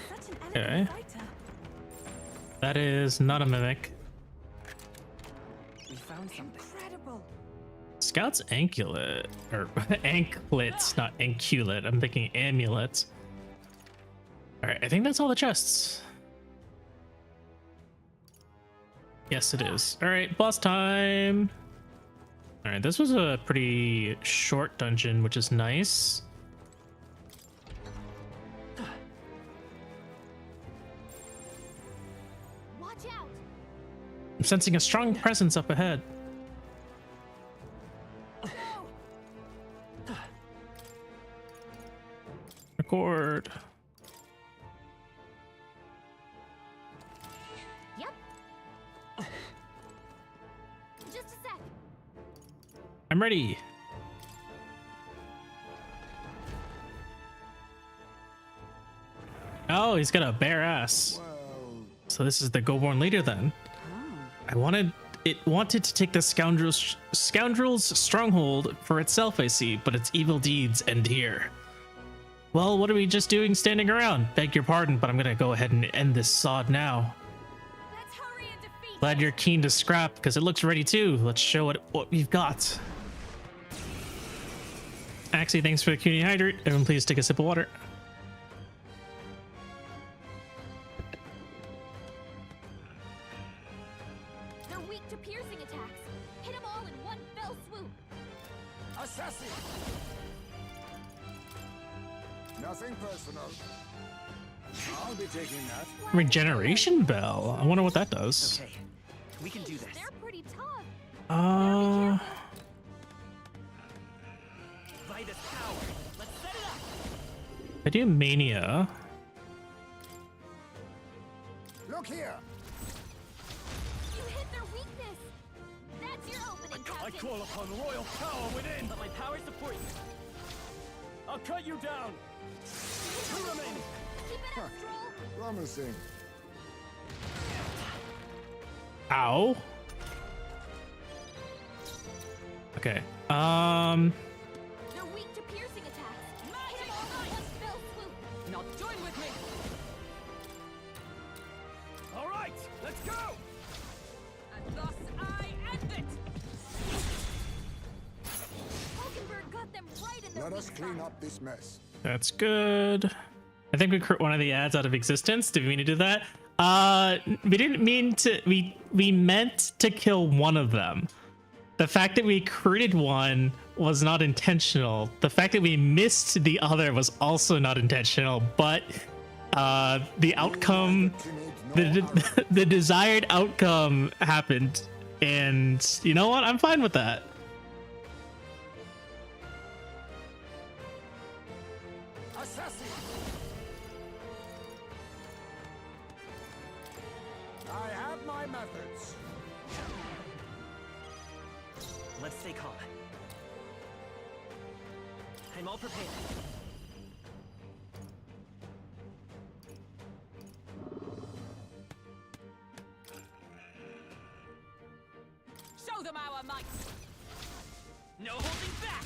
Such an Okay. elegant fighter. That is not a mimic. We found something. Incredible. Scout's anklet, or anklets, not ankulet. I'm thinking amulet. All right, I think that's all the chests. Yes, it is. All right, boss time. All right, this was a pretty short dungeon, which is nice. Watch out. I'm sensing a strong presence up ahead. Record. Yep. Just a sec. I'm ready. Oh, he's got a bare ass. Well, So this is the Go-Born leader then. I wanted to take the scoundrel's stronghold for itself, I see, but its evil deeds end here. Well, what are we just doing standing around? Beg your pardon, but I'm gonna go ahead and end this sod now. Let's hurry and defeat Glad you're keen to scrap because it looks ready too. Let's show it what we've got. Axie, thanks for the community hydrate. Everyone, please take a sip of water. They're weak to piercing attacks. Hit them all in one fell swoop. Assassin! Nothing personal. I'll be taking that. Regeneration bell. I wonder what that does. Okay, we can do this. They're pretty tough. Uh, Vitus power. Let's set it up. I do mania. Look here! You hit their weakness. That's your opening, I Captain. call upon royal power within. Let my power support you. I'll cut you down. Two remaining. Keep it up, Stroll. Promising. Ow. Okay. They're weak to piercing attacks. Hit them all in one fell swoop. Now join with me. All right, let's go. And thus I end it. Hulkenberg got them right in their Let us weak clean spot. up this mess. That's good. I think we crit one of the ads out of existence. Did we mean to do that? We didn't mean to. We meant to kill one of them. The fact that we critted one was not intentional. The fact that we missed the other was also not intentional. But the outcome, the desired outcome happened, and you know what? I'm fine with that. Assassin! I have my methods. Let's stay calm. I'm all prepared. Show them our might. No holding back.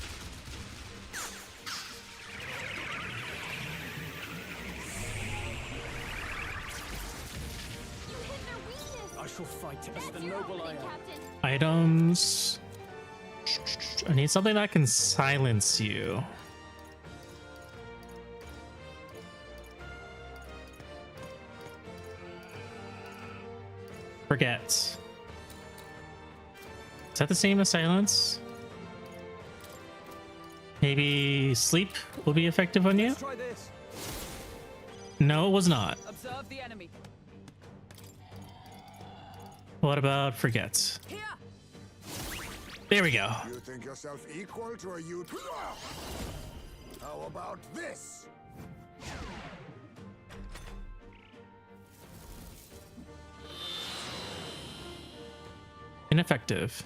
You hit their weakness. I shall fight as That's the your noble I opening, am. Captain. Items. I need something that can silence you. Forget. Is that the same as silence? Maybe sleep will be effective on you? Let's try this. No, it was not. Observe the enemy. What about forget? Here. There we go. You think yourself equal to a youth? How about this? Ineffective.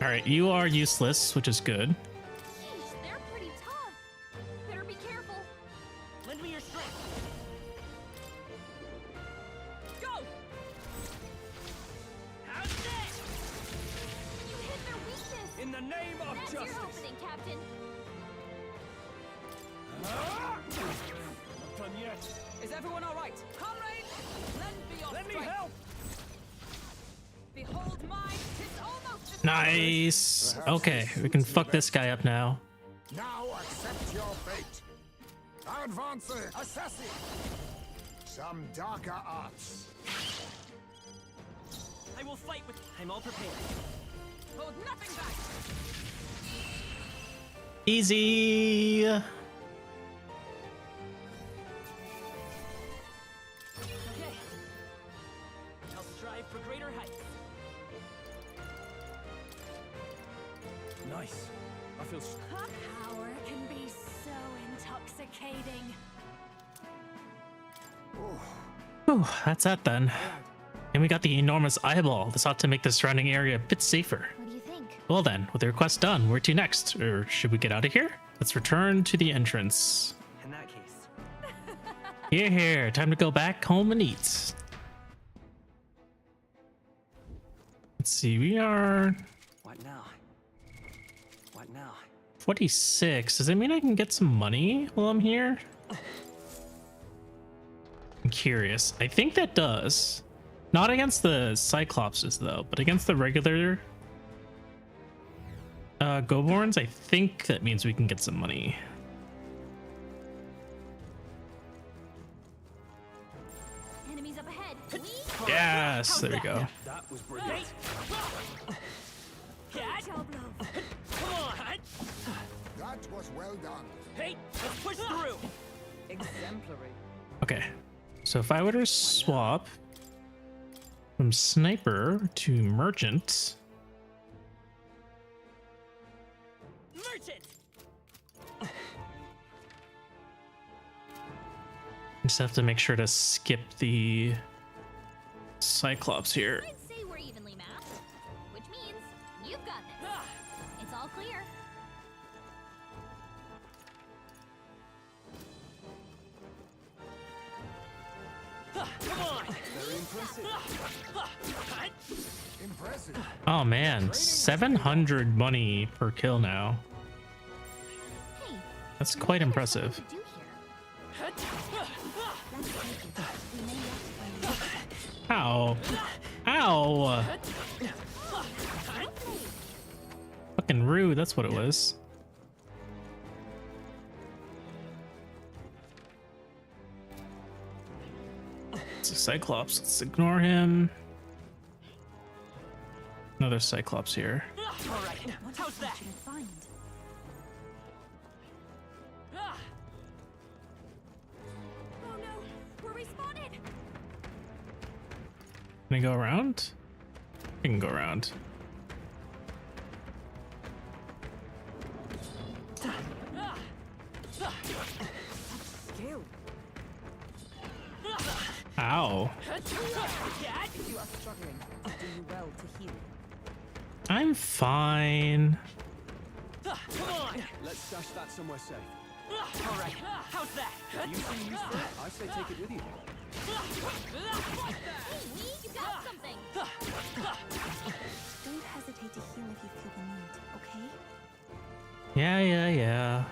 All right, you are useless, which is good. Yeesh, they're pretty tough. Better be careful. Lend me your strength. Go. How's this? You hit their weakness. In the name of That's justice. your opening, Captain. Ah! Not done yet. Is everyone all right? Comrades, lend me your Let me strength. help. Behold mine. 'Tis almost as Nice. Okay, we can fuck this guy up now. Now accept your fate. Advancing, assassin. Some darker arts. I will fight with. I'm all prepared. Hold nothing back. Easy. Okay. I'll strive for greater heights. Nice. I feel. Power can be so intoxicating. Whew, that's that then. And we got the enormous eyeball. This ought to make the surrounding area a bit safer. What do you think? Well then, with the request done, where to next? Or should we get out of here? Let's return to the entrance. In that case, Here, time to go back home and eat. Let's see, we are what now? What now? 46. Does that mean I can get some money while I'm here? curious. I think that does. Not against the Cyclopses though, but against the regular Goborns, I think that means we can get some money. Enemies up ahead. Yes, there we go. That was brilliant. Job, love. Come on! That was well done. Hey, let's push through! Exemplary. Okay, so if I were to swap from sniper to merchant, Merchant! just have to make sure to skip the Cyclops here. I'd say we're evenly matched, which means you've got this. It's all clear. Come on! Very impressive. Impressive. Oh man, 700 money per kill now. Hey, That's quite impressive. to do here. Let's take it. We may yet find out. Ow. Ow. Fucking rude, that's what it was. It's a Cyclops. Let's ignore him. Another Cyclops here. All right, What how's did that? you find? Oh no, we're respawning. Can I go around? I can go around. Skill. Ow. If you are struggling, do you well to heal. I'm fine. Come on! Let's stash that somewhere safe. All right, how's that? You seem used to it. I say take it with you. Hey, Lee, you got something. Don't hesitate to heal if you feel the need, okay? Yeah.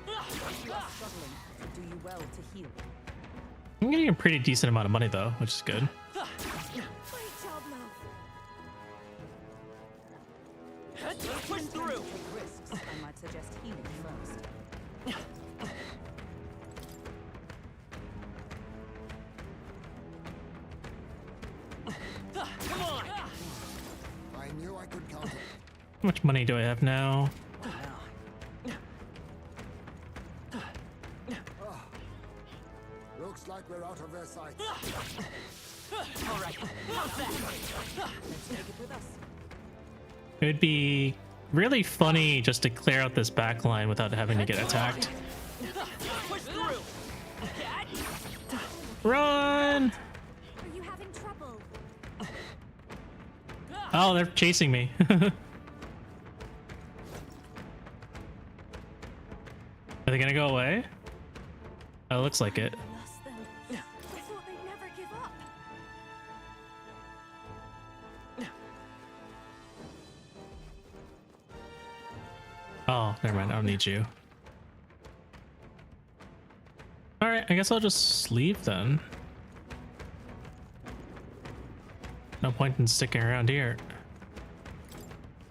If you are struggling, do you well to heal. I'm getting a pretty decent amount of money though, which is good. Great job, love. Let's push through! Take risks. I might suggest healing first. Come on! I knew I could count it. How much money do I have now? Looks like we're out of their sight. All right, how's that? Let's take it with us. It would be really funny just to clear out this back line without having to get attacked. Push through! Run! Are you having trouble? Oh, they're chasing me. Are they gonna go away? Oh, it looks like it. I lost them. I thought they'd never give up. Oh, never mind. I don't need you. Alright, I guess I'll just leave then. No point in sticking around here.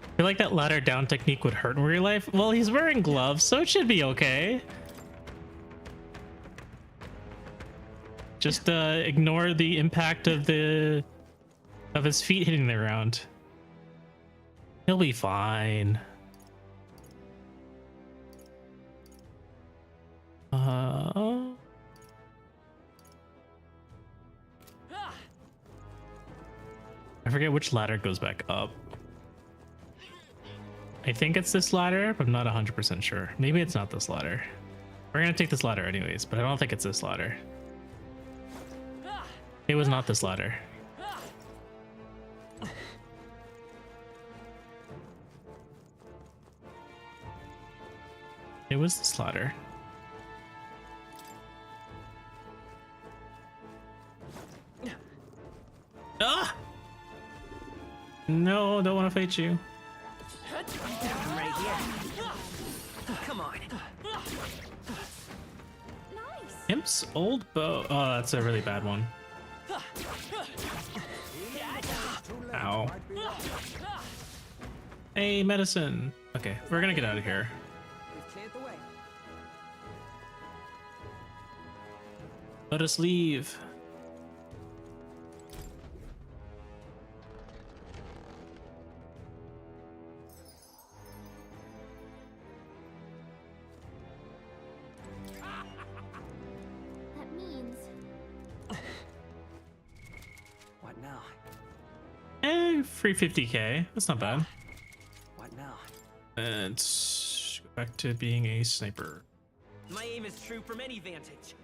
I feel like that ladder down technique would hurt in real life. Well, he's wearing gloves, so it should be okay. Just ignore the impact of his feet hitting the ground. He'll be fine. I forget which ladder goes back up. I think it's this ladder, but I'm not 100% sure. Maybe it's not this ladder. We're gonna take this ladder anyways, but I don't think it's this ladder. It was not this ladder. It was this ladder. Ah! No, don't want to fight you. Right here. Come on. Nice. Imp's old bow. Oh, that's a really bad one. Ow. Hey, medicine. Okay, we're gonna get out of here. We've cleared the way. Let us leave. That means What now? Free 50k. That's not bad. What now? And go back to being a sniper. My aim is true from any vantage.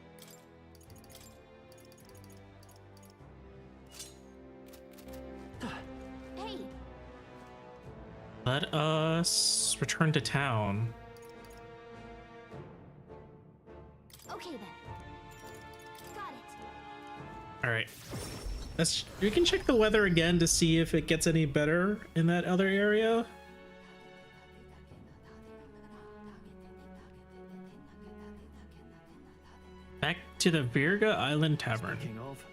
hey, Let us return to town. okay then. Got it. All right. We can check the weather again to see if it gets any better in that other area. Back to the Virga Island Tavern. Speaking of,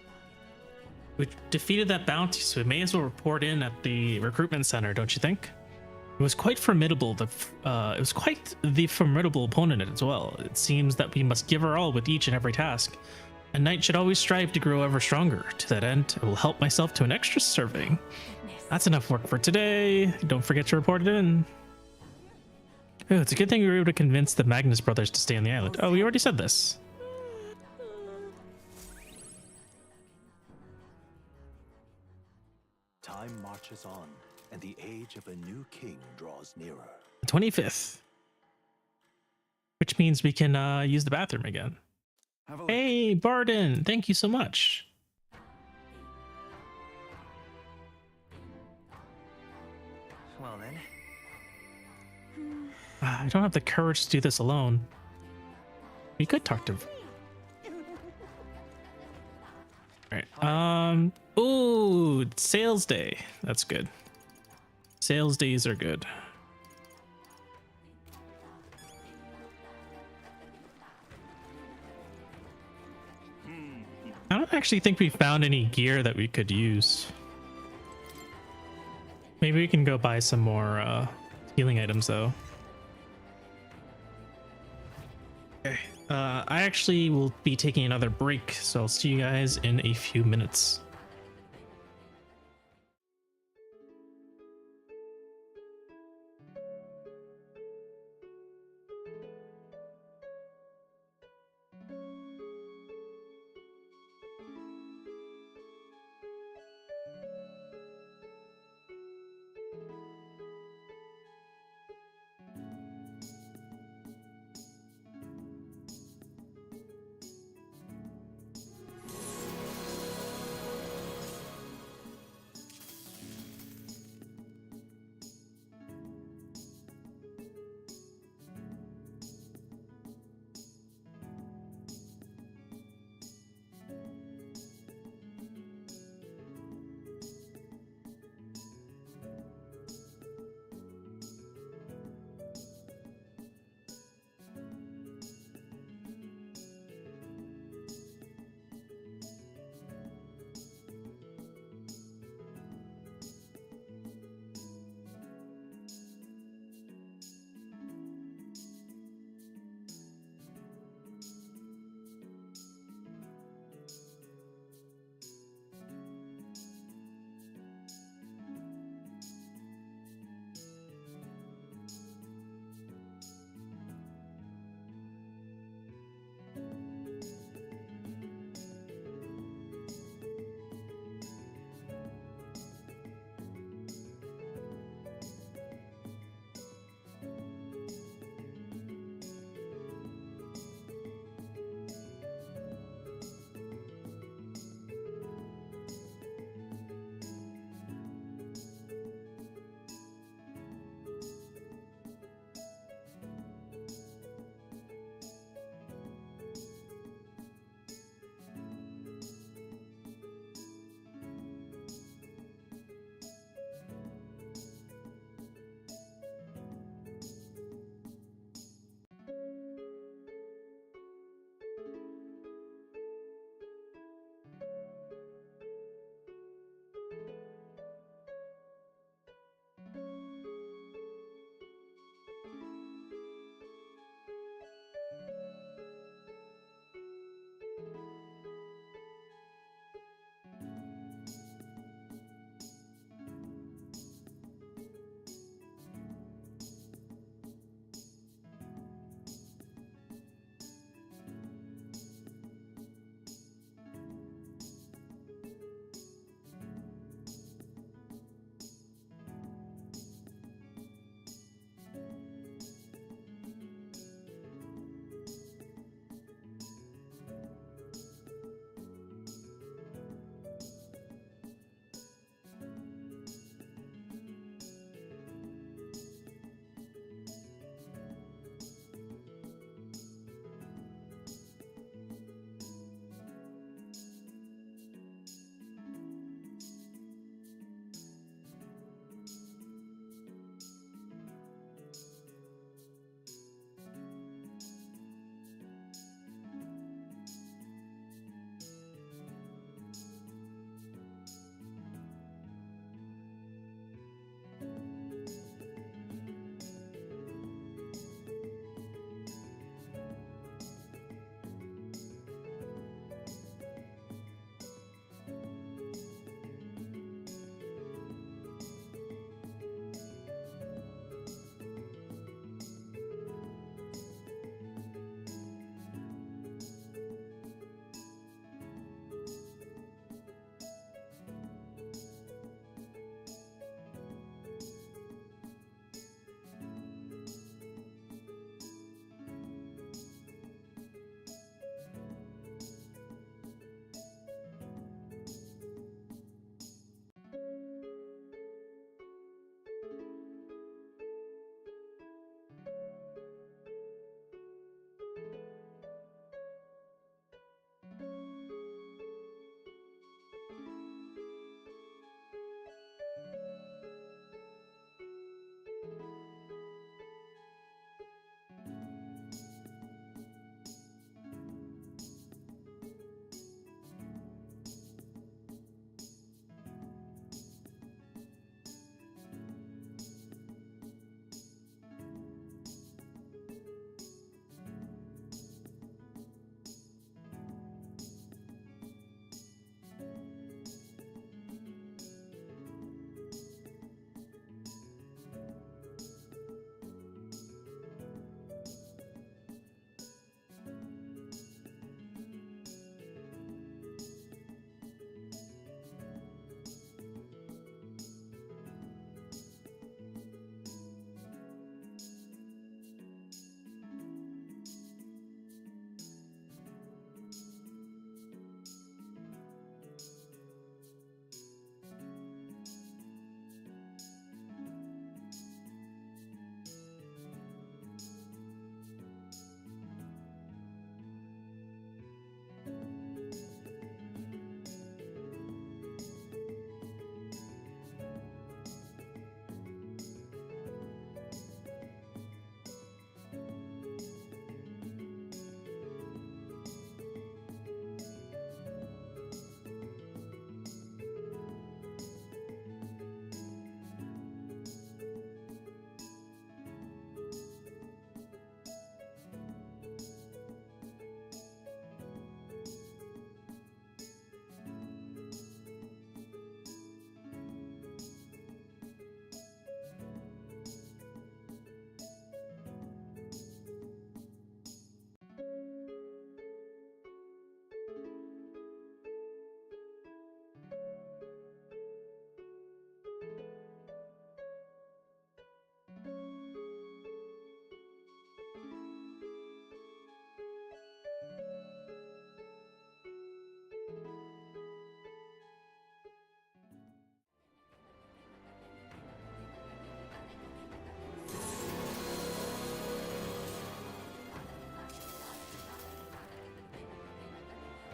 We defeated that bounty, so we may as well report in at the recruitment center, don't you think? It was quite formidable. It was quite the formidable opponent as well. It seems that we must give our all with each and every task. A knight should always strive to grow ever stronger. To that end, I will help myself to an extra serving. That's enough work for today. Don't forget to report it in. Oh, it's a good thing we were able to convince the Magnus brothers to stay on the island. Oh, we already said this. Time marches on, and the age of a new king draws nearer. The 25th. Which means we can use the bathroom again. Have a look. Hey, Barden, thank you so much. well then. I don't have the courage to do this alone. We could talk to... Alright, ooh, sales day. That's good. Sales days are good. I don't actually think we found any gear that we could use. Maybe we can go buy some more healing items though. Okay. I actually will be taking another break, so I'll see you guys in a few minutes.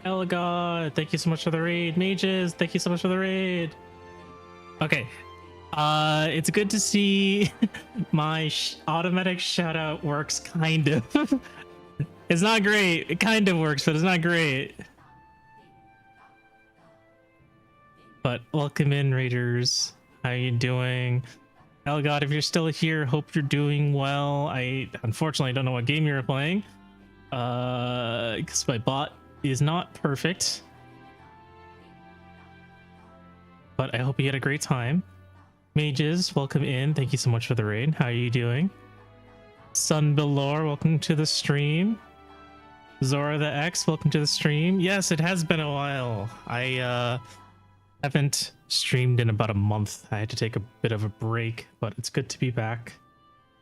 Elgod, thank you so much for the raid. Mages, thank you so much for the raid. Okay. It's good to see my automatic shout out works kind of. It's not great. It kind of works, but it's not great. But welcome in, raiders. How you doing? Elgod, if you're still here, hope you're doing well. I unfortunately don't know what game you're playing. Because my bot is not perfect. But I hope you had a great time. Mages, welcome in. Thank you so much for the raid. How are you doing? Sun Belor, welcome to the stream. Zora the X, welcome to the stream. Yes, it has been a while. I haven't streamed in about a month. I had to take a bit of a break, but it's good to be back.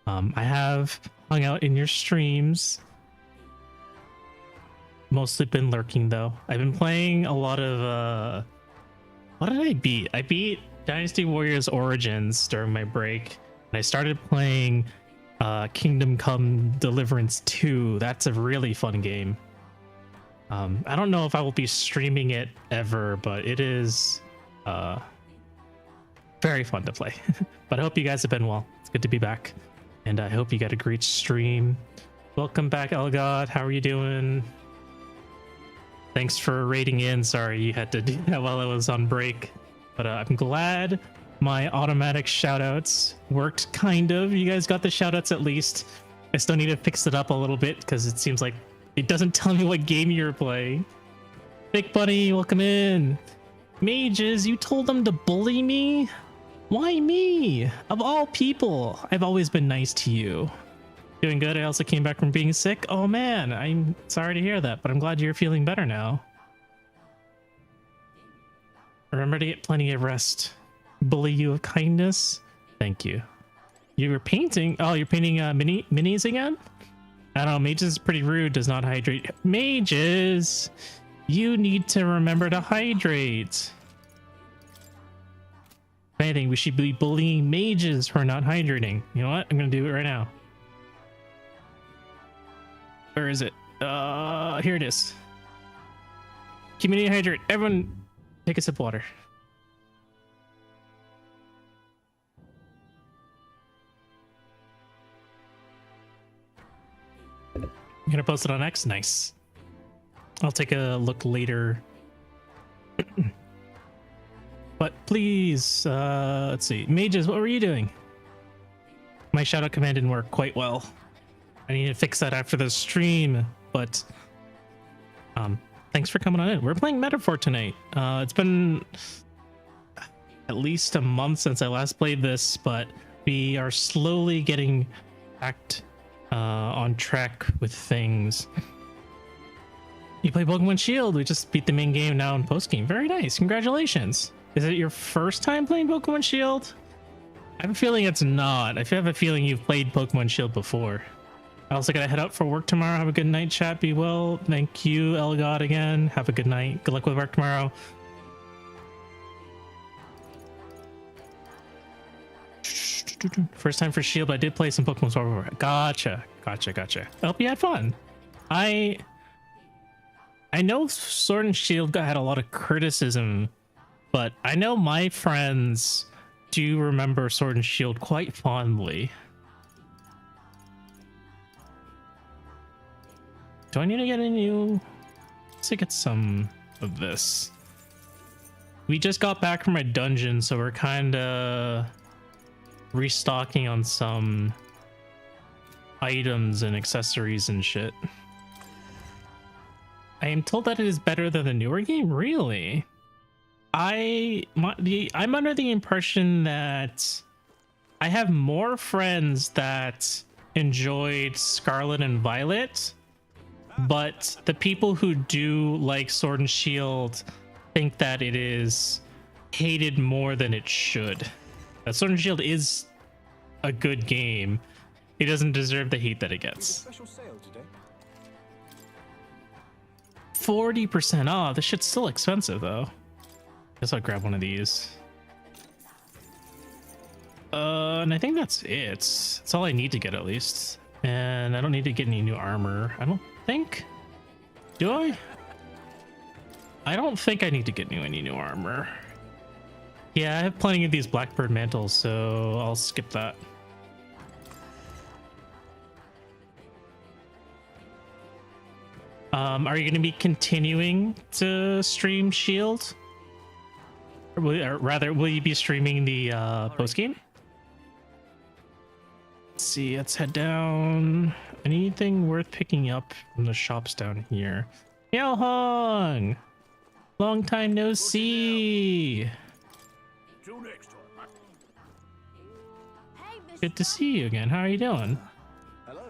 I have hung out in your streams. Mostly been lurking though. I've been playing a lot of what did I beat? I beat Dynasty Warriors Origins during my break, and I started playing Kingdom Come Deliverance 2. That's a really fun game. I don't know if I will be streaming it ever, but it is very fun to play. But I hope you guys have been well. It's good to be back, and I hope you got a great stream. Welcome back, Elgod. How are you doing? Thanks for raiding in. Sorry you had to do that while I was on break, but I'm glad my automatic shoutouts worked, kind of. You guys got the shoutouts at least. I still need to fix it up a little bit because it seems like it doesn't tell me what game you're playing. Big Bunny, welcome in. Mages, you told them to bully me? Why me? Of all people, I've always been nice to you. Doing good. I also came back from being sick. Oh man, I'm sorry to hear that, but I'm glad you're feeling better now. Remember to get plenty of rest. Bully you of kindness. Thank you. You were painting. Oh, you're painting minis again? I don't know. Mages is pretty rude. Does not hydrate. Mages, you need to remember to hydrate. If anything, we should be bullying mages for not hydrating. You know what? I'm gonna do it right now. Where is it? Here it is. Community hydrate. Everyone take a sip of water. I'm gonna post it on X. Nice. I'll take a look later. But please, let's see. Mages, what were you doing? My shoutout command didn't work quite well. I need to fix that after the stream, but thanks for coming on in. We're playing Metaphor tonight. It's been at least a month since I last played this, but we are slowly getting back on track with things. You play Pokemon Shield. We just beat the main game now in post game. Very nice. Congratulations. Is it your first time playing Pokemon Shield? I have a feeling it's not. I have a feeling you've played Pokemon Shield before. I also gotta head out for work tomorrow. Have a good night, chat. Be well. Thank you, Elgod, again. Have a good night. Good luck with work tomorrow. First time for Shield, but I did play some Pokemon Sword before. Gotcha. I hope you had fun. I know Sword and Shield had a lot of criticism, but I know my friends do remember Sword and Shield quite fondly. Do I need to get a new... Let's get some of this. We just got back from a dungeon, so we're kind of restocking on some items and accessories and shit. I am told that it is better than the newer game. Really? I'm under the impression that I have more friends that enjoyed Scarlet and Violet, but the people who do like Sword and Shield think that it is hated more than it should. Sword and Shield is a good game. It doesn't deserve the hate that it gets. Special sale today. 40% off. This shit's still expensive though. Guess I'll grab one of these. And I think that's it. That's all I need to get at least. And I don't need to get any new armor. I don't think. Do I? I don't think I need to get any new armor. Yeah, I have plenty of these Blackbird mantles, so I'll skip that. Are you going to be continuing to stream Shield? Or rather, will you be streaming the post game? Let's see, let's head down. Anything worth picking up from the shops down here? Miao Hong! Long time no see! Till next time. Good to see you again. How are you doing? Hello.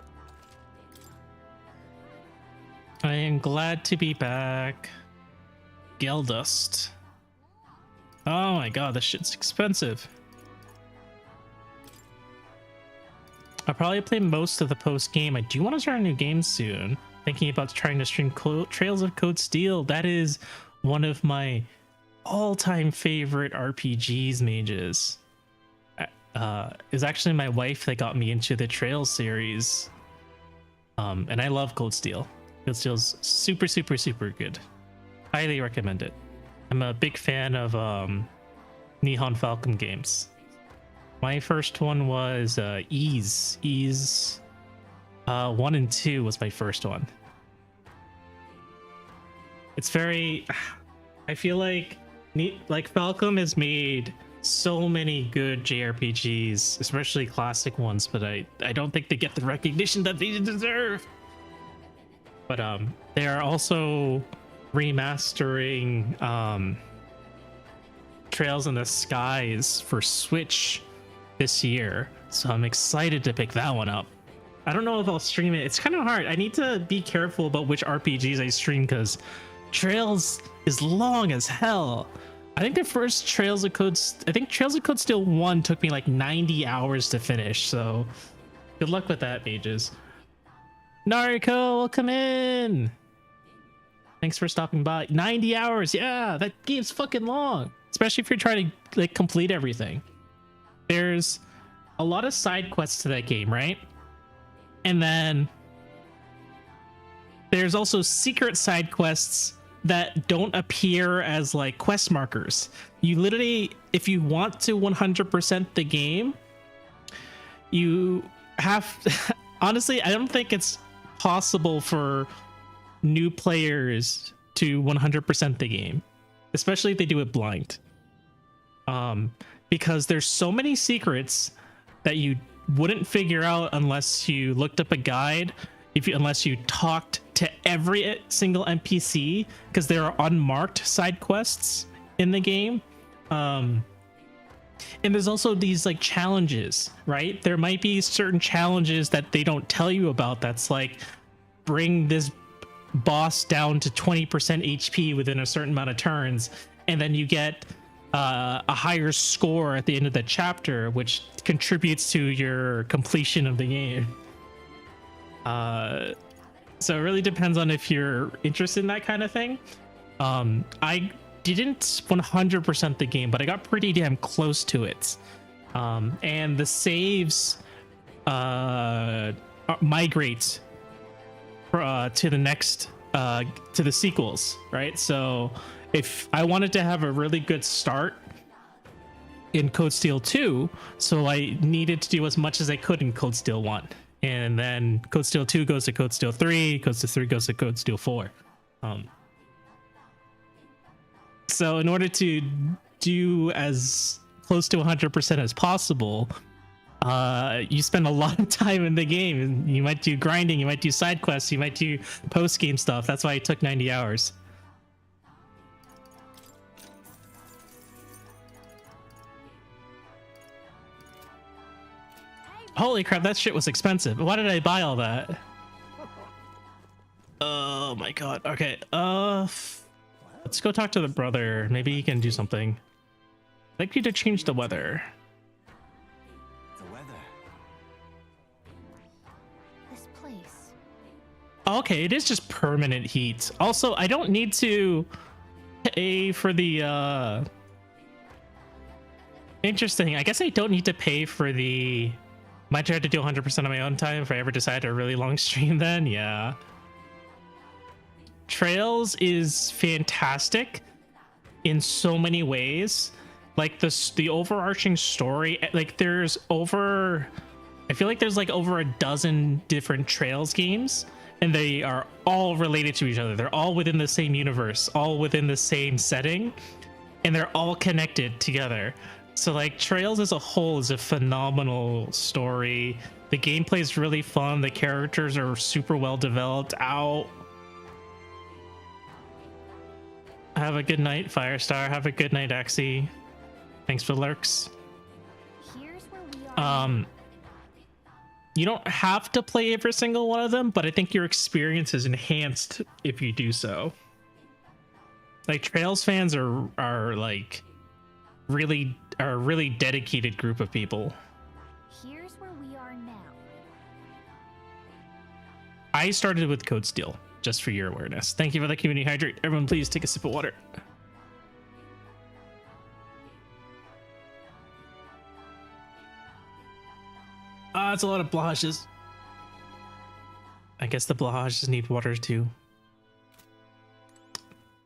I am glad to be back. Geldust. Oh my god, this shit's expensive. I'll probably play most of the post game. I do want to start a new game soon. Thinking about trying to stream Trails of Code Steel. That is one of my all-time favorite RPGs, mages. It's actually my wife that got me into the Trails series. And I love Cold Steel. Cold Steel's super, super, super good. Highly recommend it. I'm a big fan of Nihon Falcon games. My first one was Ease 1 and 2 was my first one. It's very, I feel like Falcom has made so many good JRPGs, especially classic ones, but I don't think they get the recognition that they deserve. But they are also remastering Trails in the Skies for Switch this year, so I'm excited to pick that one up. I don't know if I'll stream it. It's kind of hard. I need to be careful about which RPGs I stream because Trails is long as hell. I think the first Trails of Code Steel 1 took me like 90 hours to finish, so good luck with that, mages. Nariko, welcome in. Thanks for stopping by. 90 hours, yeah, that game's fucking long, especially if you're trying to like complete everything. There's a lot of side quests to that game, right? And then there's also secret side quests that don't appear as like quest markers. You literally, if you want to 100% the game, you have honestly, I don't think it's possible for new players to 100% the game, especially if they do it blind. Because there's so many secrets that you wouldn't figure out unless you looked up a guide, unless you talked to every single NPC, because there are unmarked side quests in the game. And there's also these like challenges, right? There might be certain challenges that they don't tell you about that's like bring this boss down to 20% HP within a certain amount of turns, and then you get a higher score at the end of the chapter, which contributes to your completion of the game. So it really depends on if you're interested in that kind of thing. I didn't 100% the game, but I got pretty damn close to it. And the saves migrate to the next to the sequels, right? So if I wanted to have a really good start in Code Steel 2, so I needed to do as much as I could in Code Steel 1. And then Code Steel 2 goes to Code Steel 3, Code Steel 3 goes to Code Steel 4. So in order to do as close to 100% as possible, you spend a lot of time in the game. You might do grinding, you might do side quests, you might do post-game stuff. That's why it took 90 hours. Holy crap, that shit was expensive. Why did I buy all that? Oh my god. Okay, let's go talk to the brother. Maybe he can do something. I'd like you to change the weather. The weather. This place. Okay, it is just permanent heat. Also, I don't need to pay for the interesting. I guess I don't need to pay for the... Might try to do 100% on my own time if I ever decide a really long stream then. Yeah. Trails is fantastic in so many ways. Like the overarching story, like there's over, I feel like there's like over a dozen different Trails games, and they are all related to each other. They're all within the same universe, all within the same setting, and they're all connected together. So like Trails as a whole is a phenomenal story. The gameplay is really fun. The characters are super well developed. Ow. Have a good night, Firestar. Have a good night, Axie. Thanks for lurks. Here's where we are. You don't have to play every single one of them, but I think your experience is enhanced if you do so. Like Trails fans are like really a really dedicated group of people. Here's where we are now. I started with Code Steel, just for your awareness. Thank you for the community hydrate. Everyone, please take a sip of water. It's a lot of blahajes. I guess the blahajes need water too.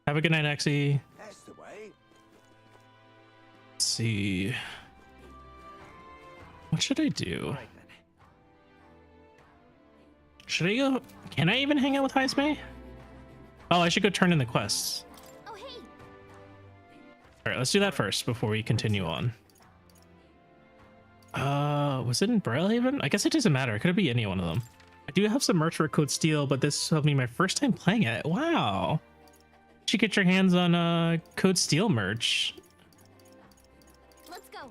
Have a good night, Axie. That's the way. Let's see. What should I do? All right, then. Should I go? Can I even hang out with Heismay? Oh, I should go turn in the quests. Oh, hey. All right, let's do that first before we continue on. Was it in Braillehaven? I guess it doesn't matter. It could be any one of them. I do have some merch for Code Steel, but this will be my first time playing it. Wow. You should get your hands on Code Steel merch. Let's go.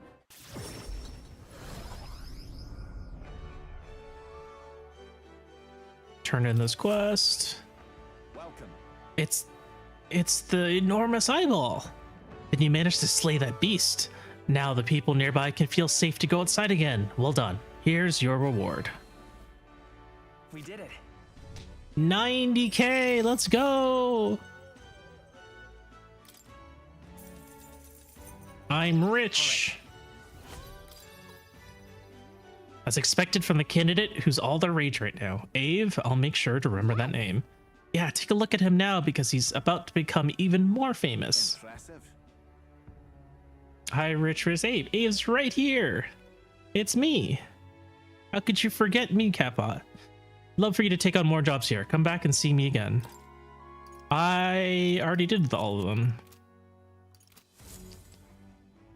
Turn in this quest. Welcome. It's the enormous eyeball. Then you managed to slay that beast. Now the people nearby can feel safe to go outside again. Well done. Here's your reward. We did it. 90k, let's go. I'm rich. As expected from the candidate who's all the rage right now. Ave, I'll make sure to remember that name. Yeah, take a look at him now because he's about to become even more famous. Impressive. Hi, Rich Abe. Abe's right here. It's me. How could you forget me, Kappa? Love for you to take on more jobs here. Come back and see me again. I already did all of them.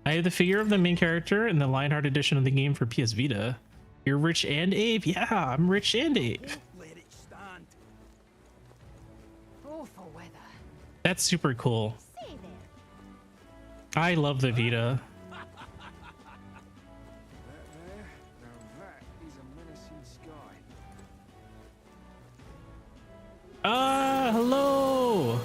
I have the figure of the main character in the Lionheart edition of the game for PS Vita. You're Rich and Abe? Yeah, I'm Rich and Abe. Let it stand. Awful weather. That's super cool. Say there. I love the Vita. Now that is a menacing sky. Hello.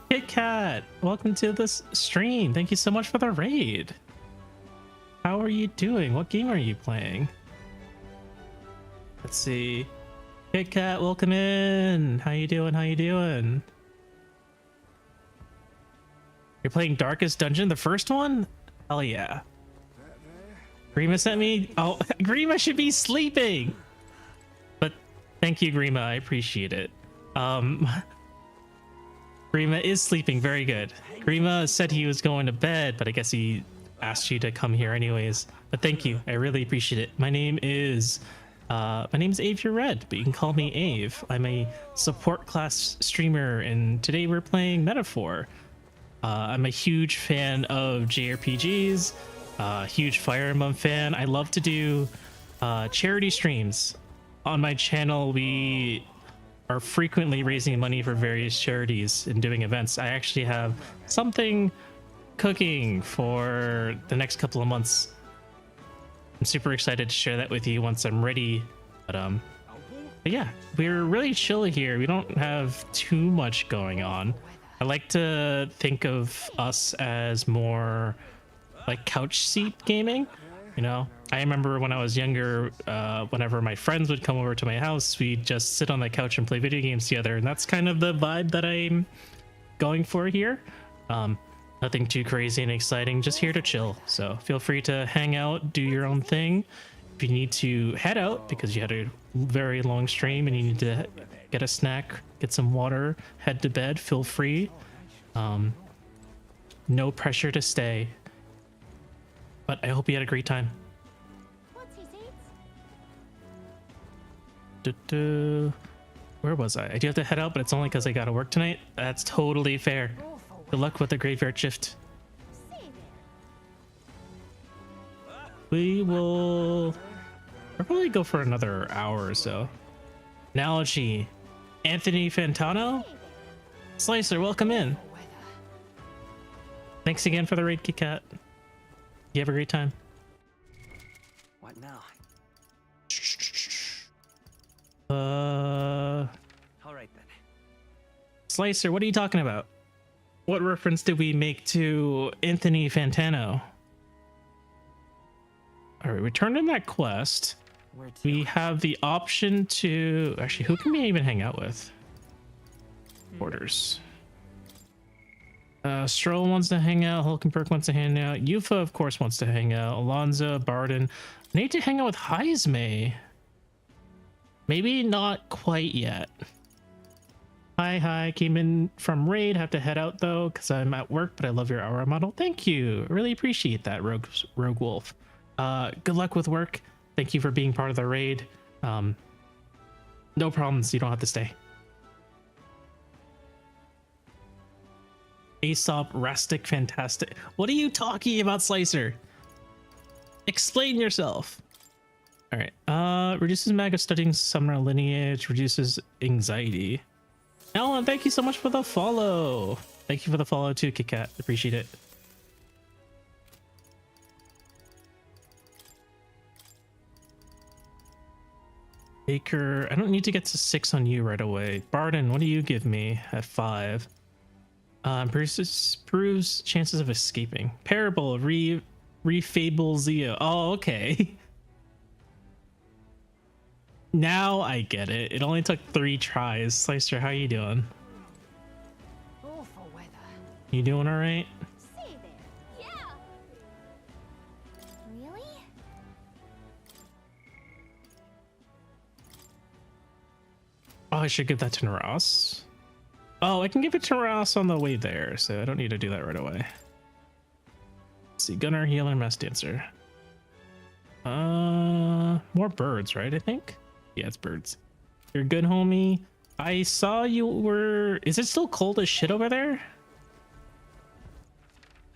Kit Kat, welcome to this stream. Thank you so much for the raid. How are you doing? What game are you playing? Let's see. Kit Kat, welcome in. How you doing? How you doing? You're playing Darkest Dungeon, the first one? Hell yeah. Grima sent me. Oh, Grima should be sleeping. But thank you, Grima. I appreciate it. Grima is sleeping. Very good. Grima said he was going to bed, but I guess he asked you to come here anyways. But thank you. I really appreciate it. My name is Ave Your Red, but you can call me Ave. I'm a support class streamer, and today we're playing Metaphor. I'm a huge fan of JRPGs, huge Fire Emblem fan. I love to do charity streams. On my channel, we are frequently raising money for various charities and doing events. I actually have something cooking for the next couple of months. I'm super excited to share that with you once I'm ready. But yeah, we're really chill here. We don't have too much going on. I like to think of us as more like couch seat gaming. You know, I remember when I was younger, whenever my friends would come over to my house, we'd just sit on the couch and play video games together. And that's kind of the vibe that I'm going for here. Nothing too crazy and exciting, just here to chill. So feel free to hang out, do your own thing. If you need to head out because you had a very long stream and you need to get a snack, get some water, head to bed, feel free. No pressure to stay. But I hope you had a great time. What's he says? Where was I? I do have to head out, but it's only because I gotta work tonight. That's totally fair. Good luck with the graveyard shift. Say there. We will probably go for another hour or so. Analogy. Anthony Fantano? Slicer, welcome in. Thanks again for the raid, Kit Kat. You have a great time. What now? All right then. Slicer, what are you talking about? What reference did we make to Anthony Fantano? All right, we turned in that quest. Where to? We have the option to actually, who can we even hang out with? Orders. Stroll wants to hang out. Hulkenberg wants to hang out. Yufa, of course, wants to hang out. Alonzo, Barden. I need to hang out with Heismay. Maybe not quite yet. Hi, came in from raid. Have to head out though because I'm at work, but I love your aura model. Thank you. Really appreciate that, Rogue Wolf. Good luck with work. Thank you for being part of the raid. No problems. You don't have to stay. Aesop, Rastic, Fantastic. What are you talking about, Slicer? Explain yourself. All right. Reduces mag of studying summoner lineage. Reduces anxiety. Alan, thank you so much for the follow. Thank you for the follow too, Kit Kat. Appreciate it. Baker, I don't need to get to 6 on you right away. Barden, what do you give me at 5? Proves chances of escaping. Parable, refable Zio. Oh, okay. Now I get it. It only took 3 tries. Slicer, how you doing? Awful weather. You doing all right? Say there. Yeah. Really? Oh, I should give that to Naras. Oh, I can give it to Naras on the way there, so I don't need to do that right away. Let's see, Gunner, Healer, Mass Dancer. More birds, right? I think. Yeah, it's birds. You're good, homie. I saw you were. Is it still cold as shit over there?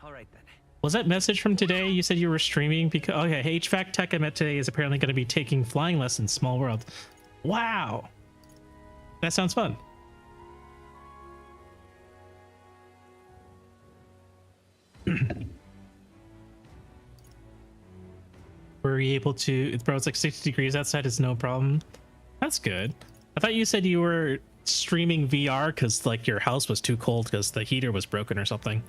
All right then. Was that message from today? You said you were streaming because. Okay, HVAC tech I met today is apparently going to be taking flying lessons. Small world. Wow. That sounds fun. Were you able to, bro, it's like 60 degrees outside, it's no problem. That's good. I thought you said you were streaming VR because like your house was too cold because the heater was broken or something.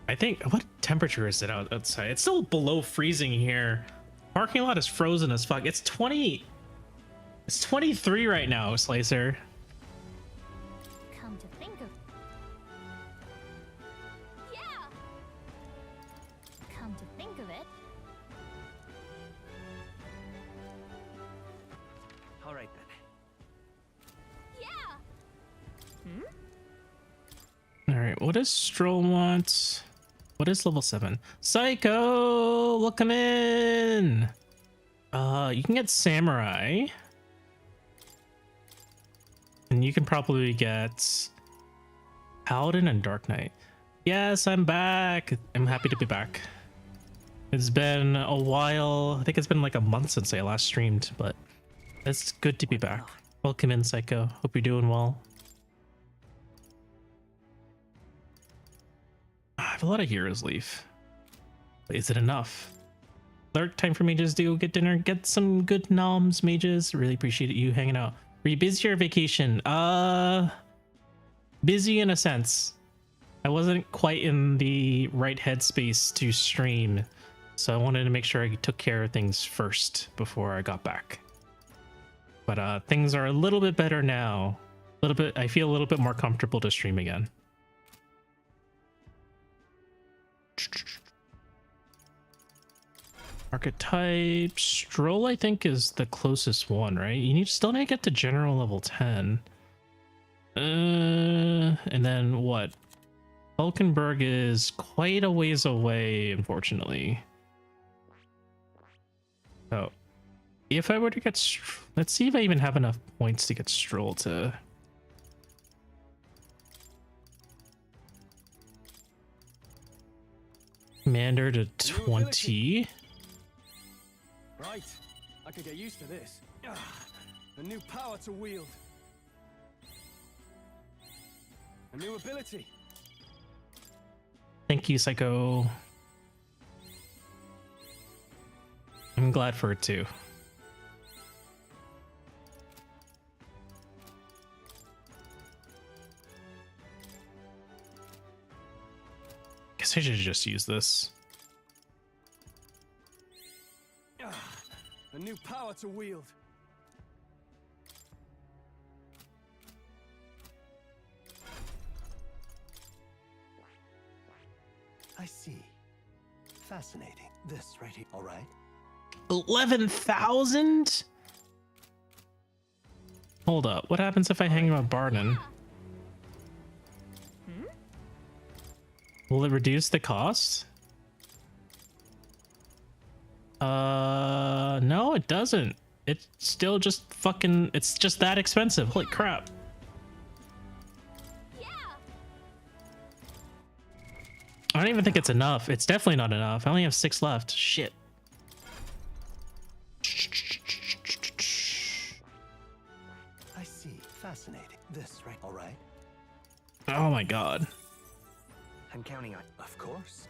I think, what temperature is it outside? It's still below freezing here. Parking lot is frozen as fuck. It's 23 right now, Slicer. Come to think of. Yeah. Come to think of it. All right then. Yeah. All right, what does Stroll want? What is level 7? Psycho, welcome in. You can get Samurai. And you can probably get Paladin and Dark Knight. Yes, I'm back. I'm happy to be back. It's been a while. I think it's been like a month since I last streamed, but it's good to be back. Welcome in, Psycho. Hope you're doing well. I have a lot of Heroes Leaf. But is it enough? Lurk, time for mages to go get dinner. Get some good noms, mages. Really appreciate you hanging out. Were you busy or vacation? Busy in a sense. I wasn't quite in the right headspace to stream, so I wanted to make sure I took care of things first before I got back. But things are a little bit better now. I feel a little bit more comfortable to stream again. Archetype Stroll, I think, is the closest one, right? You need still need to get to general level 10. And then what? Hulkenberg is quite a ways away, unfortunately. So if I were to get, let's see if I even have enough points to get Stroll to. Commander to 20. Right, I could get used to this. A new power to wield. A new ability. Thank you, Psycho. I'm glad for it too. Guess I should just use this. A new power to wield. I see. Fascinating. This right here. All right. 11,000? Hold up. What happens if I hang him a Barden? Will it reduce the cost? No, it doesn't. It's still just fucking, it's just that expensive. Holy crap. I don't even think it's enough. It's definitely not enough. I only have 6 left. Shit. I see. Fascinating. This right. All right. Oh my god. I'm counting on it. Of course.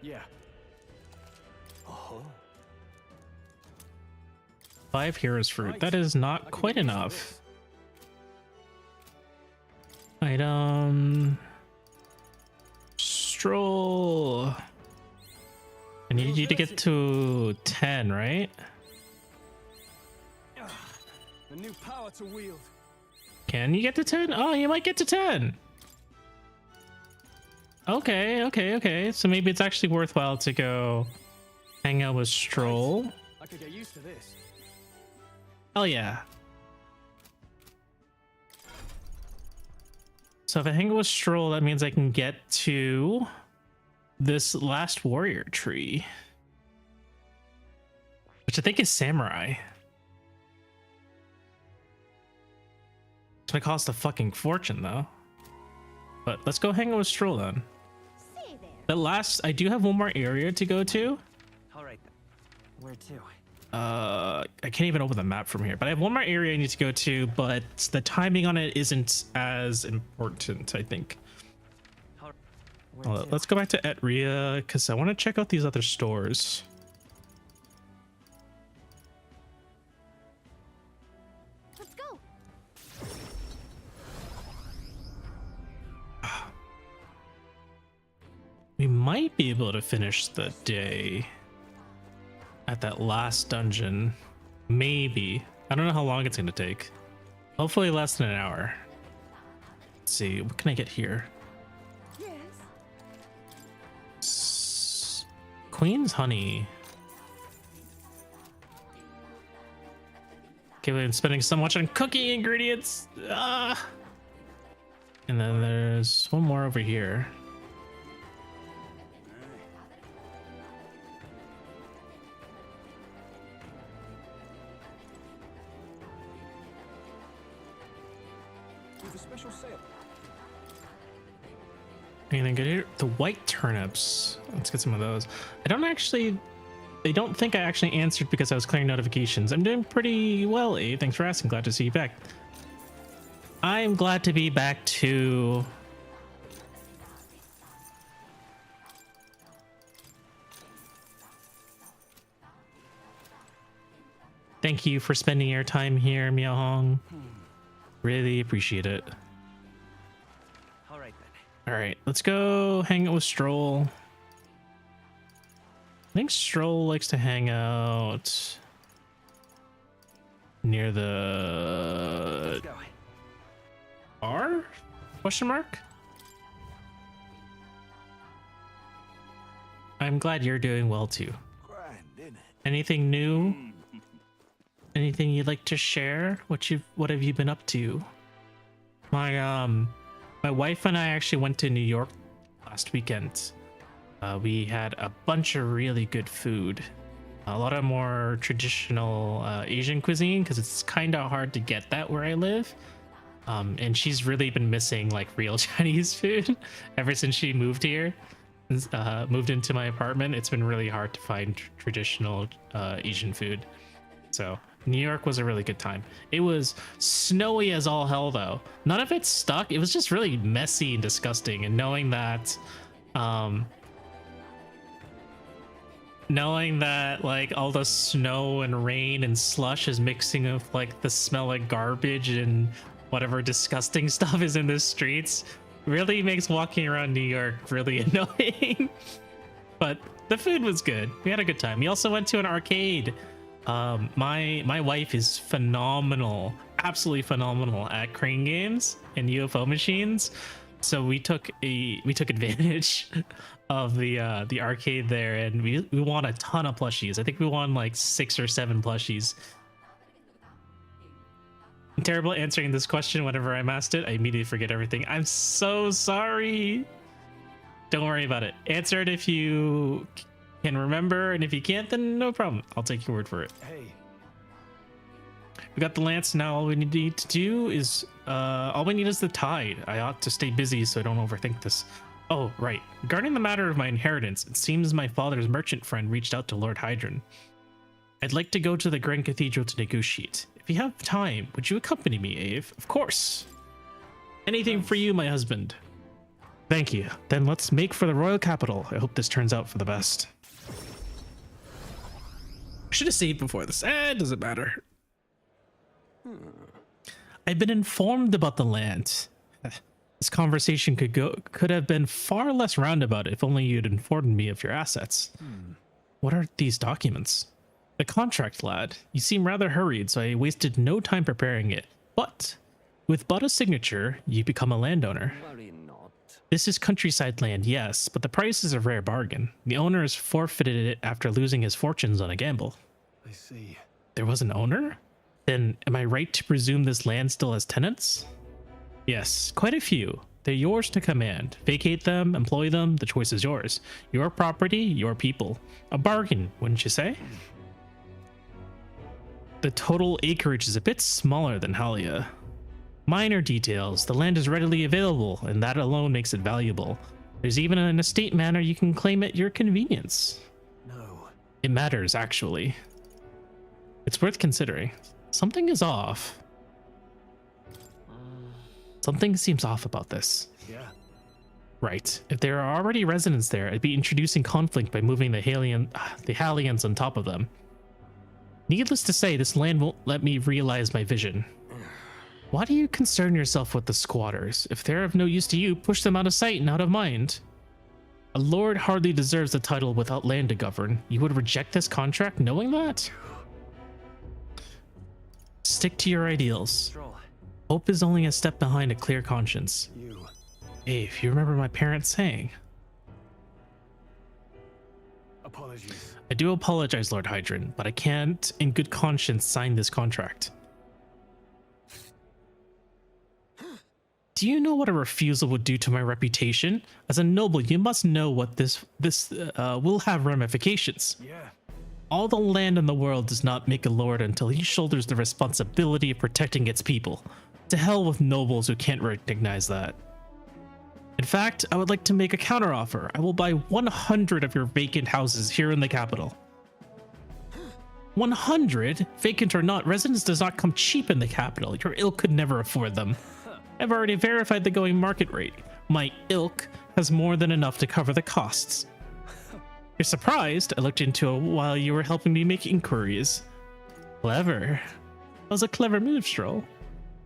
Yeah. Oh. 5 heroes fruit. That is not quite enough. Item. Stroll. I need you to get to 10, right? A new power to wield. Can you get to 10? Oh, you might get to 10. Okay. So maybe it's actually worthwhile to go hang out with Stroll. I could get used to this. Hell yeah. So if I hang out with Stroll, that means I can get to this last warrior tree, which I think is Samurai. It's gonna cost a fucking fortune though. But let's go hang out with Stroll then. The last, I do have one more area to go to. All right. Where to? I can't even open the map from here, but I have one more area I need to go to, but the timing on it isn't as important, I think. Where to? Let's go back to Etria because I want to check out these other stores. Let's go. We might be able to finish the day at that last dungeon. Maybe. I don't know how long it's going to take. Hopefully less than an hour. Let's see. What can I get here? Queen's honey. Okay, we've been spending so much on cooking ingredients. And then there's one more over here. With a special sale. Anything good here? The white turnips. Let's get some of those. I don't think I actually answered because I was clearing notifications. I'm doing pretty well, A. Thanks for asking. Glad to see you back. I'm glad to be back too. Thank you for spending your time here, Miao Hong. Really appreciate it. All right then. All right, let's go hang out with Stroll. I think Stroll likes to hang out near the Let's go. bar. Question mark? I'm glad you're doing well too. Grand, innit? Anything new? Anything you'd like to share? What have you been up to? My wife and I actually went to New York last weekend. We had a bunch of really good food. A lot of more traditional Asian cuisine because it's kind of hard to get that where I live. And she's really been missing like real Chinese food ever since she moved here. Moved into my apartment. It's been really hard to find traditional Asian food. So New York was a really good time. It was snowy as all hell though. None of it stuck. It was just really messy and disgusting. And knowing that like all the snow and rain and slush is mixing with like the smell of garbage and whatever disgusting stuff is in the streets really makes walking around New York really annoying. But the food was good. We had a good time. We also went to an arcade. My wife is phenomenal, absolutely phenomenal at crane games and UFO machines. So we took advantage of the arcade there, and we won a ton of plushies. I think we won like 6 or 7 plushies. I'm terrible at answering this question. Whenever I'm asked it, I immediately forget everything. I'm so sorry. Don't worry about it. Answer it if you can remember, and if you can't, then no problem. I'll take your word for it. Hey. We got the lance. Now all we need to do is the tide. I ought to stay busy so I don't overthink this. Oh, right. Regarding the matter of my inheritance, it seems my father's merchant friend reached out to Lord Hydron. I'd like to go to the Grand Cathedral to negotiate. If you have time, would you accompany me, Ave? Of course. Anything for you, my husband. Thank you. Then let's make for the royal capital. I hope this turns out for the best. Should have saved before this. It doesn't matter. I've been informed about the land. This conversation could have been far less roundabout if only you'd informed me of your assets. What are these documents? The contract, lad. You seem rather hurried, so I wasted no time preparing it. But with a signature, you become a landowner. Worry not. This is countryside land, yes, but the price is a rare bargain. The owner has forfeited it after losing his fortunes on a gamble. I see. There was an owner? Then am I right to presume this land still has tenants? Yes, quite a few. They're yours to command. Vacate them, employ them, the choice is yours. Your property, your people. A bargain, wouldn't you say? The total acreage is a bit smaller than Halia. Minor details. The land is readily available, and that alone makes it valuable. There's even an estate manor you can claim at your convenience. No. It matters, actually. It's worth considering. Something is off. Something seems off about this. Yeah. Right. If there are already residents there, I'd be introducing conflict by moving the Halians on top of them. Needless to say, this land won't let me realize my vision. Why do you concern yourself with the squatters? If they're of no use to you, push them out of sight and out of mind. A lord hardly deserves the title without land to govern. You would reject this contract knowing that? Stick to your ideals. Stroll. Hope is only a step behind a clear conscience. You. Hey, if you remember my parents saying. Apologies. I do apologize, Lord Hydron, but I can't in good conscience sign this contract. Do you know what a refusal would do to my reputation? As a noble, you must know what this will have ramifications. Yeah. All the land in the world does not make a lord until he shoulders the responsibility of protecting its people. To hell with nobles who can't recognize that. In fact, I would like to make a counteroffer. I will buy 100 of your vacant houses here in the capital. 100? Vacant or not, residence does not come cheap in the capital. Your ilk could never afford them. I've already verified the going market rate. My ilk has more than enough to cover the costs. You're surprised? I looked into it while you were helping me make inquiries. Clever. That was a clever move, Stroll.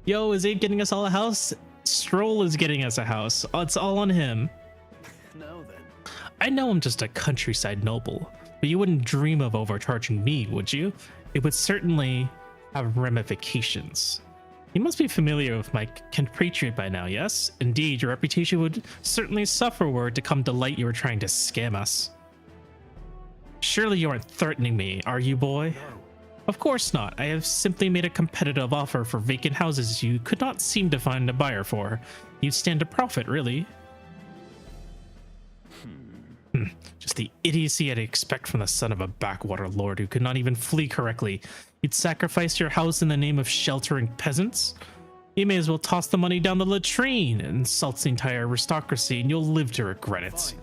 Yo, is Abe getting us all a house? Stroll is getting us a house. It's all on him. Now then. I know I'm just a countryside noble, but you wouldn't dream of overcharging me, would you? It would certainly have ramifications. You must be familiar with my compatriot by now, yes? Indeed, your reputation would certainly suffer were it to come to light you were trying to scam us. Surely you aren't threatening me, are you, boy? Of course not. I have simply made a competitive offer for vacant houses you could not seem to find a buyer for. You'd stand to profit, really. Just the idiocy I'd expect from the son of a backwater lord who could not even flee correctly. You'd sacrifice your house in the name of sheltering peasants? You may as well toss the money down the latrine. It insults the entire aristocracy, and you'll live to regret it.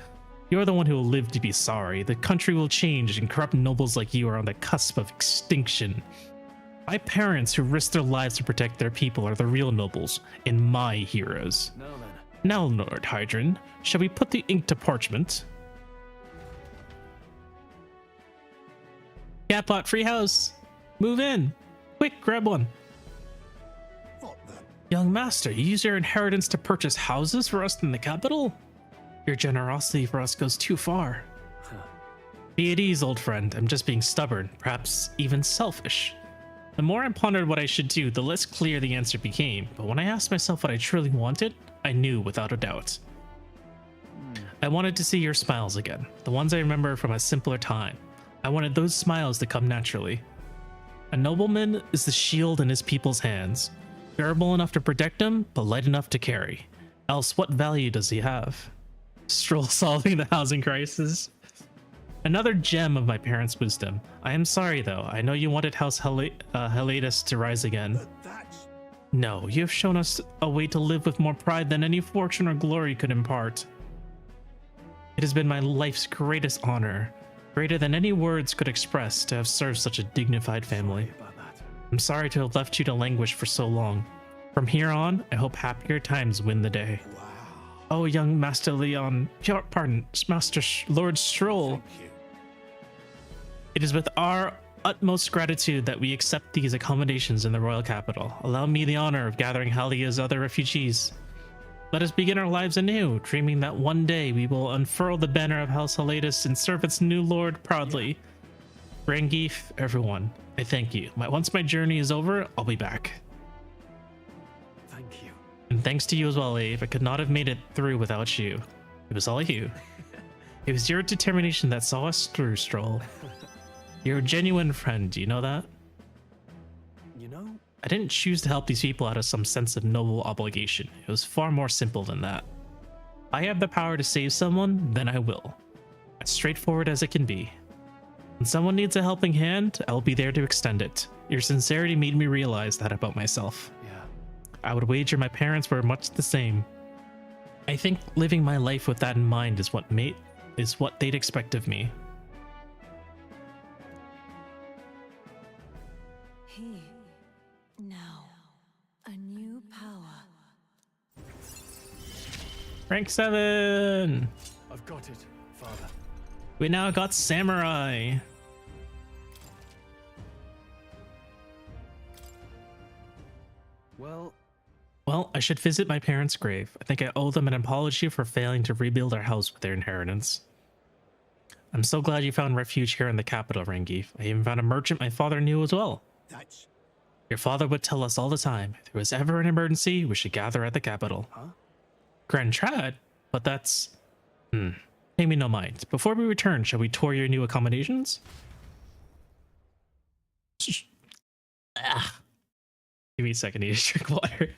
You're the one who will live to be sorry. The country will change, and corrupt nobles like you are on the cusp of extinction. My parents, who risked their lives to protect their people, are the real nobles, and my heroes. Now, Lord Hydron, shall we put the ink to parchment? Catbot free house. Move in. Quick, grab one. What the? Young master, you use your inheritance to purchase houses for us in the capital? Your generosity for us goes too far. Be at ease, old friend. I'm just being stubborn, perhaps even selfish. The more I pondered what I should do, the less clear the answer became. But when I asked myself what I truly wanted, I knew without a doubt. I wanted to see your smiles again, the ones I remember from a simpler time. I wanted those smiles to come naturally. A nobleman is the shield in his people's hands, durable enough to protect him, but light enough to carry. Else, what value does he have? Stroll solving the housing crisis. Another gem of my parents' wisdom. I am sorry, though. I know you wanted House Helatus to rise again. That's... No, you have shown us a way to live with more pride than any fortune or glory could impart. It has been my life's greatest honor, greater than any words could express, to have served such a dignified family. I'm sorry to have left you to languish for so long. From here on, I hope happier times win the day. Wow. Oh, young Master Leon, pardon, Lord Stroll. Thank you. It is with our utmost gratitude that we accept these accommodations in the royal capital. Allow me the honor of gathering Halia's other refugees. Let us begin our lives anew, dreaming that one day we will unfurl the banner of House Helatus and serve its new lord proudly. Rangif, everyone, I thank you. Once my journey is over, I'll be back. Thank you. And thanks to you as well, Abe. I could not have made it through without you. It was all you. It was your determination that saw us through, Stroll. You're a genuine friend, you know that? You know, I didn't choose to help these people out of some sense of noble obligation. It was far more simple than that. If I have the power to save someone, then I will. As straightforward as it can be. When someone needs a helping hand, I'll be there to extend it. Your sincerity made me realize that about myself. yeah. I would wager my parents were much the same. I think living my life with that in mind is what they'd expect of me. He, now, a new power. Rank 7! I've got it, Father. We now got Samurai! Well, I should visit my parents' grave. I think I owe them an apology for failing to rebuild our house with their inheritance. I'm so glad you found refuge here in the capital, Rangif. I even found a merchant my father knew as well. That's... Your father would tell us all the time, if there was ever an emergency, we should gather at the capital. Huh? Grand Trad? But that's... Pay me no mind. Before we return, shall we tour your new accommodations? Give me a second, I need to drink water.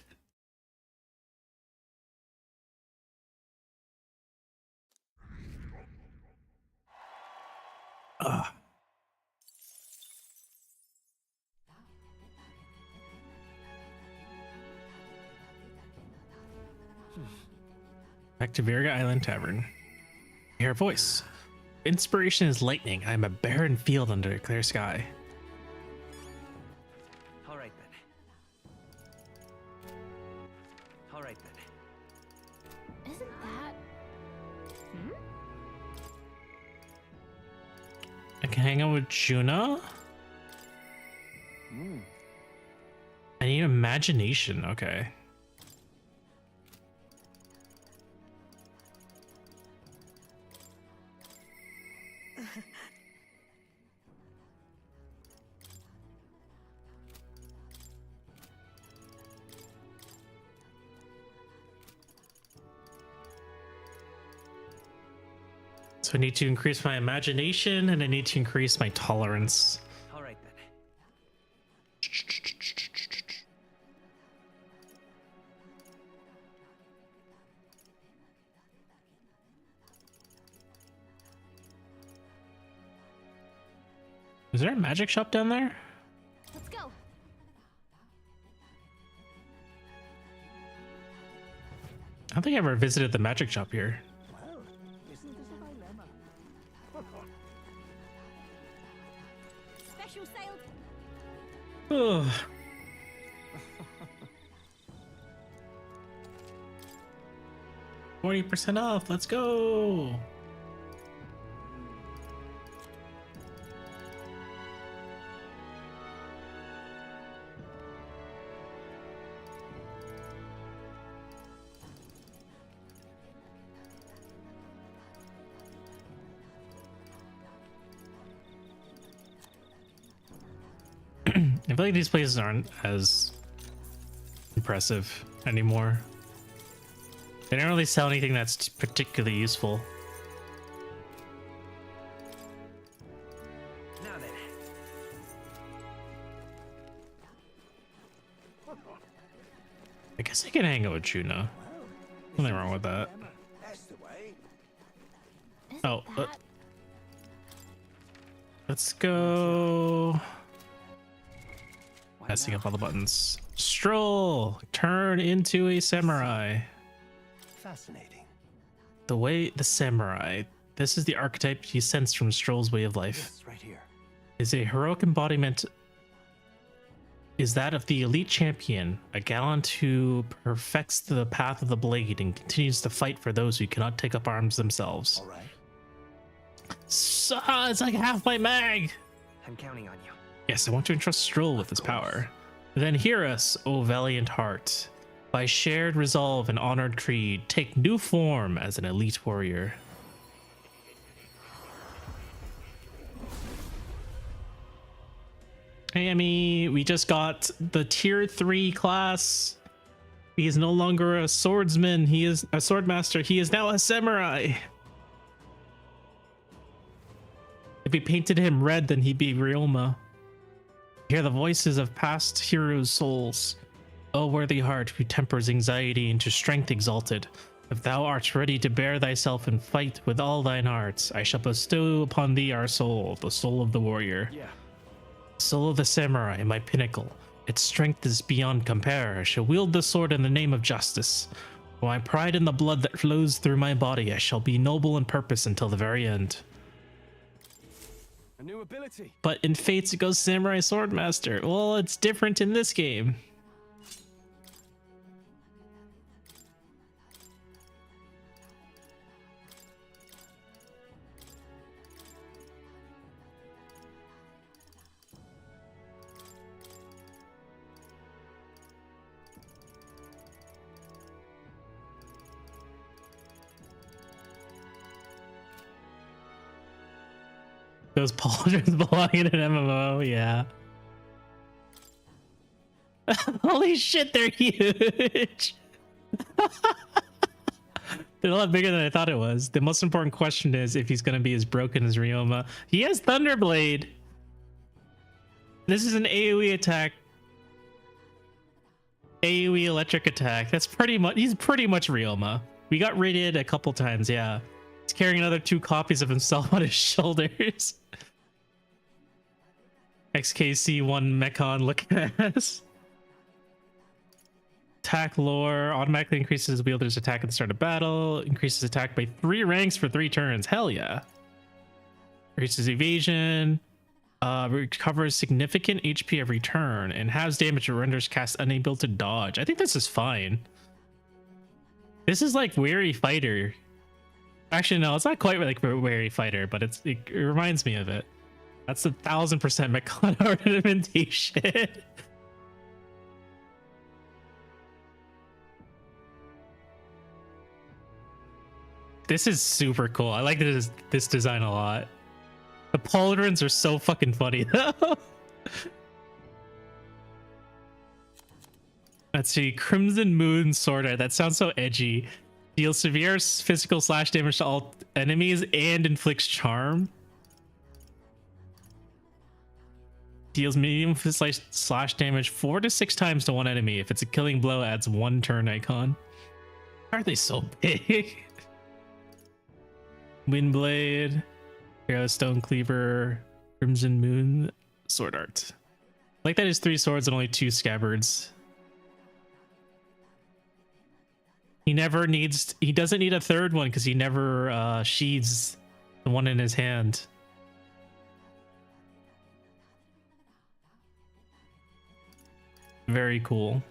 Back to Virga Island Tavern. Hear a voice. Inspiration is lightning. I am a barren field under a clear sky. All right then. All right then. Isn't that... I can hang out with Juna? I need imagination. Okay. So I need to increase my imagination and I need to increase my tolerance. All right then. Is there a magic shop down there? Let's go. I don't think I ever visited the magic shop here. Well, isn't this a dilemma? Special sale. Ugh. 40% off, let's go. I feel like these places aren't as impressive anymore. They don't really sell anything that's particularly useful. Now then. I guess I can hang out with Juna. Nothing wrong with that. That's the way. Oh, That let's go. Messing up all the buttons. Stroll, turn into a samurai. Fascinating. The samurai. This is the archetype he sensed from Stroll's way of life. Yes, right here. Is a heroic embodiment is that of the elite champion, a gallant who perfects the path of the blade and continues to fight for those who cannot take up arms themselves. All right. So, it's like half my mag. I'm counting on you. Yes, I want to entrust Stroll with his power. Then hear us, O valiant heart. By shared resolve and honored creed, take new form as an elite warrior. Hey, Emmy, we just got the tier 3 class. He is no longer a swordsman. He is a swordmaster. He is now a samurai. If we painted him red, then he'd be Ryoma. Hear the voices of past heroes' souls. O worthy heart, who tempers anxiety into strength exalted. If thou art ready to bear thyself and fight with all thine hearts, I shall bestow upon thee our soul, the soul of the warrior. Yeah. Soul of the samurai, my pinnacle. Its strength is beyond compare. I shall wield the sword in the name of justice. For my pride in the blood that flows through my body, I shall be noble in purpose until the very end. A new ability. But in Fates it goes Samurai Swordmaster. Well, it's different in this game. Those pauldrons belong in an MMO, yeah. Holy shit, they're huge. They're a lot bigger than I thought it was. The most important question is if he's going to be as broken as Ryoma. He has Thunderblade. This is an AoE attack. AoE electric attack. That's pretty much, he's pretty much Ryoma. We got raided a couple times, yeah. He's carrying another 2 copies of himself on his shoulders. XKC1 Mechon, look at us. Attack lore automatically increases wielder's attack at the start of battle. Increases attack by 3 ranks for 3 turns. Hell yeah. Increases evasion. Recovers significant HP every turn and has damage that renders cast unable to dodge. I think this is fine. This is like Weary Fighter. Actually, no, it's not quite like Weary Fighter, but it reminds me of it. That's 1000% Mechon ornamentation. This is super cool. I like this design a lot. The pauldrons are so fucking funny though. Let's see, Crimson Moon Sword Art. That sounds so edgy. Deals severe physical slash damage to all enemies and inflicts charm. Deals medium slash damage 4 to 6 times to one enemy. If it's a killing blow, adds 1 turn icon. Why are they so big? Windblade, Fearless Stone Cleaver, Crimson Moon, Sword Art. Like that is 3 swords and only 2 scabbards. He doesn't need a third one because he never sheathes the one in his hand. Very cool.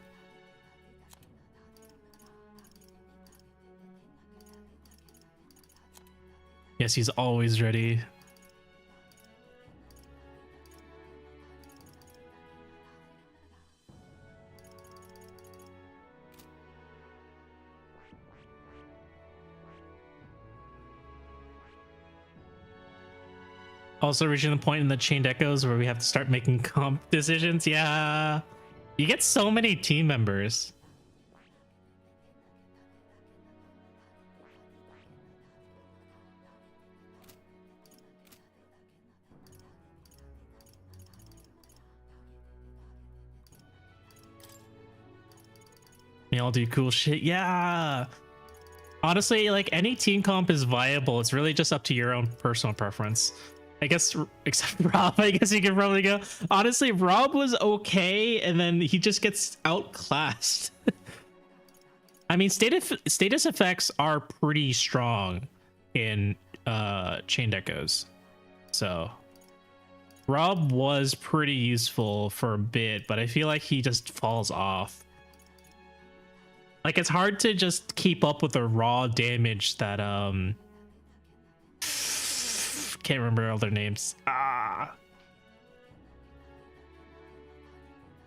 Yes, he's always ready. Also reaching the point in the chained echoes where we have to start making comp decisions. Yeah. You get so many team members. They all do cool shit. Yeah. Honestly, like any team comp is viable. It's really just up to your own personal preference. I guess, except Rob, I guess you could probably go. Honestly, Rob was okay, and then he just gets outclassed. I mean, status effects are pretty strong in Chained Echoes. So, Rob was pretty useful for a bit, but I feel like he just falls off. Like, it's hard to just keep up with the raw damage that, can't remember all their names.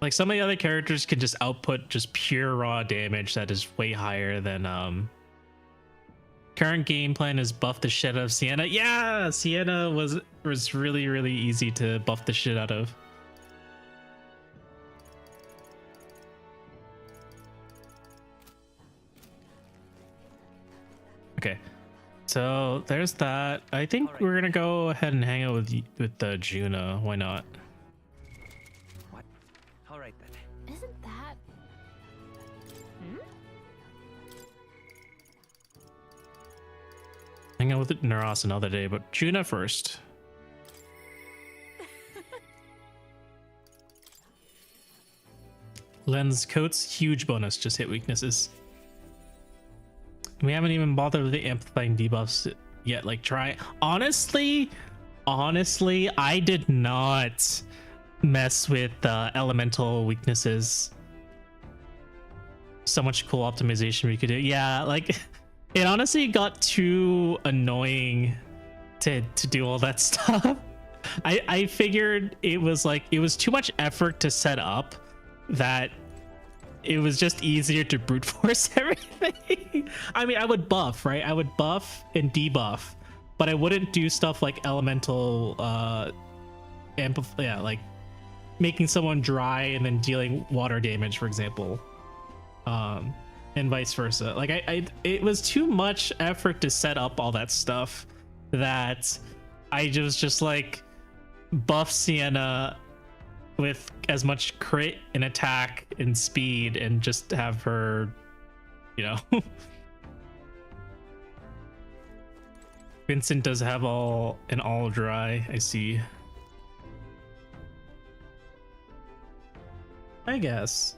Like some of the other characters can just output just pure raw damage that is way higher than current game plan is buff the shit out of Sienna. Yeah, Sienna was really, really easy to buff the shit out of. Okay. So there's that. I think we're gonna go ahead and hang out with the Juno. Why not? What? All right then. Isn't that... Hang out with Naras another day, but Juno first. Lens coats, huge bonus, just hit weaknesses. We haven't even bothered with the amplifying debuffs yet. Like, try. Honestly, I did not mess with elemental weaknesses. So much cool optimization we could do. Yeah, like, it honestly got too annoying to do all that stuff. I figured it was too much effort to set up that it was just easier to brute force everything. I mean, I would buff, right? I would buff and debuff, but I wouldn't do stuff like elemental like making someone dry and then dealing water damage, for example. And vice versa. Like it was too much effort to set up all that stuff that I just like buff Sienna with as much crit and attack and speed and just have her, you know. Vincent does have all dry, I see. I guess.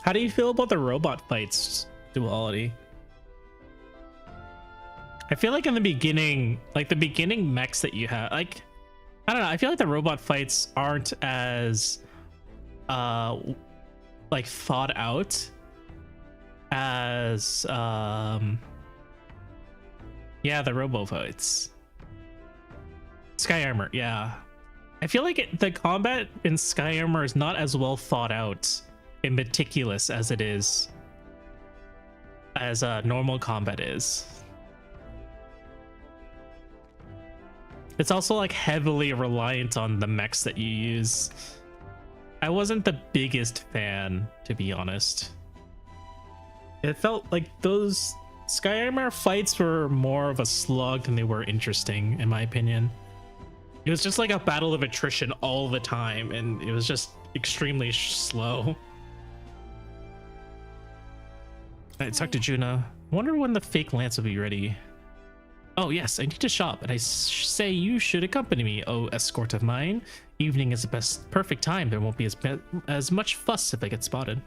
How do you feel about the robot fights duality? I feel like in the beginning, like the beginning mechs that you have, like, I don't know, I feel like the robot fights aren't as like thought out as yeah, the robo fights. Sky Armor, yeah. I feel like the combat in Sky Armor is not as well thought out and meticulous as it is as normal combat is. It's also like heavily reliant on the mechs that you use. I wasn't the biggest fan, to be honest. It felt like those Skyrimmer fights were more of a slog than they were interesting, in my opinion. It was just like a battle of attrition all the time, and it was just extremely slow. I talked to Juna. Wonder when the fake lance will be ready. Oh yes, I need to shop, and I say you should accompany me, oh escort of mine. Evening is the perfect time. There won't be as much fuss if I get spotted.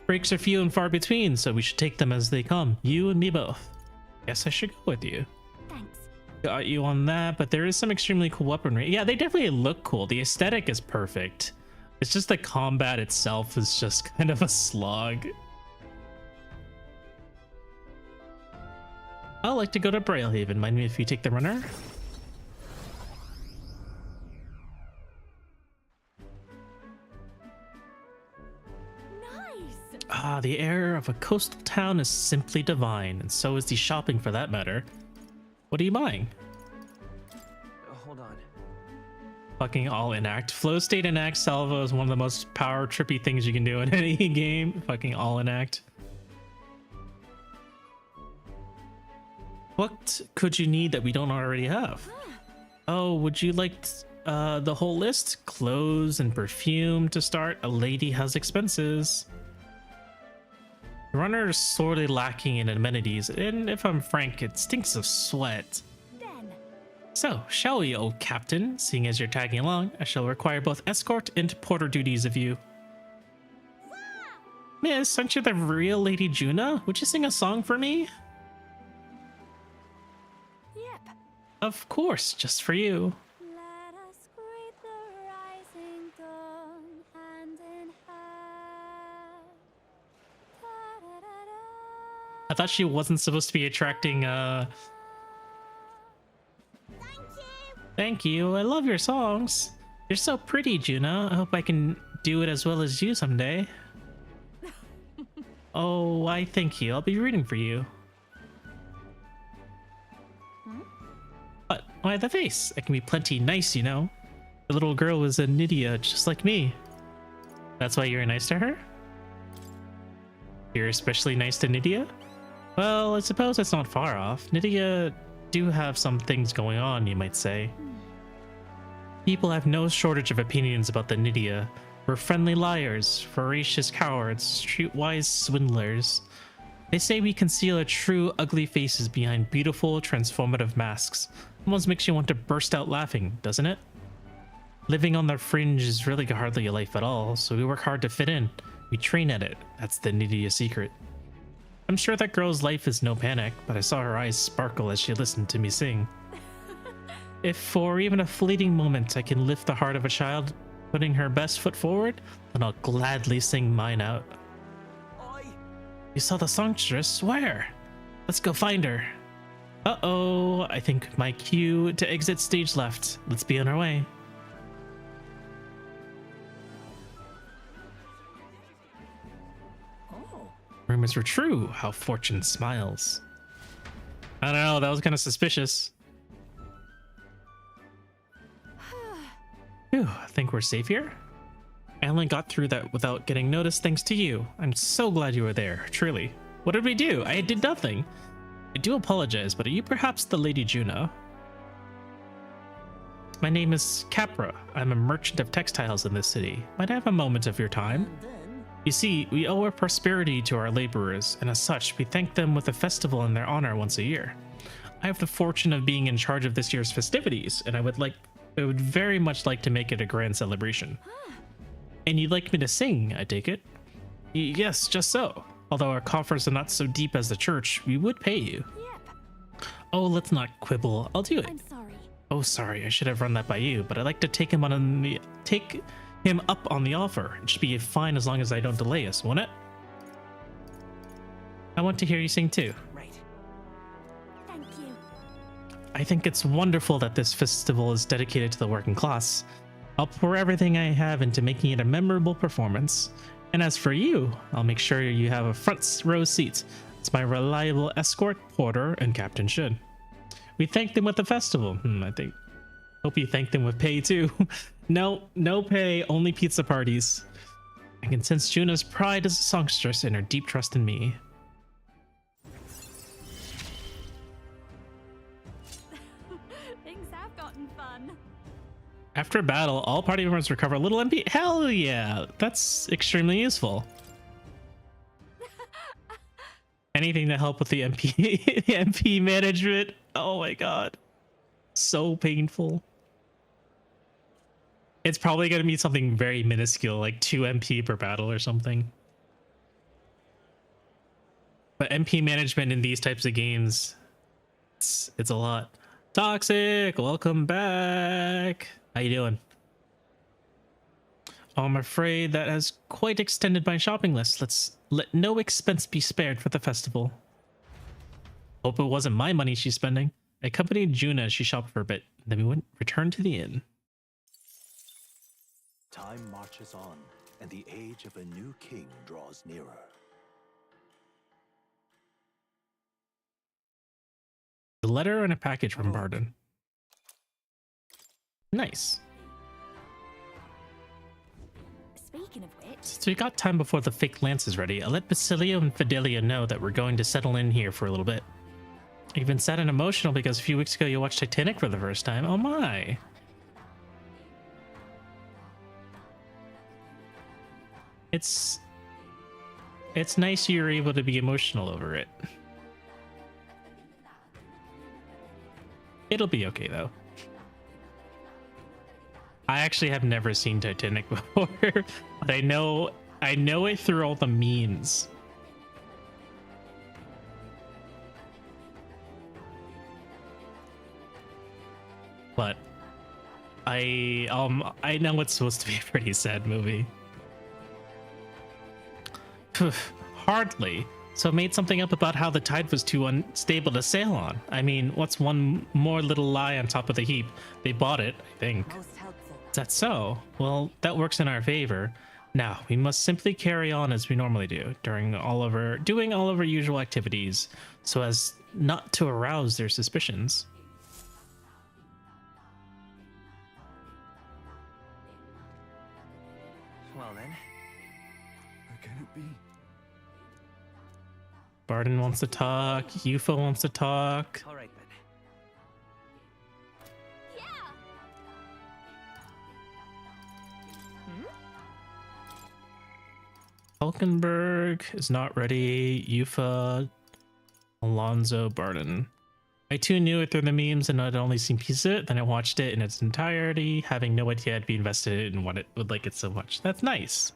Breaks are few and far between, so we should take them as they come. You and me both. Guess I should go with you. Thanks. Got you on that, but there is some extremely cool weaponry. Yeah, they definitely look cool. The aesthetic is perfect. It's just the combat itself is just kind of a slog. I'd like to go to Braillehaven. Mind me if you take the runner? Nice. Ah, the air of a coastal town is simply divine, and so is the shopping for that matter. What are you buying? Hold on. Fucking all inact. Flow state inact salvo is one of the most power trippy things you can do in any game. Fucking all inact. What could you need that we don't already have? Oh, would you like the whole list? Clothes and perfume to start. A lady has expenses. The runner is sorely lacking in amenities, and if I'm frank, it stinks of sweat. Then. So, shall we, old captain? Seeing as you're tagging along, I shall require both escort and porter duties of you. Miss, aren't you the real Lady Juna? Would you sing a song for me? Yep. Of course, just for you. Let us greet the rising dawn hand in hand. Da-da-da-da. I thought she wasn't supposed to be attracting, Thank you. I love your songs. You're so pretty, Juna. I hope I can do it as well as you someday. Oh, why thank you. I'll be rooting for you. But why the face? I can be plenty nice, you know. The little girl was a Nydia just like me. That's why you're nice to her? You're especially nice to Nydia? Well, I suppose it's not far off. Nydia do have some things going on, you might say. People have no shortage of opinions about the Nydia. We're friendly liars, voracious cowards, streetwise swindlers. They say we conceal our true ugly faces behind beautiful, transformative masks. Almost makes you want to burst out laughing, doesn't it? Living on the fringe is really hardly a life at all, so we work hard to fit in. We train at it. That's the Nydia secret. I'm sure that girl's life is no panic, but I saw her eyes sparkle as she listened to me sing. If for even a fleeting moment I can lift the heart of a child, putting her best foot forward, then I'll gladly sing mine out. Oi! You saw the songstress? Where? Let's go find her. Uh-oh, I think my cue to exit stage left. Let's be on our way. Rumors were true, how fortune smiles. I don't know, that was kind of suspicious. Phew, I think we're safe here. I only got through that without getting noticed thanks to you. I'm so glad you were there, truly. What did we do? I did nothing. I do apologize, but are you perhaps the Lady Juna? My name is Capra. I'm a merchant of textiles in this city. Might I have a moment of your time? You see, we owe our prosperity to our laborers, and as such, we thank them with a festival in their honor once a year. I have the fortune of being in charge of this year's festivities, and I would very much like to make it a grand celebration. And you'd like me to sing, I take it? Yes, just so. Although our coffers are not so deep as the church, we would pay you. Yep. Oh, let's not quibble. I'll do it. I'm sorry. Oh, sorry, I should have run that by you, but I'd like to take him up on the offer. It should be fine as long as I don't delay us, won't it? I want to hear you sing too. Right. Thank you. I think it's wonderful that this festival is dedicated to the working class. I'll pour everything I have into making it a memorable performance. And as for you, I'll make sure you have a front row seat. It's my reliable escort, porter, and Captain Should. We thank them with the festival. I think Hope you thank them with pay too. No, no pay, only pizza parties. I can sense Juna's pride as a songstress and her deep trust in me. Things have gotten fun. After a battle, all party members recover a little MP. Hell yeah, that's extremely useful. Anything to help with the MP MP management. Oh my god, so painful. It's probably going to be something very minuscule, like 2 MP per battle or something. But MP management in these types of games, it's a lot. Toxic, welcome back. How you doing? Oh, I'm afraid that has quite extended my shopping list. Let's let no expense be spared for the festival. Hope it wasn't my money she's spending. I accompanied Juna as she shopped for a bit, then we returned to the inn. Time marches on, and the age of a new king draws nearer. A letter and a package from Barden. Nice. Speaking of which, Since we got time before the fake lance is ready, I'll let Basilio and Fidelia know that we're going to settle in here for a little bit. You've been sad and emotional because a few weeks ago you watched Titanic for the first time. Oh my. It's nice you're able to be emotional over it. It'll be okay though. I actually have never seen Titanic before, but I know it through all the memes. But I know it's supposed to be a pretty sad movie. Hardly. So I made something up about how the tide was too unstable to sail on. I mean, what's one more little lie on top of the heap? They bought it, I think. Most helpful. Is that so? Well, that works in our favor. Now, we must simply carry on as we normally do, doing all of our usual activities, so as not to arouse their suspicions. Well then, How can it be? Barden wants to talk, Yufa wants to talk. all right then. Falkenberg is not ready. Yufa, Alonzo, Barden. I too knew it through the memes and I'd only seen pieces of it. Then I watched it in its entirety, having no idea I'd be invested in and what it would like it so much. That's nice.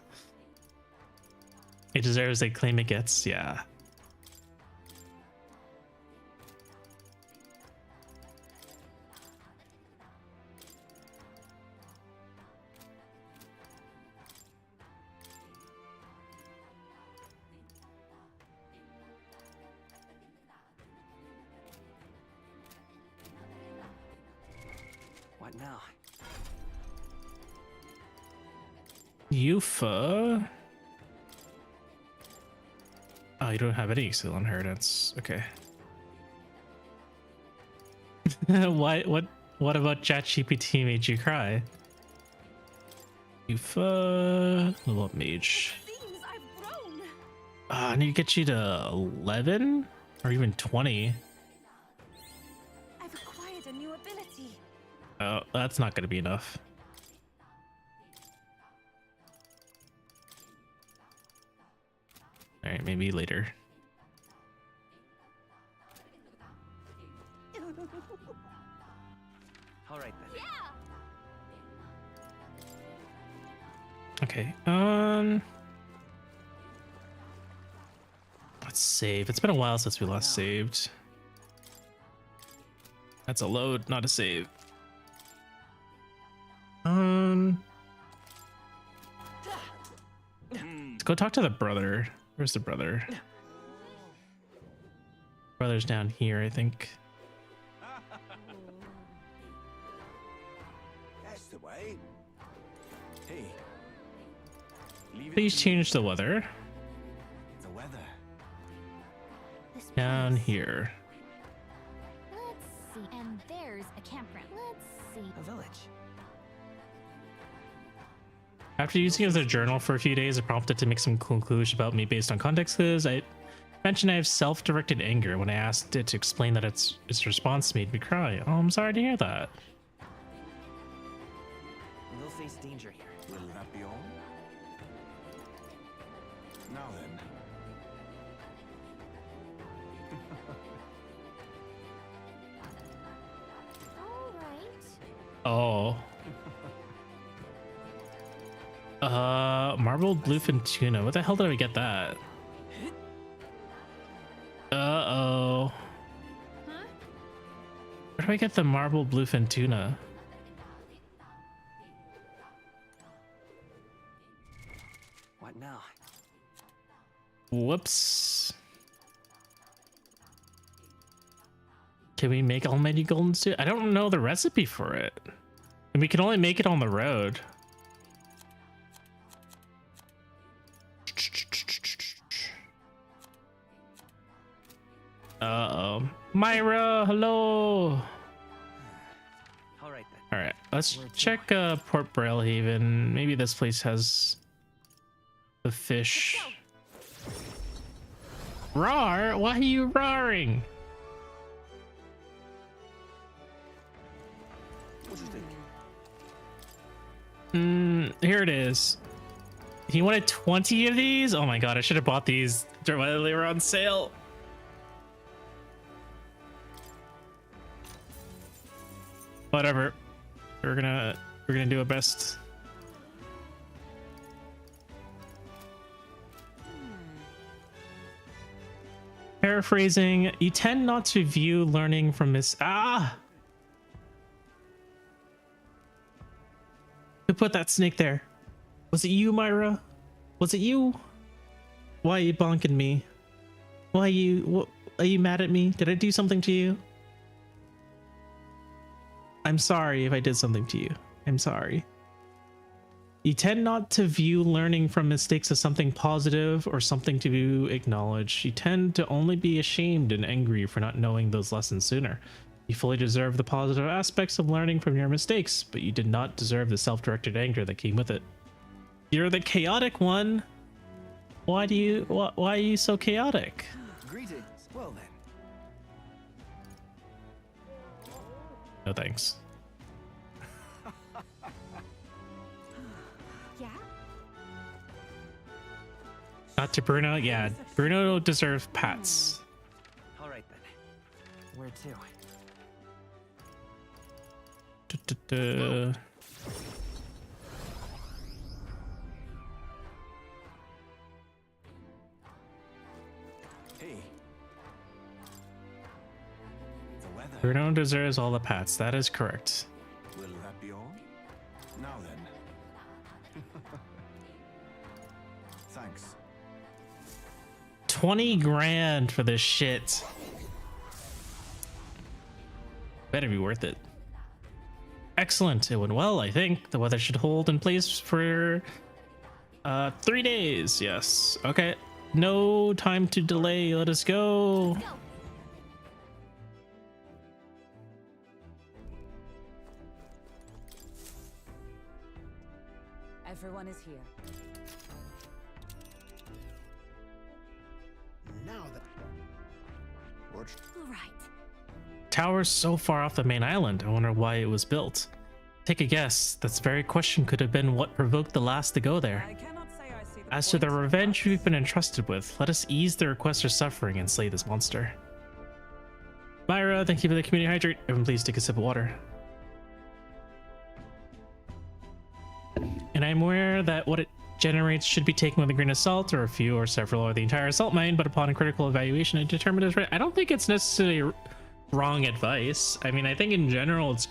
It deserves the claim it gets, yeah. What now? Yufa. Oh, you don't have any skill inheritance. Okay. What about ChatGPT made you cry? Yufa. Level up mage. seems I've grown. I need to get you to 11 or even 20. I've acquired a new ability. Oh, that's not going to be enough. All right, maybe later. All right then. Okay. Let's save. It's been a while since we last saved. That's a load, not a save. Let's go talk to the brother. Where's the brother? Brother's down here, I think. That's the way. Hey. Please change the weather. The weather. Down here. Let's see. And there's a campground. Let's see. A village. After using it as a journal for a few days, it prompted to make some conclusions about me based on context clues. I mentioned I have self-directed anger. When I asked it to explain that, its response made me cry. Oh, I'm sorry to hear that. They'll face danger here. Will that be all? Now then. All right. Oh. Marbled bluefin tuna. What the hell did I get that? Uh-oh. Huh? Where do I get the marbled bluefin tuna? What now? Whoops. Can we make almighty golden stew? I don't know the recipe for it. And we can only make it on the road. Uh-oh. Myra, hello. All right then. All right, let's check Port Brailhaven. Maybe this place has the fish. Roar? Why are you roaring? What do you think? Here it is. He wanted 20 of these? Oh my god, I should have bought these while they were on sale. Whatever. We're gonna do our best. Paraphrasing, you tend not to view learning from who put that snake there? Was it you, Myra? Was it you? Why are you bonking me? Why are you mad at me? Did I do something to you? I'm sorry if I did something to you. I'm sorry. You tend not to view learning from mistakes as something positive or something to be acknowledged. You tend to only be ashamed and angry for not knowing those lessons sooner. You fully deserve the positive aspects of learning from your mistakes, but you did not deserve the self-directed anger that came with it. You're the chaotic one. Why are you so chaotic? Greetings. Well then. No thanks. Yeah? Not to Bruno. Yeah, Bruno deserves pats. All right then. Where to? Hey. The weather. Bruno deserves all the pats. That is correct. Will that be all? Now then. Thanks. 20 grand for this shit. Better be worth it. Excellent. It went well, I think. The weather should hold in place for 3 days. Yes. Okay. No time to delay. Let us go. Go. Everyone is here. Now that. What? All right. Tower's so far off the main island. I wonder why it was built. Take a guess. This very question could have been what provoked the last to go there. I cannot say I see the As to the point, revenge but- we've been entrusted with, let us ease the requester's suffering and slay this monster. Myra, thank you for the community hydrate. Everyone please take a sip of water. And I'm aware that what it generates should be taken with a grain of salt, or a few or several or the entire salt mine, but upon a critical evaluation I determined it's right. I don't think it's necessarily wrong advice. I mean, I think in general it's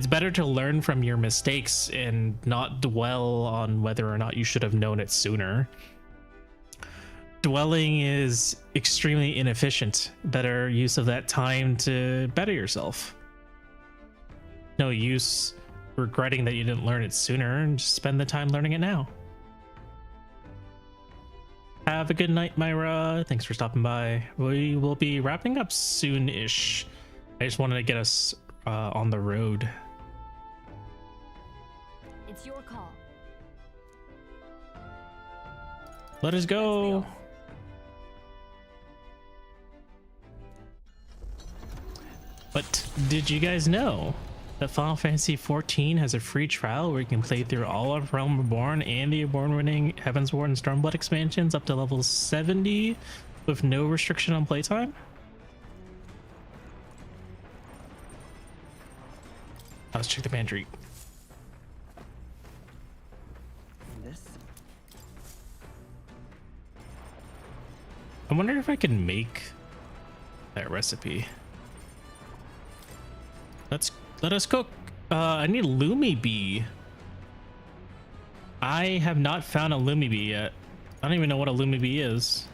better to learn from your mistakes and not dwell on whether or not you should have known it sooner. Dwelling is extremely inefficient. Better use of that time to better yourself. No use regretting that you didn't learn it sooner, and just spend the time learning it now. Have a good night, Myra. Thanks for stopping by. We will be wrapping up soon-ish. I just wanted to get us on the road. It's your call. Let us go. But did you guys know that Final Fantasy XIV has a free trial where you can play through all of Realm Reborn and the award-winning Heavensward and Stormblood expansions up to level 70 with no restriction on playtime? Let's check the pantry. This? I wonder if I can make that recipe. Let us cook. I need Lumi Bee. I have not found a Lumi Bee yet. I don't even know what a Lumi Bee is.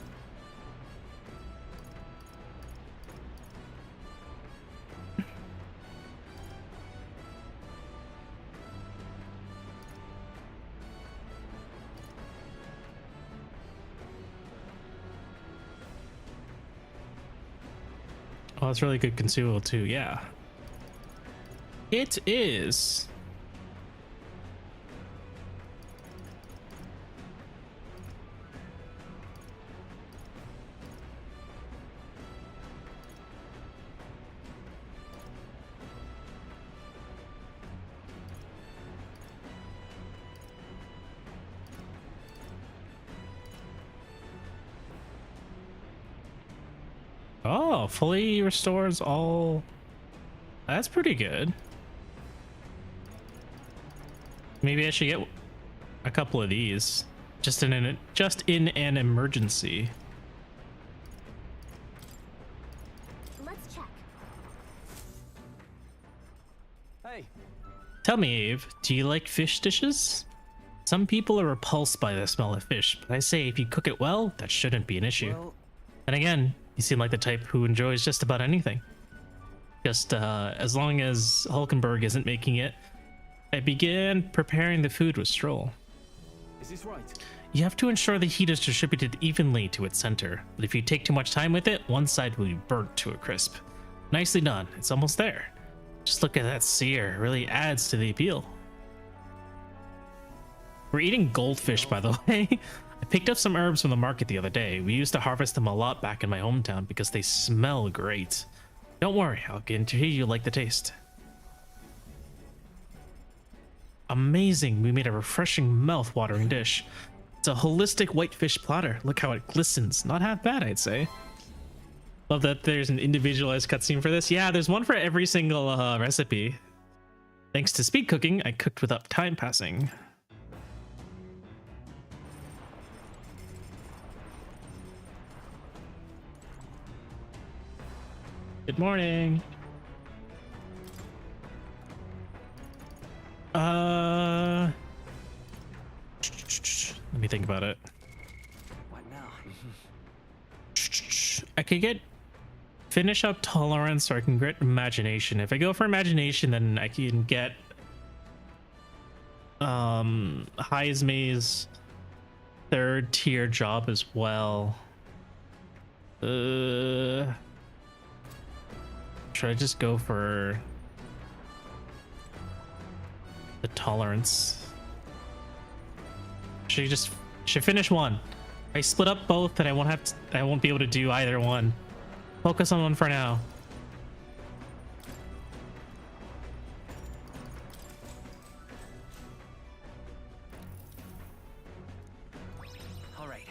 Oh, it's really good consumable too. Yeah. It is. Oh, fully restores all. That's pretty good. Maybe I should get a couple of these just in an emergency. Let's check. Hey, Tell me, Ave, do you like fish dishes? Some people are repulsed by the smell of fish, but I say if you cook it well, that shouldn't be an issue. Well, And again, you seem like the type who enjoys just about anything. Just as long as Hulkenberg isn't making it, I began preparing the food with Stroll. is this right? You have to ensure the heat is distributed evenly to its center, but if you take too much time with it, one side will be burnt to a crisp. Nicely done, it's almost there. Just look at that sear, it really adds to the appeal. We're eating goldfish, by the way. I picked up some herbs from the market the other day. We used to harvest them a lot back in my hometown because they smell great. Don't worry, I'll guarantee you like the taste. Amazing, we made a refreshing mouth-watering dish. It's a holistic whitefish platter. Look how it glistens. Not half bad, I'd say. Love that there's an individualized cutscene for this. Yeah, there's one for every single recipe. Thanks to speed cooking, I cooked without time passing. Good morning. Let me think about it. what now? I could finish up tolerance, or I can get imagination. If I go for imagination, then I can get Heismay's third tier job as well. Should I just go for the tolerance? Should finish one. I split up both, and I won't be able to do either one. Focus on one for now. All right.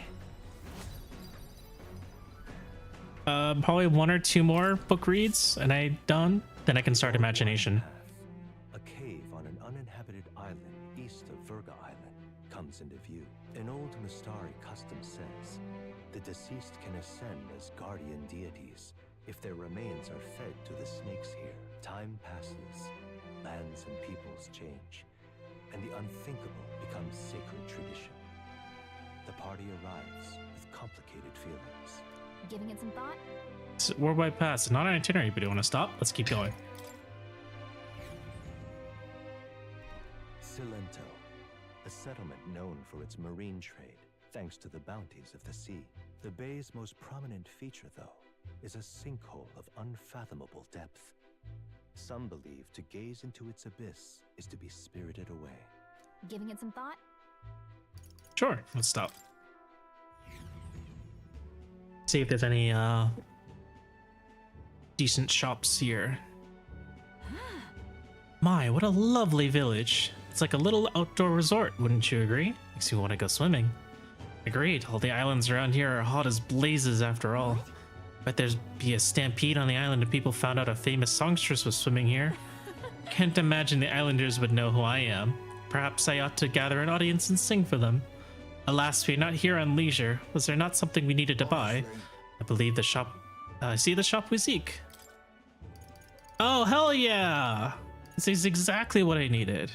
Probably one or two more book reads, and I'm done. Then I can start imagination. A cave on an uninhabited island east of Virga Island comes into view. An old Mystari custom says the deceased can ascend as guardian deities if their remains are fed to the snakes here. Time passes, lands and peoples change, and the unthinkable becomes sacred tradition. The party arrives with complicated feelings. Giving it some thought? It's worldwide pass, not an itinerary, but do you want to stop? Let's keep going. Cilento, a settlement known for its marine trade, thanks to the bounties of the sea. The bay's most prominent feature, though, is a sinkhole of unfathomable depth. Some believe to gaze into its abyss is to be spirited away. Giving it some thought? Sure, let's stop. See if there's any decent shops here. My, what a lovely village. It's like a little outdoor resort, wouldn't you agree? Makes me want to go swimming. Agreed, all the islands around here are hot as blazes after all. Bet there'd be a stampede on the island if people found out a famous songstress was swimming here. Can't imagine the islanders would know who I am. Perhaps I ought to gather an audience and sing for them. Alas, we're not here on leisure. Was there not something we needed to buy? I believe the shop... see the shop we seek. Oh, hell yeah! This is exactly what I needed.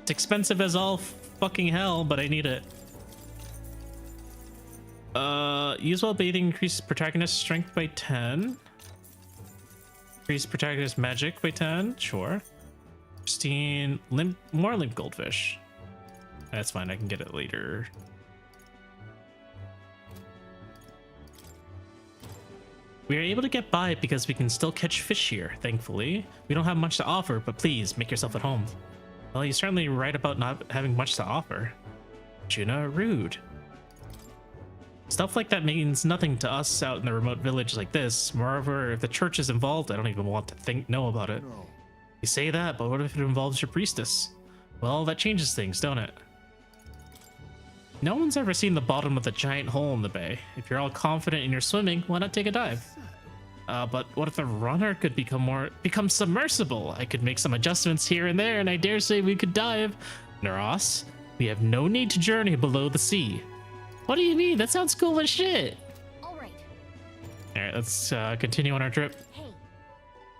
It's expensive as all fucking hell, but I need it. Use while bathing, increase protagonist strength by 10. Increase protagonist magic by 10, sure. Pristine, more limp goldfish. That's fine, I can get it later. We are able to get by because we can still catch fish here, thankfully. We don't have much to offer, but please, make yourself at home. Well, you're certainly right about not having much to offer. Juna, rude. Stuff like that means nothing to us out in a remote village like this. Moreover, if the church is involved, I don't even want to know about it. No. You say that, but what if it involves your priestess? Well, that changes things, don't it? No one's ever seen the bottom of the giant hole in the bay. If you're all confident in your swimming, why not take a dive? But what if the runner could become submersible? I could make some adjustments here and there, and I dare say we could dive. Naros, we have no need to journey below the sea. What do you mean? That sounds cool as shit. All right. All right, let's continue on our trip. Hey.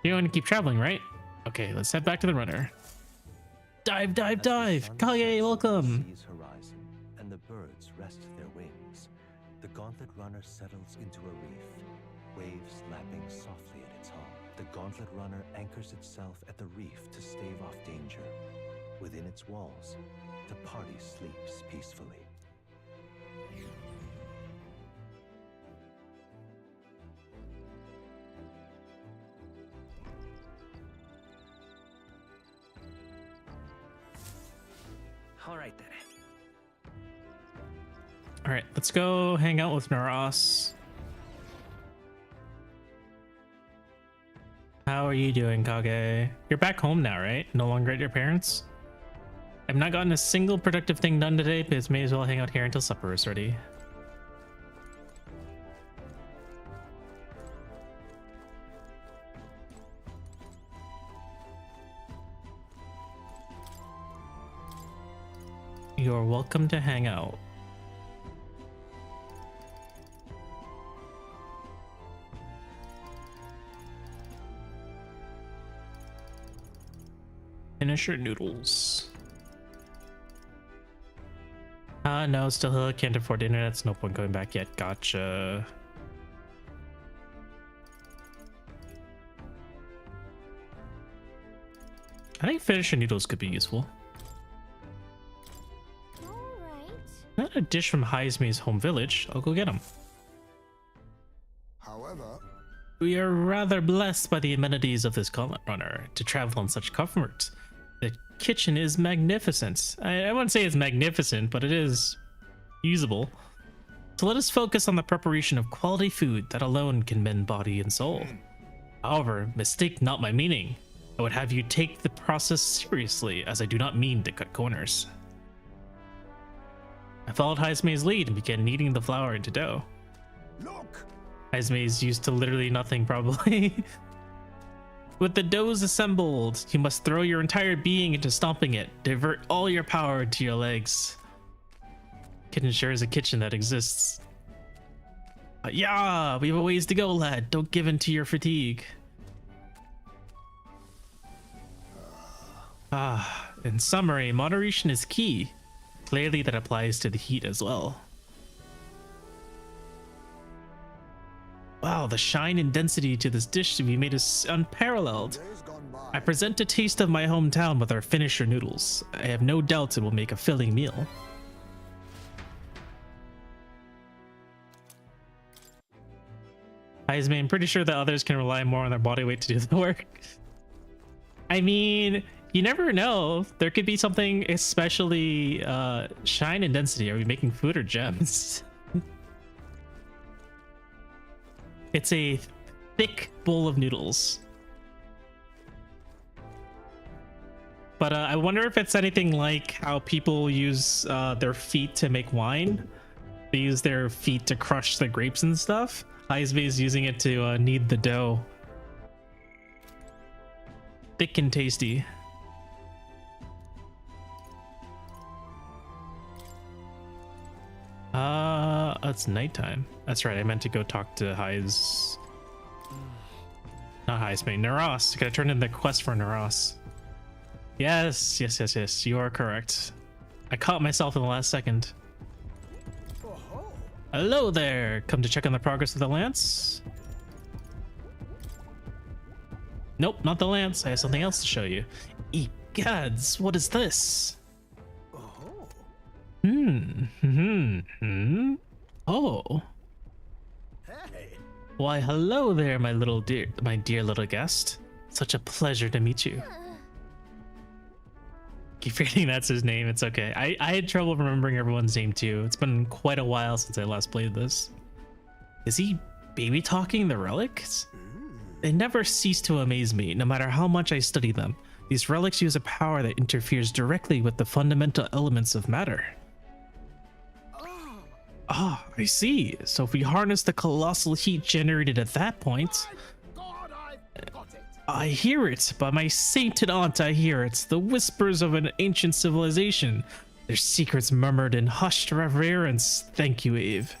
You want to keep traveling, right? Okay, let's head back to the runner. Dive, dive, dive! Kage, welcome! Sees horizon, and the birds rest their wings. The gauntlet runner settles into a reef, waves lapping softly at its hull. The gauntlet runner anchors itself at the reef to stave off danger. Within its walls, the party sleeps peacefully. All right then. All right, let's go hang out with Naros. How are you doing, Kage? You're back home now, right? No longer at your parents'? I've not gotten a single productive thing done today, but may as well hang out here until supper is ready. You're welcome to hang out. Finish your noodles. No, still can't afford internet. It's no point going back yet. Gotcha. I think finisher noodles could be useful. Not a dish from Hyzme's home village. I'll go get them. However, We are rather blessed by the amenities of this gauntlet runner to travel in such comfort. The kitchen is magnificent. I wouldn't say it's magnificent, but it is usable. So let us focus on the preparation of quality food that alone can mend body and soul. However, mistake not my meaning. I would have you take the process seriously, as I do not mean to cut corners. I followed Hyzme's lead and began kneading the flour into dough. look! Hyzme's used to literally nothing, probably. With the doughs assembled, you must throw your entire being into stomping it. Divert all your power to your legs. Kitchen sure is a kitchen that exists. Yeah, we have a ways to go, lad. Don't give in to your fatigue. In summary, moderation is key. Clearly that applies to the heat as well. Wow, the shine and density to this dish to be made is unparalleled. Days gone by. I present a taste of my hometown with our finisher noodles. I have no doubts it will make a filling meal. Heisman, I'm pretty sure that others can rely more on their body weight to do the work. I mean, you never know. There could be something especially shine and density. Are we making food or gems? It's a thick bowl of noodles. But I wonder if it's anything like how people use their feet to make wine. They use their feet to crush the grapes and stuff. Heisman is using it to knead the dough. Thick and tasty. It's nighttime. That's right, I meant to go talk to Heis. Not Heisman, Naros. Gotta turn in the quest for Naros. Yes, you are correct. I caught myself in the last second. Hello there! Come to check on the progress of the lance? Nope, not the lance. I have something else to show you. Egads, what is this? Oh. Hey. Why, hello there, my dear little guest. Such a pleasure to meet you. Keep forgetting that's his name. It's okay. I had trouble remembering everyone's name too. It's been quite a while since I last played this. Is he baby talking the relics? They never cease to amaze me, no matter how much I study them. These relics use a power that interferes directly with the fundamental elements of matter. Ah, I see. So if we harness the colossal heat generated at that point... God, I've got it. I hear it. By my sainted aunt, I hear it. The whispers of an ancient civilization. Their secrets murmured in hushed reverence. Thank you, Eve.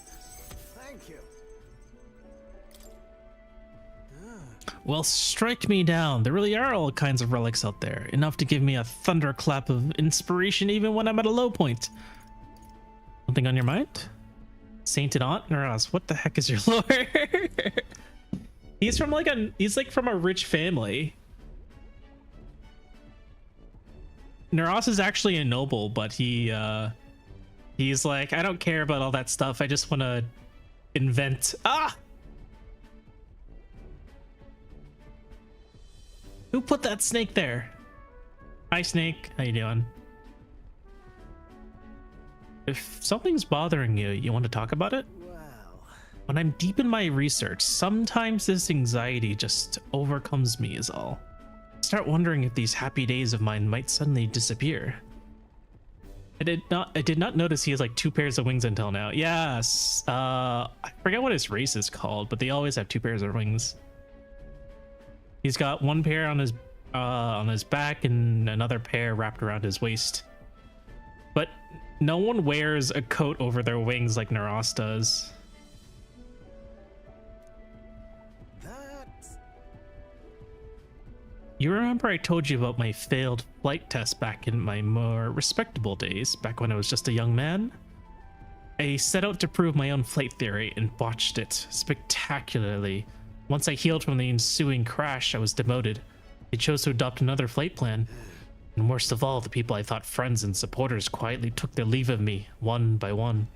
Thank you. Well, strike me down. There really are all kinds of relics out there. Enough to give me a thunderclap of inspiration even when I'm at a low point. Something on your mind? Sainted Aunt Naras, what the heck is your lore? He's from from a rich family. Naras is actually a noble, but he's like, I don't care about all that stuff. I just want to invent. Ah! Who put that snake there? Hi, snake. How you doing? If something's bothering you, you want to talk about it? When I'm deep in my research, sometimes this anxiety just overcomes me is all. I start wondering if these happy days of mine might suddenly disappear. I did not notice he has like 2 pairs of wings until now. Yes. I forget what his race is called, but they always have 2 pairs of wings. He's got 1 pair on his back and another pair wrapped around his waist. But no one wears a coat over their wings like Naras does. You remember I told you about my failed flight test back in my more respectable days, back when I was just a young man? I set out to prove my own flight theory and botched it spectacularly. Once I healed from the ensuing crash, I was demoted. I chose to adopt another flight plan. And worst of all, the people I thought friends and supporters quietly took their leave of me, one by one.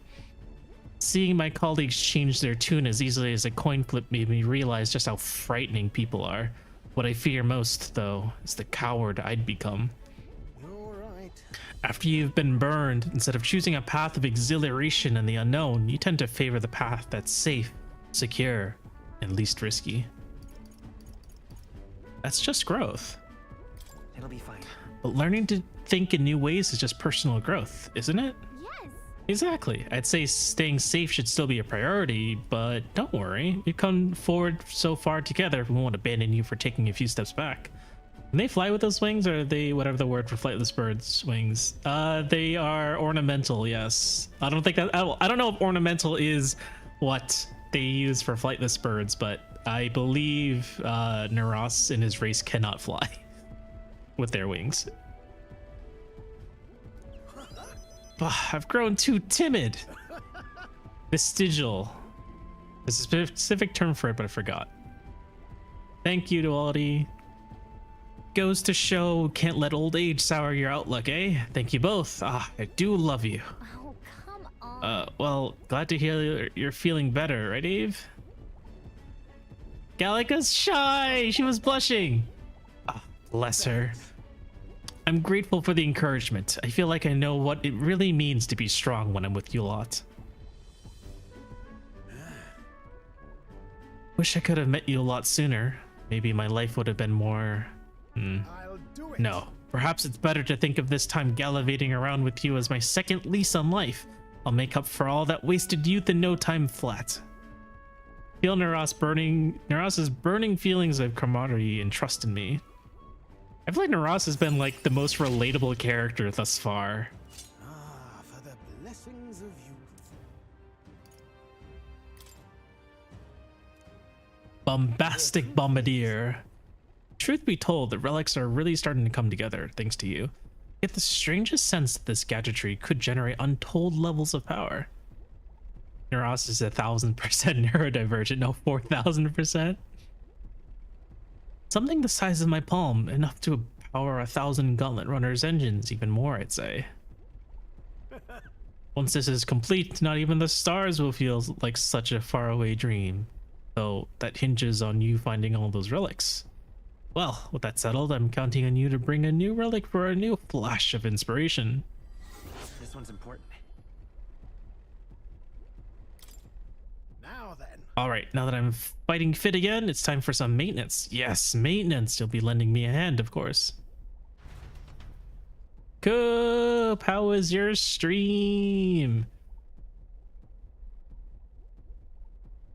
Seeing my colleagues change their tune as easily as a coin flip made me realize just how frightening people are. What I fear most, though, is the coward I'd become. After you've been burned, instead of choosing a path of exhilaration and the unknown, you tend to favor the path that's safe, secure, and least risky. That's just growth. It'll be fine. But learning to think in new ways is just personal growth, isn't it? Yes. Exactly. I'd say staying safe should still be a priority, but don't worry. We've come forward so far together, we won't abandon you for taking a few steps back. Can they fly with those wings, or are they whatever the word for flightless birds wings? They are ornamental, yes. I don't think that I don't know if ornamental is what they use for flightless birds, but I believe Naras in his race cannot fly with their wings. I've grown too timid. Vestigial. There's a specific term for it, but I forgot. Thank you, Duality. Goes to show, can't let old age sour your outlook, eh? Thank you both. I do love you. Oh, come on. Well, glad to hear you're feeling better, right, Eve? Gallica's shy. She was blushing. Ah, bless her. I'm grateful for the encouragement. I feel like I know what it really means to be strong when I'm with you lot. Wish I could have met you a lot sooner. Maybe my life would have been more... I'll do it. No. Perhaps it's better to think of this time gallivanting around with you as my second lease on life. I'll make up for all that wasted youth in no time flat. Feel Naras's burning feelings of camaraderie and trust in me. I feel like Naras has been like the most relatable character thus far. Ah, for the blessings of youth. Bombastic bombardier. Truth be told, the relics are really starting to come together thanks to you. Yet the strangest sense that this gadgetry could generate untold levels of power. Naras is 1000% neurodivergent, no 4000%. Something the size of my palm, enough to power 1,000 gauntlet runners' engines, even more, I'd say. Once this is complete, not even the stars will feel like such a faraway dream. Though that hinges on you finding all those relics. Well, with that settled, I'm counting on you to bring a new relic for a new flash of inspiration. This one's important. Now then. Alright, now that I'm fighting fit again, it's time for some maintenance. Yes, maintenance. You'll be lending me a hand, of course. Coop, how was your stream?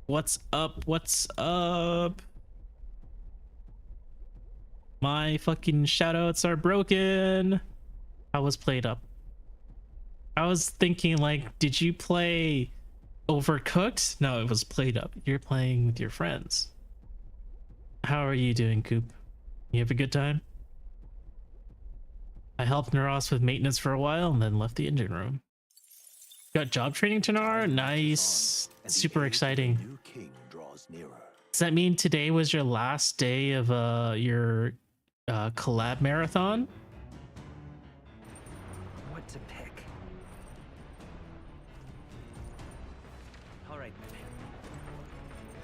What's up? What's up? My fucking shoutouts are broken. I was played up. I was thinking, like, did you play Overcooked? No, it was played up. You're playing with your friends. How are you doing, Coop? You have a good time? I helped Naras with maintenance for a while and then left the engine room. Got job training tomorrow? Nice. Super exciting. New king draws nearer. Does that mean today was your last day of your collab marathon? What to pick? All right.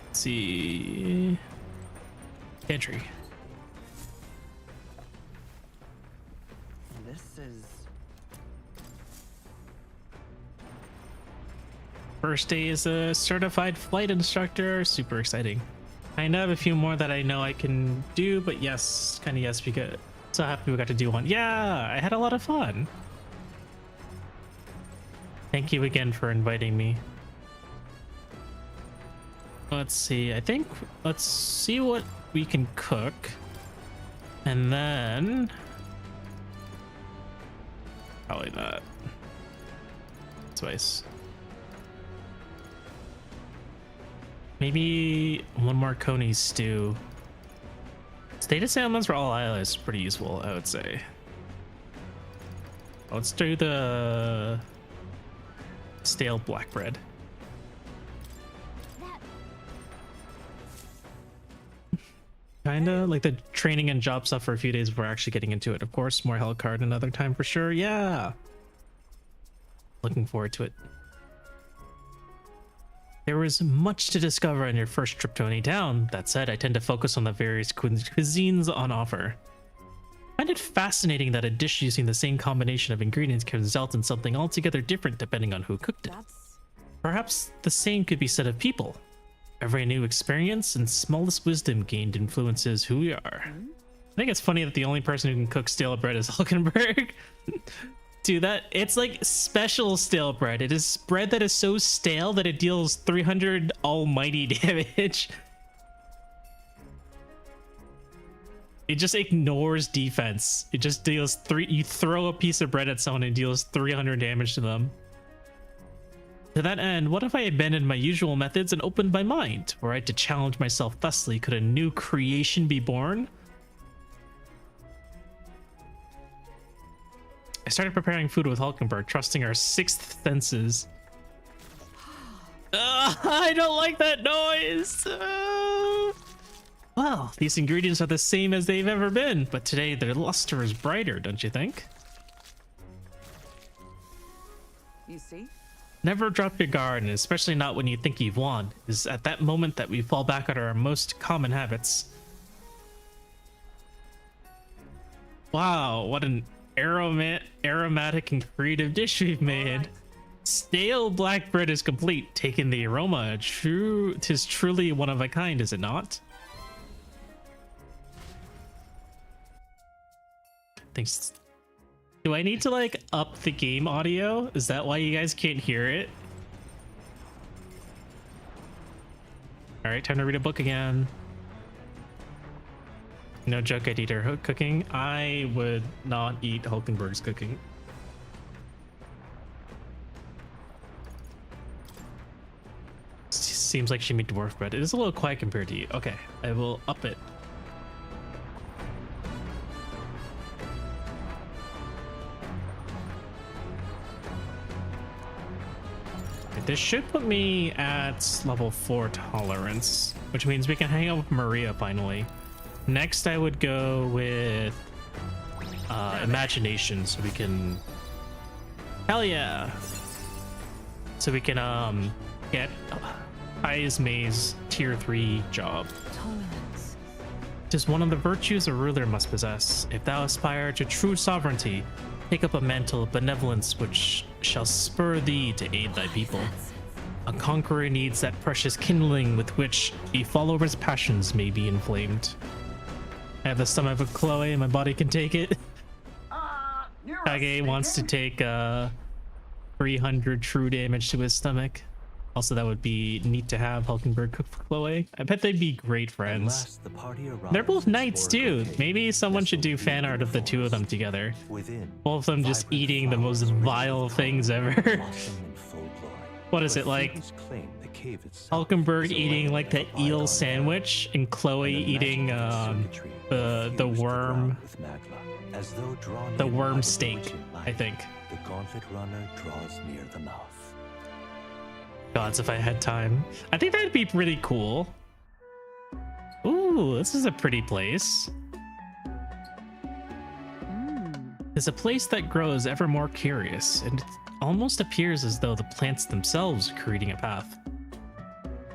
Let's see. Entry. This is... First day is a certified flight instructor. Super exciting. I have a few more that I know I can do, but yes, kind of yes, because so happy we got to do one. Yeah, I had a lot of fun. Thank you again for inviting me. Let's see. I think let's see what we can cook, and then probably that spice. Maybe one more coney stew. Stated salmons for all islands is pretty useful, I would say. Let's do the stale black bread. Kinda like the training and job stuff for a few days before actually getting into it. Of course, more hell card another time for sure. Yeah. Looking forward to it. There was much to discover on your first trip to any town. That said, I tend to focus on the various cuisines on offer. I find it fascinating that a dish using the same combination of ingredients can result in something altogether different depending on who cooked it. Perhaps the same could be said of people. Every new experience and smallest wisdom gained influences who we are. I think it's funny that the only person who can cook stale bread is Hulkenberg. Dude, it's like special stale bread. It is bread that is so stale that it deals 300 almighty damage. It just ignores defense. It just deals you throw a piece of bread at someone and deals 300 damage to them. To that end, what if I abandoned my usual methods and opened my mind? Were I to challenge myself thusly, could a new creation be born? I started preparing food with Hulkenberg, trusting our sixth senses. I don't like that noise. Well, these ingredients are the same as they've ever been, but today their luster is brighter, don't you think? You see? Never drop your guard, and especially not when you think you've won. It's at that moment that we fall back on our most common habits. Wow, what an aromatic and creative dish we've made. Stale black bread is complete, taking the aroma. Tis truly one of a kind, is it not? Thanks. Do I need to like up the game audio? Is that why you guys can't hear it? All right, time to read a book again. No joke, I'd eat her cooking. I would not eat Hulkenberg's cooking. Seems like she made dwarf bread. It is a little quiet compared to you. Okay, I will up it. This should put me at level 4 tolerance, which means we can hang out with Maria finally. Next, I would go with imagination, so we can... Hell yeah! So we can get Ismay's tier 3 job. Tolerance. Tis one of the virtues a ruler must possess. If thou aspire to true sovereignty, take up a mantle of benevolence which shall spur thee to aid thy people. A conqueror needs that precious kindling with which a follower's passions may be inflamed. I have the stomach of Chloe and my body can take it. Kage wants to take 300 true damage to his stomach. Also, that would be neat to have Hulkenberg cook for Chloe. I bet they'd be great friends. They're both knights too. Maybe someone should do fan art of the two of them together. Both of them just eating the most vile things ever. What is it like? Hulkenberg eating like the eel sandwich and Chloe eating the worm steak, I think. The gauntlet runner draws near the mouth. Gods, if I had time. I think that'd be pretty cool. Ooh, this is a pretty place. It's a place that grows ever more curious, and it almost appears as though the plants themselves are creating a path.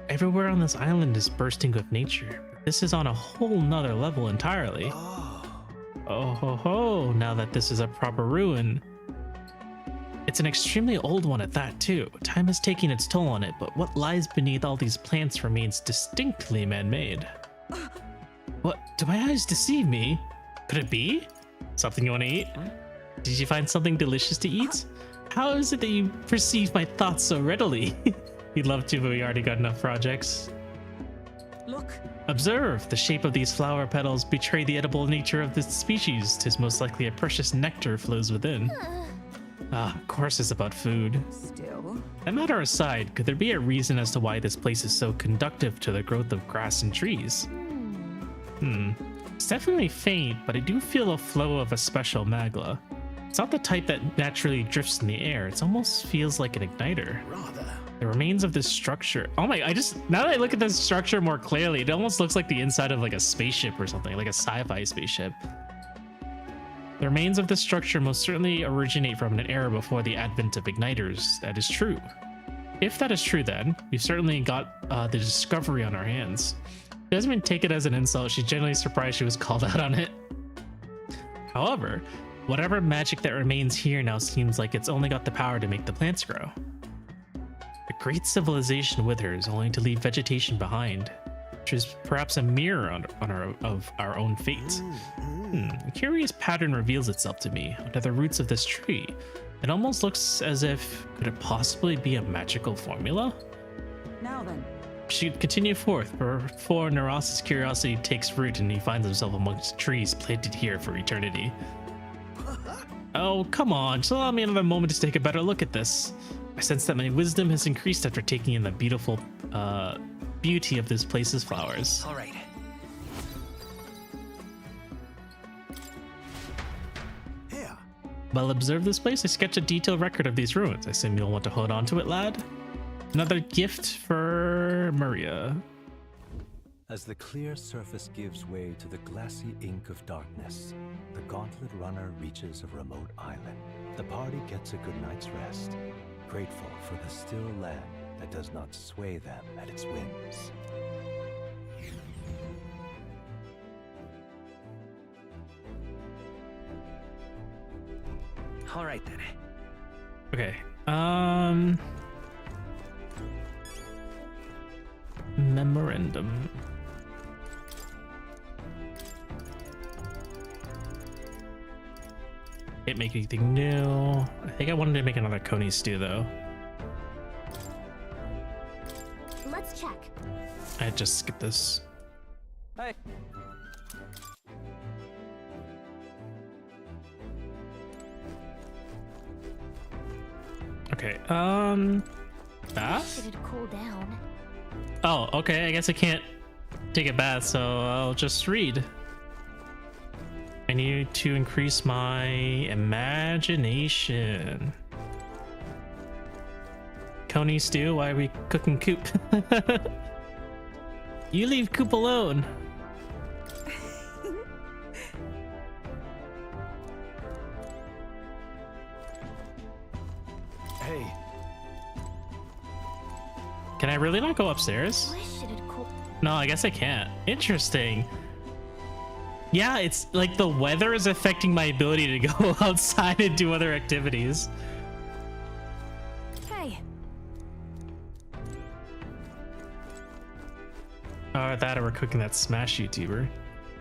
Everywhere on this island is bursting with nature, but this is on a whole nother level entirely. Oh ho ho, now that this is a proper ruin. It's an extremely old one at that too. Time is taking its toll on it, but what lies beneath all these plants remains distinctly man-made. What? Do my eyes deceive me? Could it be? Something you want to eat? Did you find something delicious to eat? How is it that you perceive my thoughts so readily? You'd love to, but we already got enough projects. Look. Observe! The shape of these flower petals betray the edible nature of this species. 'Tis most likely a precious nectar flows within. Ah, of course it's about food. Still. That matter aside, could there be a reason as to why this place is so conducive to the growth of grass and trees? It's definitely faint, but I do feel a flow of a special magla. It's not the type that naturally drifts in the air. It almost feels like an igniter. The remains of this structure. Oh my, now that I look at this structure more clearly, it almost looks like the inside of like a spaceship or something, like a sci-fi spaceship. The remains of this structure most certainly originate from an era before the advent of igniters. That is true. If that is true, then we've certainly got the discovery on our hands. She doesn't even take it as an insult. She's genuinely surprised she was called out on it. However, whatever magic that remains here now seems like it's only got the power to make the plants grow. A great civilization withers, only to leave vegetation behind, which is perhaps a mirror of our own fate. A curious pattern reveals itself to me under the roots of this tree. It almost looks as if, could it possibly be a magical formula? Now then. She'd continue forth before Naras's curiosity takes root and he finds himself amongst trees planted here for eternity. Oh, come on, just allow me another moment to take a better look at this. I sense that my wisdom has increased after taking in the beautiful beauty of this place's flowers. All right. Here. While observe this place, I sketch a detailed record of these ruins. I assume you'll want to hold on to it, lad. Another gift for Maria. As the clear surface gives way to the glassy ink of darkness, the gauntlet runner reaches a remote island. The party gets a good night's rest. grateful for the still land that does not sway them at its whims. All right then. Okay. Memorandum. Can't make anything new. I think I wanted to make another Coney stew though. Let's check. I just skipped this. Hey. Okay, bath? Should it cool down? Oh, okay, I guess I can't take a bath, so I'll just read. I need to increase my imagination. Coney stew, why are we cooking Coop? You leave Coop alone. Hey, Can I really not go upstairs? Why should it cool? No, I guess I can't. Interesting. Yeah, it's like the weather is affecting my ability to go outside and do other activities. Hey, Oh, that or we're cooking that Smash YouTuber.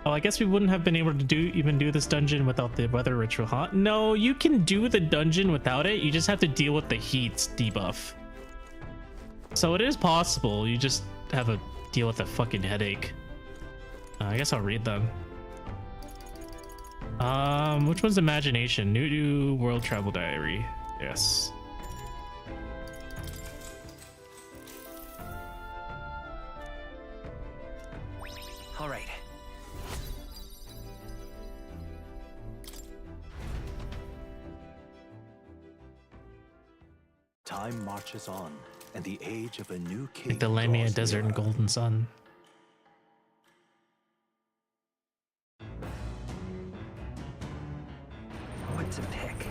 Oh, I guess we wouldn't have been able to even do this dungeon without the weather ritual, huh? No, you can do the dungeon without it. You just have to deal with the heat debuff. So it is possible. You just have to deal with a fucking headache. I guess I'll read them. Which one's imagination? New world travel diary. Yes. All right. time marches on, and the age of a new king Like the Lamia draws Desert and nearer. Golden Sun. What to pick?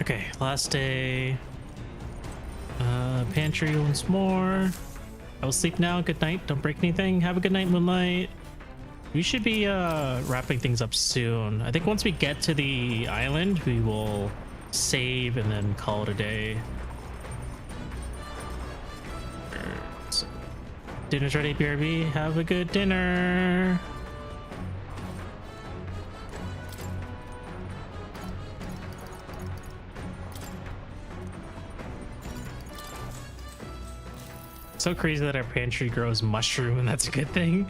Okay, last day. Pantry once more. I will sleep now. Good night. Don't break anything. Have a good night, Moonlight. We should be wrapping things up soon. I think once we get to the island, we will save and then call it a day. So, dinner's ready, BRB. Have a good dinner. So crazy that our pantry grows mushroom, and that's a good thing.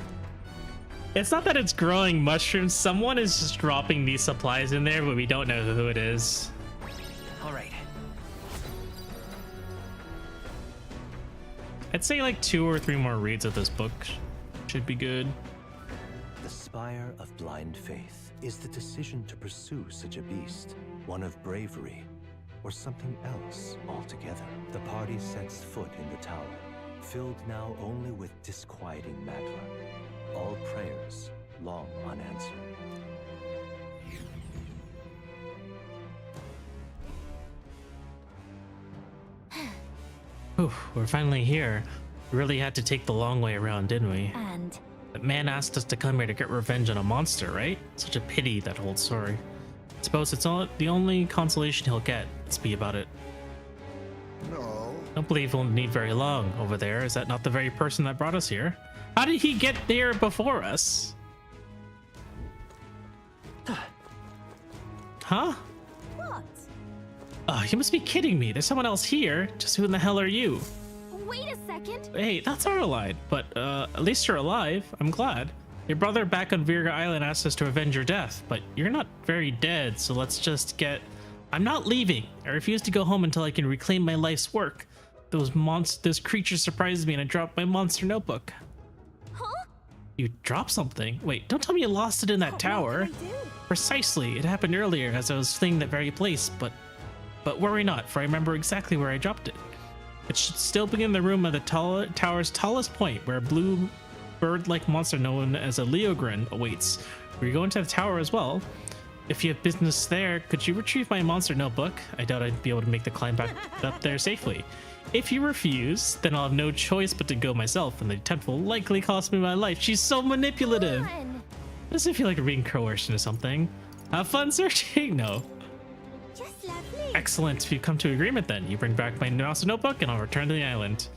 It's not that it's growing mushrooms. Someone is just dropping these supplies in there, but we don't know who it is. All right. I'd say like 2 or 3 more reads of this book should be good. The spire of blind faith is the decision to pursue such a beast, one of bravery, or something else altogether. The party sets foot in the tower, filled now only with disquieting magma. All prayers long unanswered. Whew, we're finally here. We really had to take the long way around, didn't we? And That man asked us to come here to get revenge on a monster, right? Such a pity, that whole story. I suppose it's all the only consolation he'll get. Let's be about it. No. Don't believe he'll need very long over there. Is that not the very person that brought us here? How did he get there before us? Huh? What? Oh, you must be kidding me. There's someone else here. Just who in the hell are you? wait a second. Hey, that's our line. But at least you're alive. I'm glad. Your brother back on Virga Island asked us to avenge your death, but you're not very dead, so let's just get... I'm not leaving. I refuse to go home until I can reclaim my life's work. This creature surprised me and I dropped my monster notebook. Huh? You dropped something? Wait, don't tell me you lost it in that tower. What can I do? Precisely. It happened earlier as I was fleeing that very place, but worry not, for I remember exactly where I dropped it. It should still be in the room at the tower's tallest point, where a blue bird-like monster known as a Leogrin awaits. We go into the tower as well. If you have business there, could you retrieve my monster notebook? I doubt I'd be able to make the climb back up there safely. If you refuse, then I'll have no choice but to go myself, and the attempt will likely cost me my life. She's so manipulative. Fun. Does it feel like being coerced into something? Have fun searching? No. Just lovely. Excellent. We've come to an agreement then. You bring back my monster notebook, and I'll return to the island.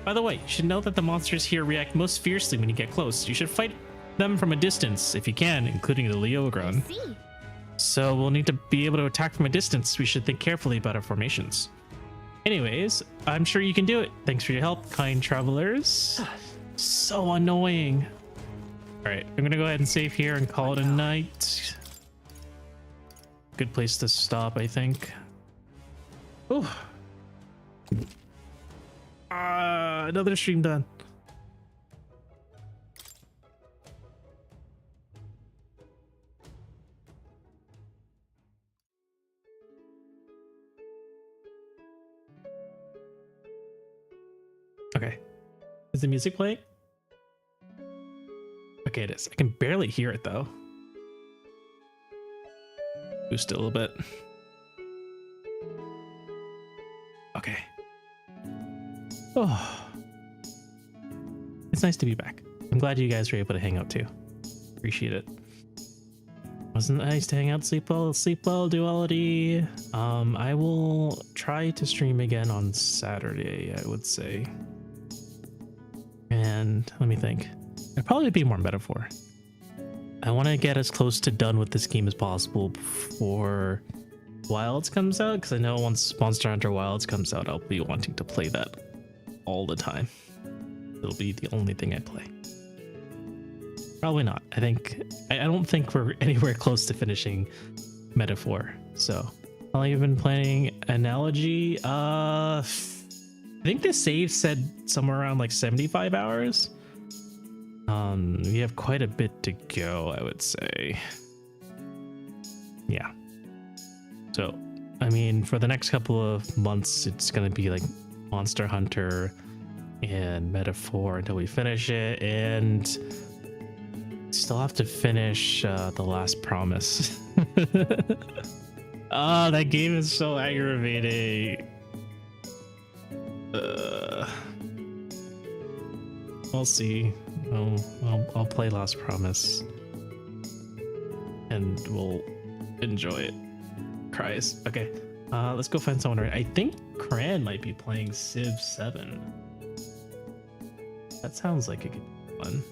By the way, you should know that the monsters here react most fiercely when you get close. You should fight them from a distance, if you can, including the Leogron. See. So we'll need to be able to attack from a distance. We should think carefully about our formations. Anyways, I'm sure you can do it. Thanks for your help, kind travelers. So annoying. All right, I'm gonna go ahead and save here and call it a night. Good place to stop, I think. Oh. Another stream done. Okay. Is the music playing? Okay, it is. I can barely hear it though. Boost it a little bit. Okay. Oh. It's nice to be back. I'm glad you guys were able to hang out too. Appreciate it. Wasn't it nice to hang out, sleep well, duality. I will try to stream again on Saturday, I would say. And let me think. It'd probably be more metaphor. I want to get as close to done with this game as possible before Wilds comes out, because I know once Monster Hunter Wilds comes out, I'll be wanting to play that all the time. It'll be the only thing I play. Probably not. I don't think we're anywhere close to finishing Metaphor. So how long have you been playing Analogy? I think the save said somewhere around like 75 hours. We have quite a bit to go, I would say. Yeah. So, I mean, for the next couple of months, it's gonna be like Monster Hunter and Metaphor until we finish it, and still have to finish The Last Promise. Oh, that game is so aggravating. We'll see. I'll play Last Promise and we'll enjoy it. Cries. Okay, let's go find someone. Right, I think Cran might be playing Civ 7. That sounds like a good one.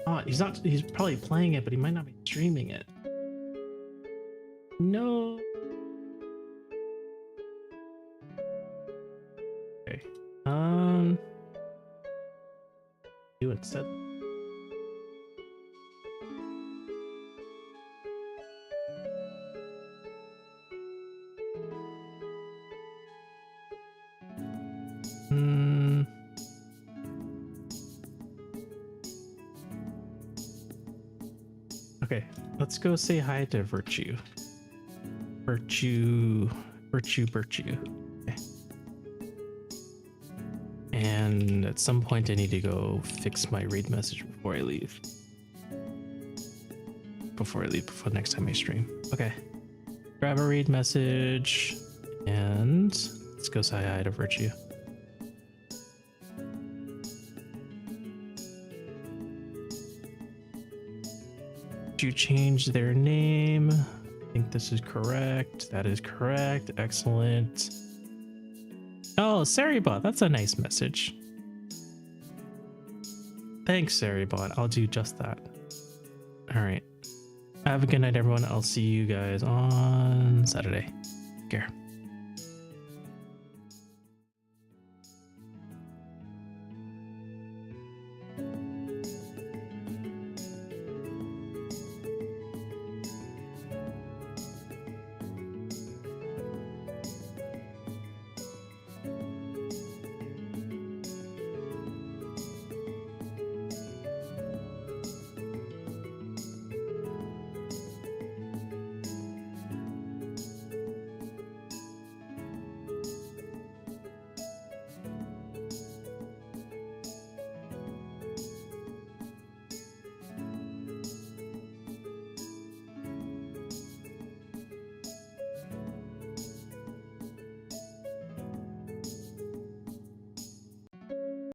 Oh, he's probably playing it, but he might not be streaming it. No. Okay. Do instead. Okay, let's go say hi to Virtue. Virtue. Okay. And at some point I need to go fix my read message before I leave. Before next time I stream. Okay. Grab a read message and let's go say hi to Virtue. You change their name. I think this is correct. That is correct. Excellent. Oh, Saribot, that's a nice message. Thanks, Saribot. I'll do just that. All right. Have a good night, everyone. I'll see you guys on Saturday. Take care.